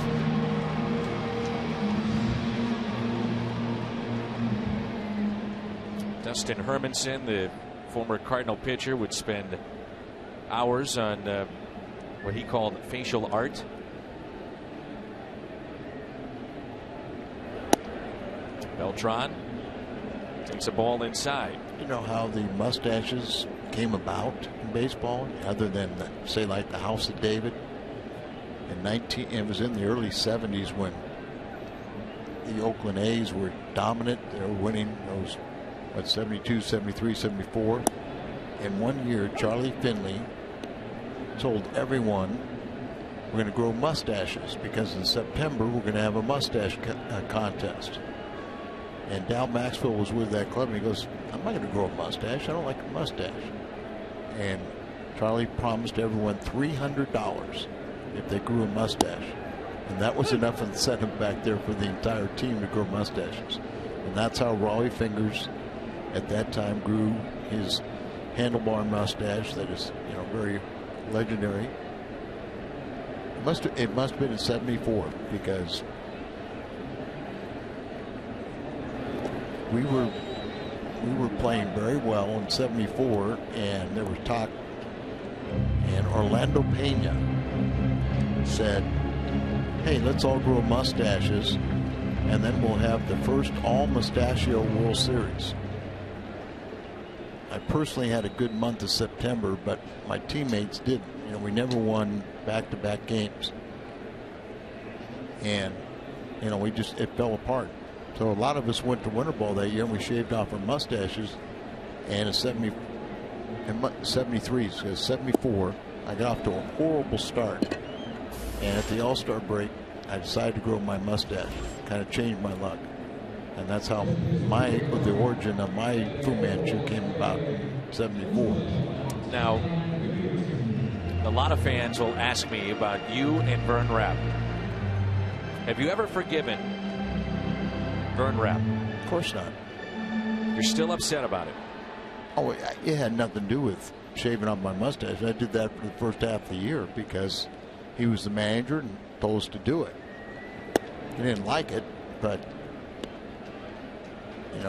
Speaker 1: Dustin Hermanson, the former Cardinal pitcher, would spend hours on what he called facial art. Beltran takes a ball inside.
Speaker 2: You know how the mustaches came about in baseball, other than say like the House of David it was in the early 70s when the Oakland A's were dominant. They were winning those 72, 73, 74. And one year Charlie Finley told everyone we're going to grow mustaches because in September we're going to have a mustache contest. And Dal Maxwell was with that club, and he goes, I'm not going to grow a mustache. I don't like a mustache. And Charlie promised everyone $300 if they grew a mustache. And that was enough incentive back there for the entire team to grow mustaches. And that's how Raleigh Fingers at that time grew his handlebar mustache that is, very legendary. It must have been in 74 because we were playing very well in 74, and there was talk, and Orlando Pena said, hey, let's all grow mustaches and then we'll have the first all mustachio World Series. I personally had a good month of September, but my teammates didn't. We never won back-to-back games, and it fell apart. So a lot of us went to winter ball that year, and we shaved off our mustaches. And in 73, so 74, I got off to a horrible start. And at the All-Star break, I decided to grow my mustache. Kind of changed my luck. And that's how the origin of my Fu Manchu came about in 74.
Speaker 1: Now, a lot of fans will ask me about you and Vern Rapp. Have you ever forgiven Vern Rapp?
Speaker 2: Of course not.
Speaker 1: You're still upset about it?
Speaker 2: Oh, it had nothing to do with shaving off my mustache. I did that for the first half of the year because he was the manager and told us to do it. He didn't like it, but I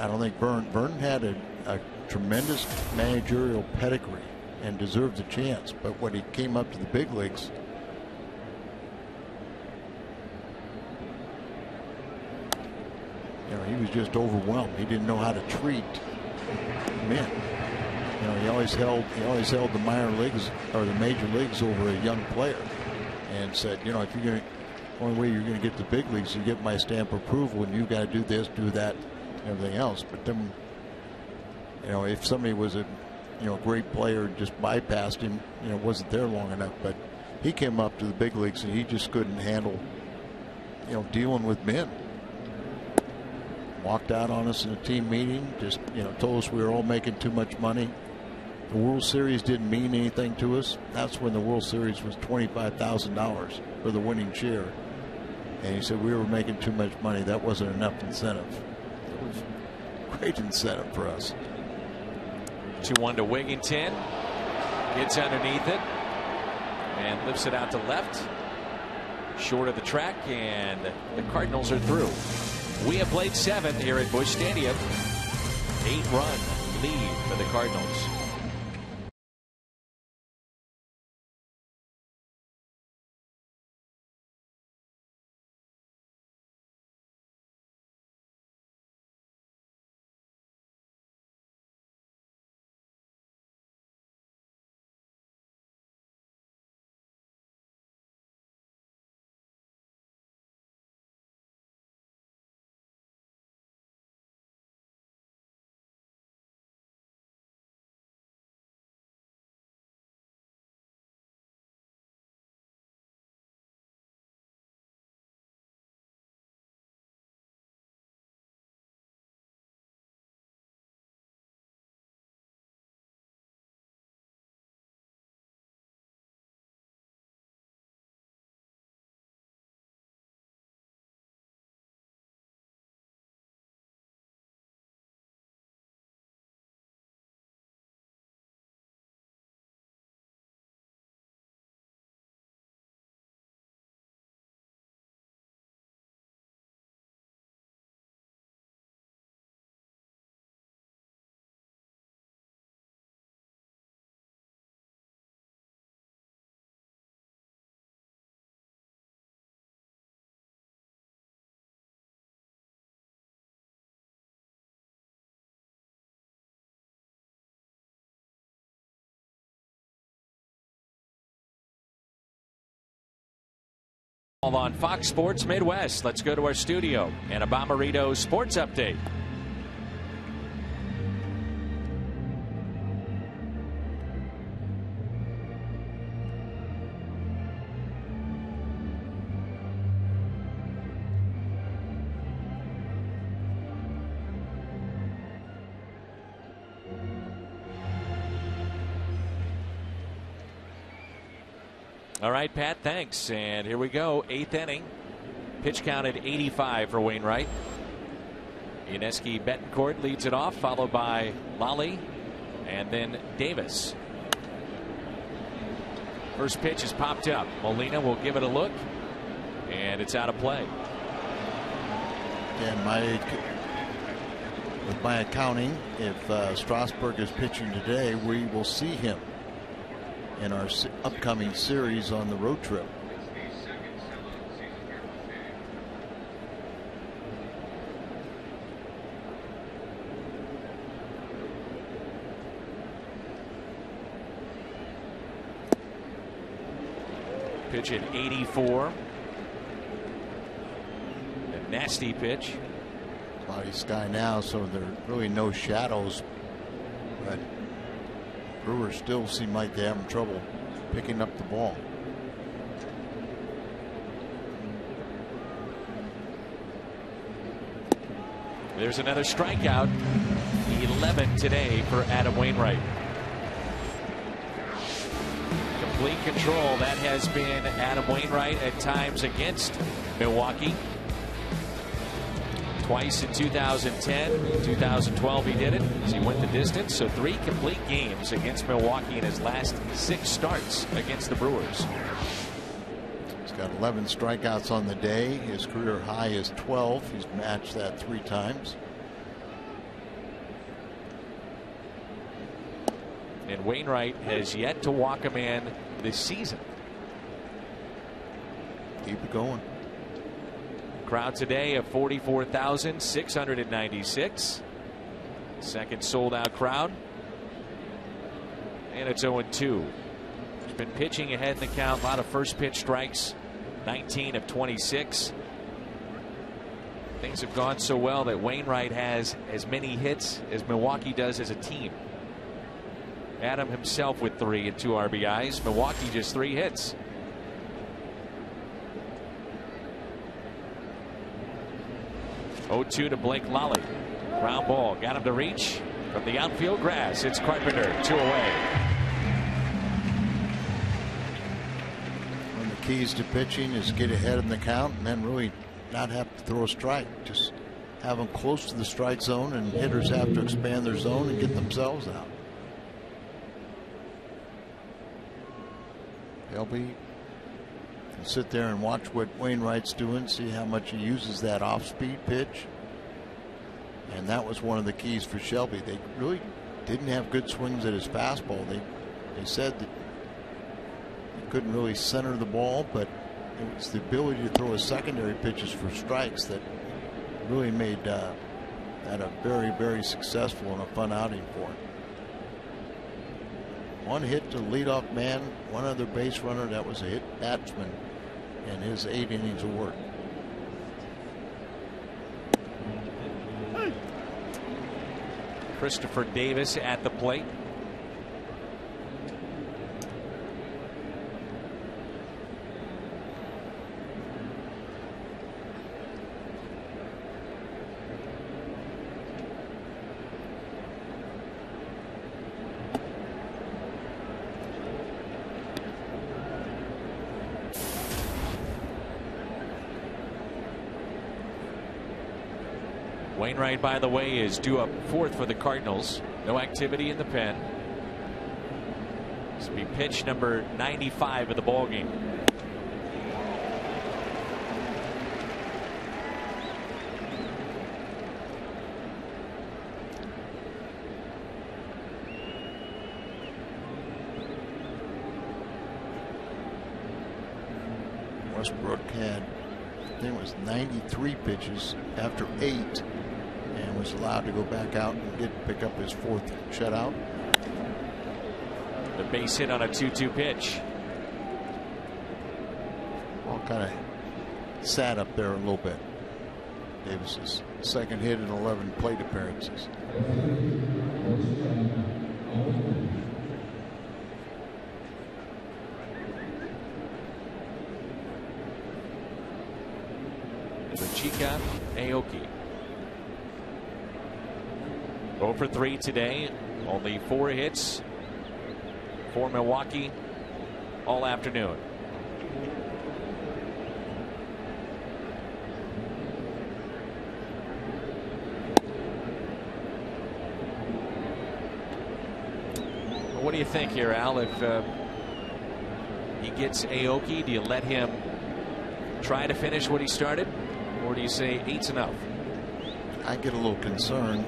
Speaker 2: don't think Vern had a tremendous managerial pedigree and deserved a chance. But when he came up to the big leagues, he was just overwhelmed. He didn't know how to treat men. He always held the minor leagues or the major leagues over a young player, and said, if you're going, only way you're going to get to the big leagues, you get my stamp of approval, and you got to do this, do that, and everything else. But then, if somebody was a great player and just bypassed him, wasn't there long enough. But he came up to the big leagues and he just couldn't handle, dealing with men. Walked out on us in a team meeting, just told us we were all making too much money. The World Series didn't mean anything to us. That's when the World Series was $25,000 for the winning share. And he said we were making too much money. That wasn't enough incentive. It was great incentive for us.
Speaker 1: 2-1 to Wigington. Gets underneath it and lifts it out to left. Short of the track, and the Cardinals are through. We have played 7 here at Busch Stadium. 8-run lead for the Cardinals. On Fox Sports Midwest. Let's go to our studio and a Bommarito Sports Update. All right, Pat, thanks. And here we go. 8th inning. Pitch counted 85 for Wainwright. Ionescu Betancourt leads it off, followed by Lally and then Davis. First pitch is popped up. Molina will give it a look, and it's out of play.
Speaker 2: And with my accounting, if Strasburg is pitching today, we will see him in our upcoming series on the road trip.
Speaker 1: Pitch at 84. A nasty pitch.
Speaker 2: Cloudy sky now, so there are really no shadows, but Brewers still seem like they're having trouble picking up the ball.
Speaker 1: There's another strikeout. 11 today for Adam Wainwright. Complete control. That has been Adam Wainwright at times against Milwaukee. Twice in 2010. In 2012 he did it as he went the distance. So 3 complete games against Milwaukee in his last 6 starts against the Brewers.
Speaker 2: He's got 11 strikeouts on the day. His career high is 12. He's matched that 3 times.
Speaker 1: And Wainwright has yet to walk a man this season.
Speaker 2: Keep it going.
Speaker 1: Crowd today of 44,696. Second sold out crowd. And it's 0-2. He's been pitching ahead in the count. A lot of first pitch strikes. 19 of 26. Things have gone so well that Wainwright has as many hits as Milwaukee does as a team. Adam himself with 3 and 2 RBIs. Milwaukee just 3 hits. To Blake Lally. Ground ball. Got him to reach from the outfield grass. It's Carpenter. 2 away.
Speaker 2: One of the keys to pitching is get ahead in the count and then really not have to throw a strike. Just have them close to the strike zone, and hitters have to expand their zone and get themselves out. Shelby can sit there and watch what Wainwright's doing, see how much he uses that off-speed pitch. And that was one of the keys for Shelby. They really didn't have good swings at his fastball. They said that he couldn't really center the ball, but it was the ability to throw his secondary pitches for strikes that really made that a very, very successful and a fun outing for him. 1 hit to the leadoff man, 1 other base runner. That was a hit batsman in his 8 innings of work.
Speaker 1: Christopher Davis at the plate. Wainwright, by the way, is due up 4th for the Cardinals. No activity in the pen. This will be pitch number 95 of the ball game.
Speaker 2: Westbrook had, I think it was 93 pitches after 8, and was allowed to go back out and pick up his 4th shutout.
Speaker 1: The base hit on a 2-2 pitch.
Speaker 2: All kind of sat up there a little bit. Davis's second hit in 11 plate appearances.
Speaker 1: Chica Aoki. 0 for 3 today. Only 4 hits for Milwaukee all afternoon. What do you think here, Al? If he gets Aoki, do you let him try to finish what he started? Or do you say 8's enough?
Speaker 2: I get a little concerned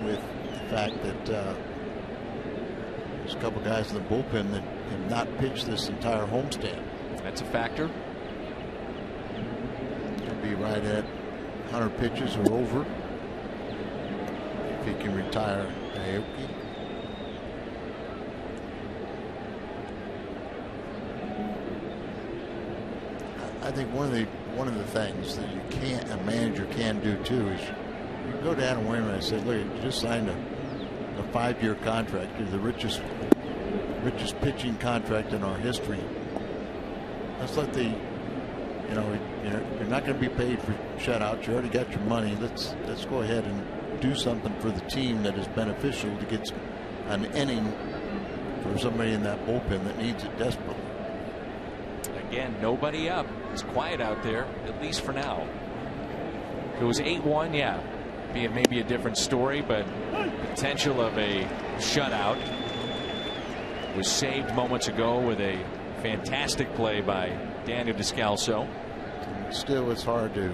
Speaker 2: with the fact that there's a couple guys in the bullpen that have not pitched this entire homestand.
Speaker 1: That's a factor.
Speaker 2: He'll be right at 100 pitches or over if he can retire Aoki. I think one of the things that a manager can do too is you go to Adam Wainwright and say, look, you just signed a 5-year contract. You're the richest pitching contract in our history. Let's let you're not going to be paid for shutouts. You already got your money. Let's go ahead and do something for the team that is beneficial to get an inning for somebody in that bullpen that needs it desperately.
Speaker 1: Again, nobody up. It's quiet out there, at least for now. If it was 8-1, yeah, be maybe a different story, but potential of a shutout was saved moments ago with a fantastic play by Daniel Descalso.
Speaker 2: Still, it's hard to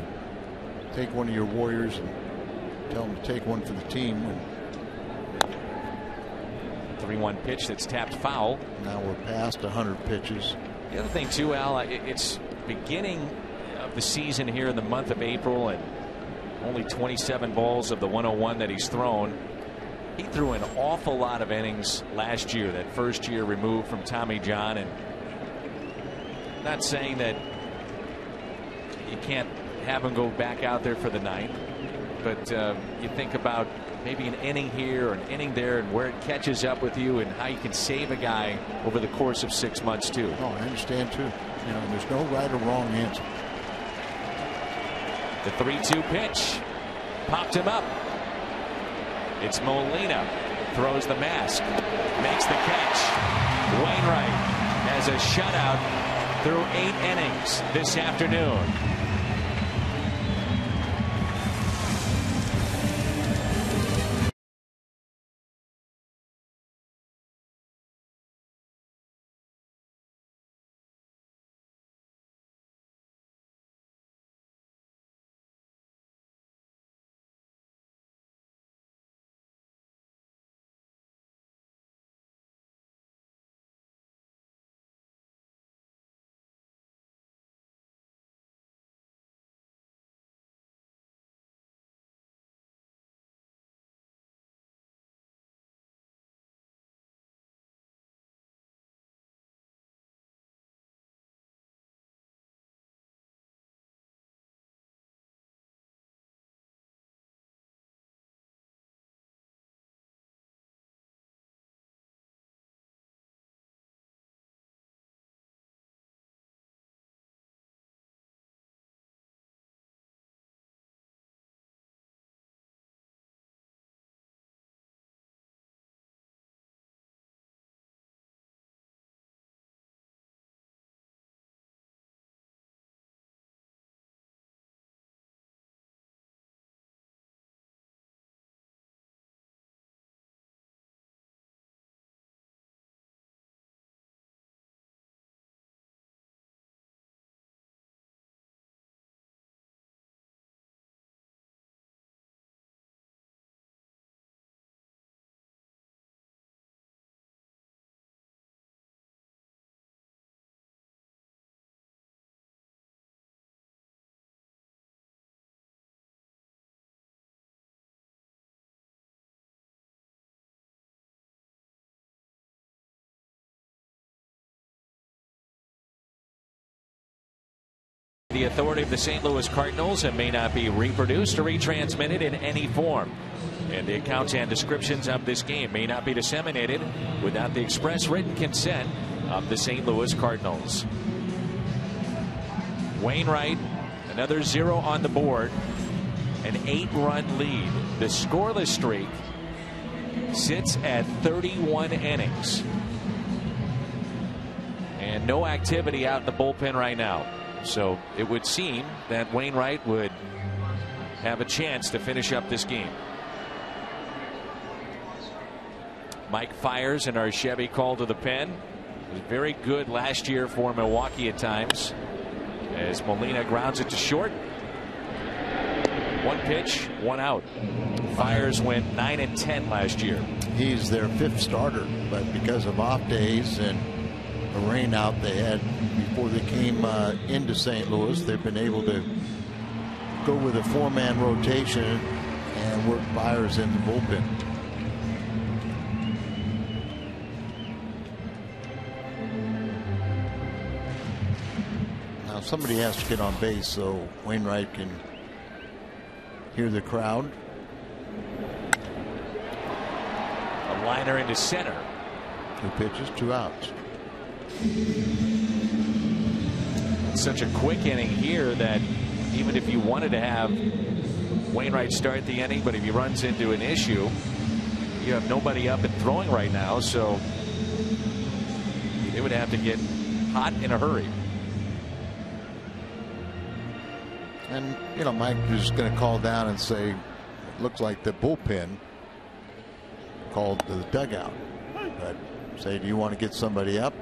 Speaker 2: take one of your Warriors and tell them to take one for the team.
Speaker 1: 3-1 pitch that's tapped foul.
Speaker 2: Now we're past 100 pitches.
Speaker 1: The other thing too, Al, it's beginning of the season here in the month of April, and only 27 balls of the 101 that he's thrown. He threw an awful lot of innings last year, that first year removed from Tommy John, and not saying that you can't have him go back out there for the ninth, but you think about maybe an inning here or an inning there and where it catches up with you and how you can save a guy over the course of 6 months too.
Speaker 2: Oh, I understand too. There's no right or wrong answer.
Speaker 1: The 3-2 pitch popped him up. It's Molina, throws the mask, makes the catch. Wainwright has a shutout through 8 innings this afternoon. The authority of the St. Louis Cardinals and may not be reproduced or retransmitted in any form. And the accounts and descriptions of this game may not be disseminated without the express written consent of the St. Louis Cardinals. Wainwright, another 0 on the board, an 8-run lead. The scoreless streak sits at 31 innings. And no activity out in the bullpen right now. So it would seem that Wainwright would have a chance to finish up this game. Mike Fiers in our Chevy call to the pen. Was very good last year for Milwaukee at times. As Molina grounds it to short. 1 pitch, 1 out. Fiers went 9-10 last year.
Speaker 2: He's their 5th starter, but because of off days and the rain out they had before they came into St. Louis, they've been able to go with a 4-man rotation and work Fiers in the bullpen. Now somebody has to get on base so Wainwright can hear the crowd.
Speaker 1: A liner into center.
Speaker 2: 2 pitches, 2 outs.
Speaker 1: Such a quick inning here that even if you wanted to have Wainwright start the inning, but if he runs into an issue, you have nobody up and throwing right now, so they would have to get hot in a hurry.
Speaker 2: And you know, Mike is going to call down and say, looks like the bullpen called the dugout, but say, do you want to get somebody up?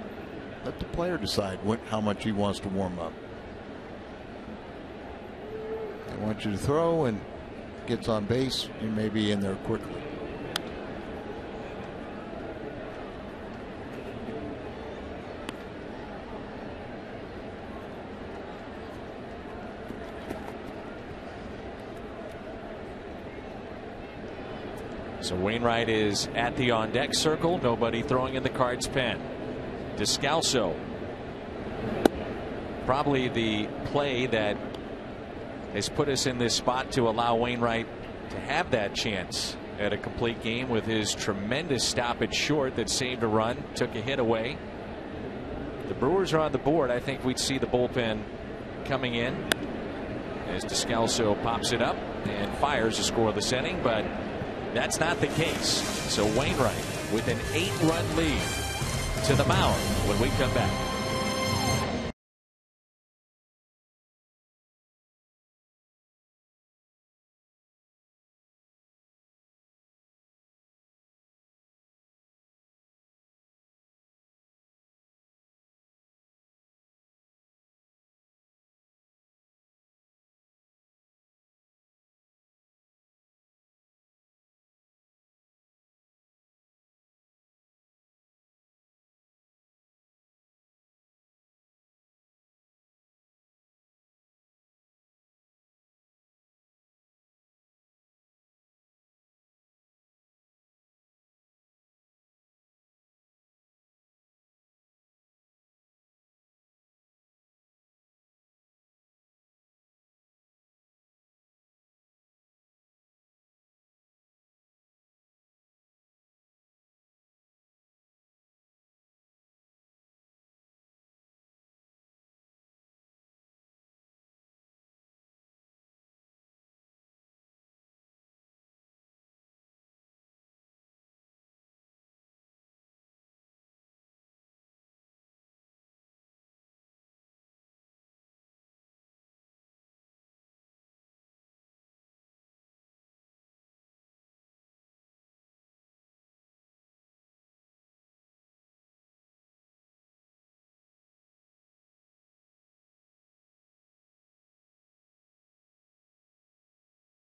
Speaker 2: Let the player decide how much he wants to warm up. They want you to throw and gets on base, you may be in there quickly.
Speaker 1: So Wainwright is at the on deck circle. Nobody throwing in the Cards pen. Descalso, probably the play that has put us in this spot to allow Wainwright to have that chance at a complete game with his tremendous stop at short that saved a run, took a hit away. The Brewers are on the board. I think we'd see the bullpen coming in as Descalso pops it up and fires a scoreless inning, but that's not the case. So Wainwright with an 8-run lead to the mound when we come back.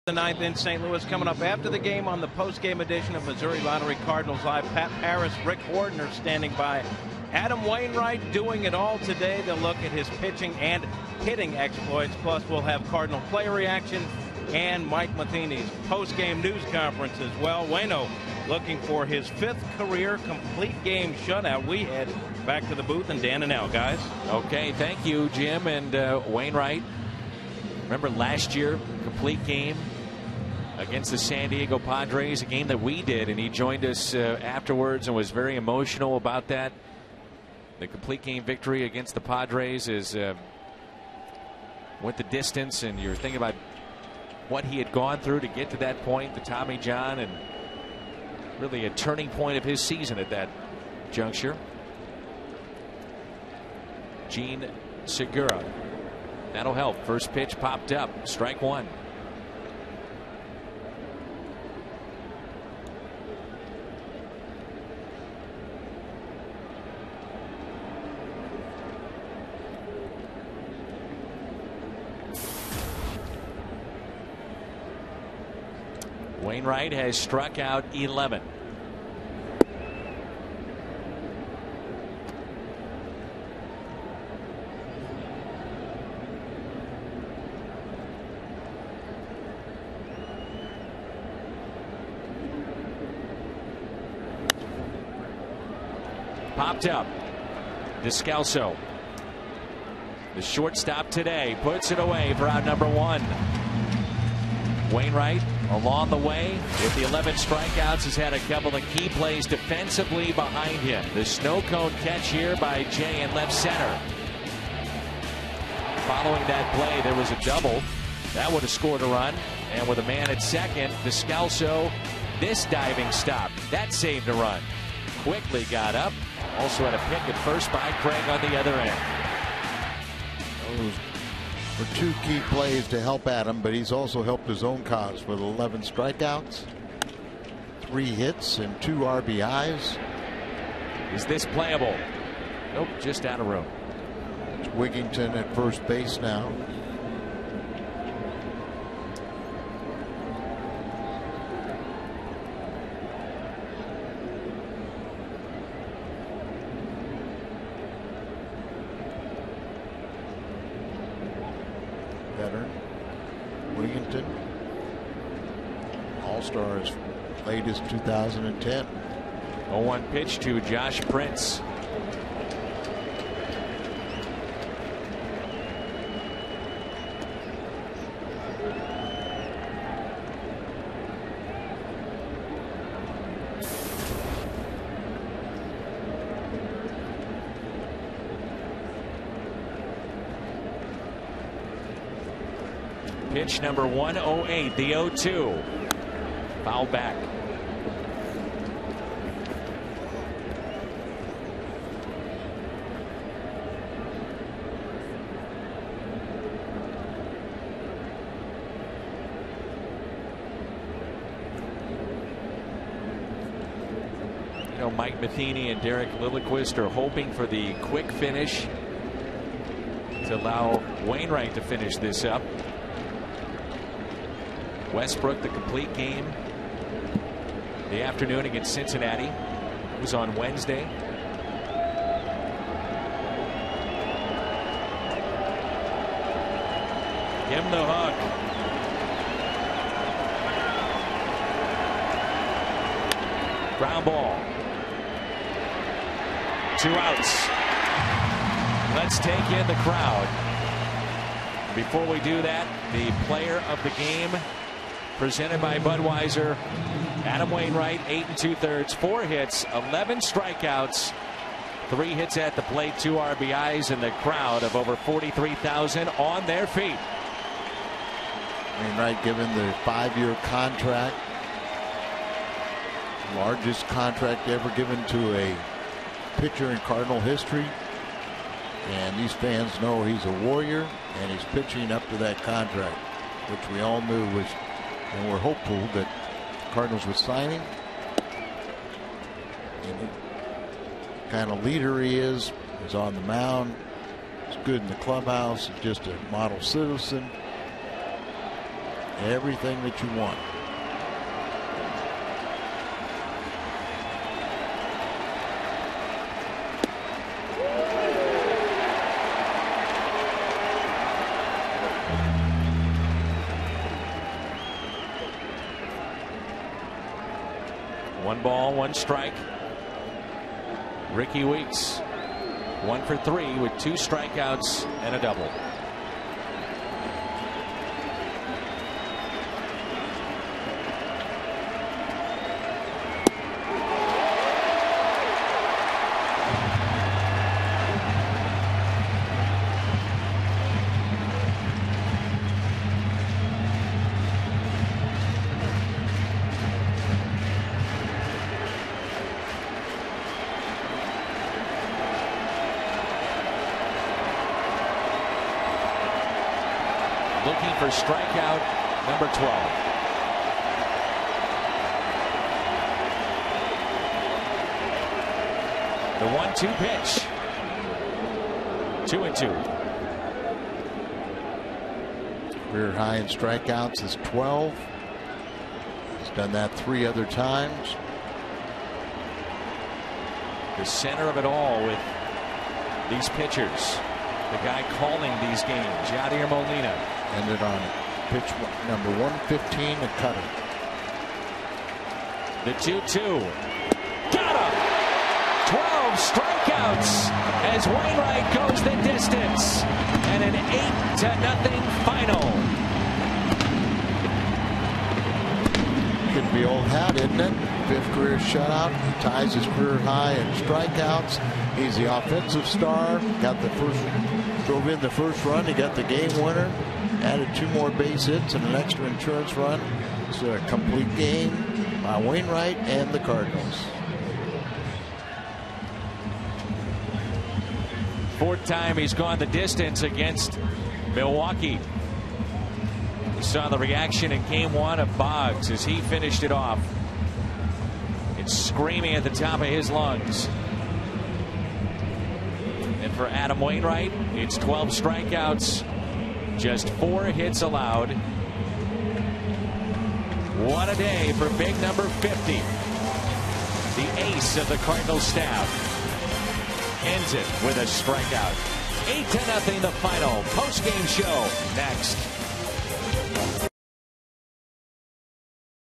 Speaker 6: The ninth in St. Louis coming up after the game on the post-game edition of Missouri Lottery Cardinals Live. Pat Paris, Rick Horton standing by. Adam Wainwright doing it all today. They'll look at his pitching and hitting exploits. Plus, we'll have Cardinal player reaction and Mike Matheny's post-game news conference as well. Waino, looking for his 5th career complete game shutout. We head back to the booth and Dan and Al, guys.
Speaker 1: Okay, thank you, Jim and Wainwright. Remember last year, complete game against the San Diego Padres, a game that we did, and he joined us afterwards and was very emotional about that. The complete game victory against the Padres went the distance, and you're thinking about what he had gone through to get to that point, the Tommy John, and really a turning point of his season at that juncture. Gene Segura. That'll help. First pitch popped up. Strike one. Wainwright has struck out 11. Popped up. Descalso. The shortstop today puts it away for out number 1. Wainwright along the way with the 11 strikeouts has had a couple of key plays defensively behind him. The snow cone catch here by Jay in left center. Following that play, there was a double that would have scored a run, and with a man at second, Descalso, this diving stop that saved a run. Quickly got up, also had a pick at first by Craig on the other end.
Speaker 2: Those were 2 key plays to help Adam, but he's also helped his own cause with 11 strikeouts, 3 hits, and 2 RBIs.
Speaker 1: Is this playable? Nope, just out of room.
Speaker 2: It's Wigington at first base now. Veteran Wigington, All-Star as late as 2010.
Speaker 1: 0-1 pitch to Josh Prince. Pitch number 108, the 0-2. Foul back. You know, Mike Matheny and Derek Lilliquist are hoping for the quick finish to allow Wainwright to finish this up. Westbrook, the complete game the afternoon against Cincinnati. It was on Wednesday. Give him the hook. Ground ball. 2 outs. Let's take in the crowd. Before we do that, the player of the game presented by Budweiser, Adam Wainwright, 8 2/3, 4 hits, 11 strikeouts, 3 hits at the plate, 2 RBIs, and the crowd of over 43,000 on their feet.
Speaker 2: Wainwright given the 5-year contract, largest contract ever given to a pitcher in Cardinal history. And these fans know he's a warrior, and he's pitching up to that contract, which we all knew was. And we're hopeful that Cardinals would sign him. And the kind of leader he is on the mound. He's good in the clubhouse. He's just a model citizen. Everything that you want.
Speaker 1: 1 ball, 1 strike. Ricky Weeks 1 for 3 with 2 strikeouts and a double. Looking for strikeout number 12. The 1-2 pitch. 2-2.
Speaker 2: Career high in strikeouts is 12. He's done that 3 other times.
Speaker 1: The center of it all with these pitchers. The guy calling these games, Yadier Molina.
Speaker 2: Ended on pitch number 115, a cutter.
Speaker 1: The 2-2. Got him! 12 strikeouts as Wainwright goes the distance. And an 8-0 final.
Speaker 2: Could be old hat, isn't it? 5th career shutout. He ties his career high in strikeouts. He's the offensive star. Got the first, drove in the first run. He got the game winner. Added 2 more base hits and an extra insurance run. It's a complete game by Wainwright and the Cardinals.
Speaker 1: 4th time he's gone the distance against Milwaukee. We saw the reaction in game 1 of Boggs as he finished it off. It's screaming at the top of his lungs. And for Adam Wainwright, it's 12 strikeouts. Just 4 hits allowed. What a day for big number 50. The ace of the Cardinals staff ends it with a strikeout. 8-0 the final. Post-game show next.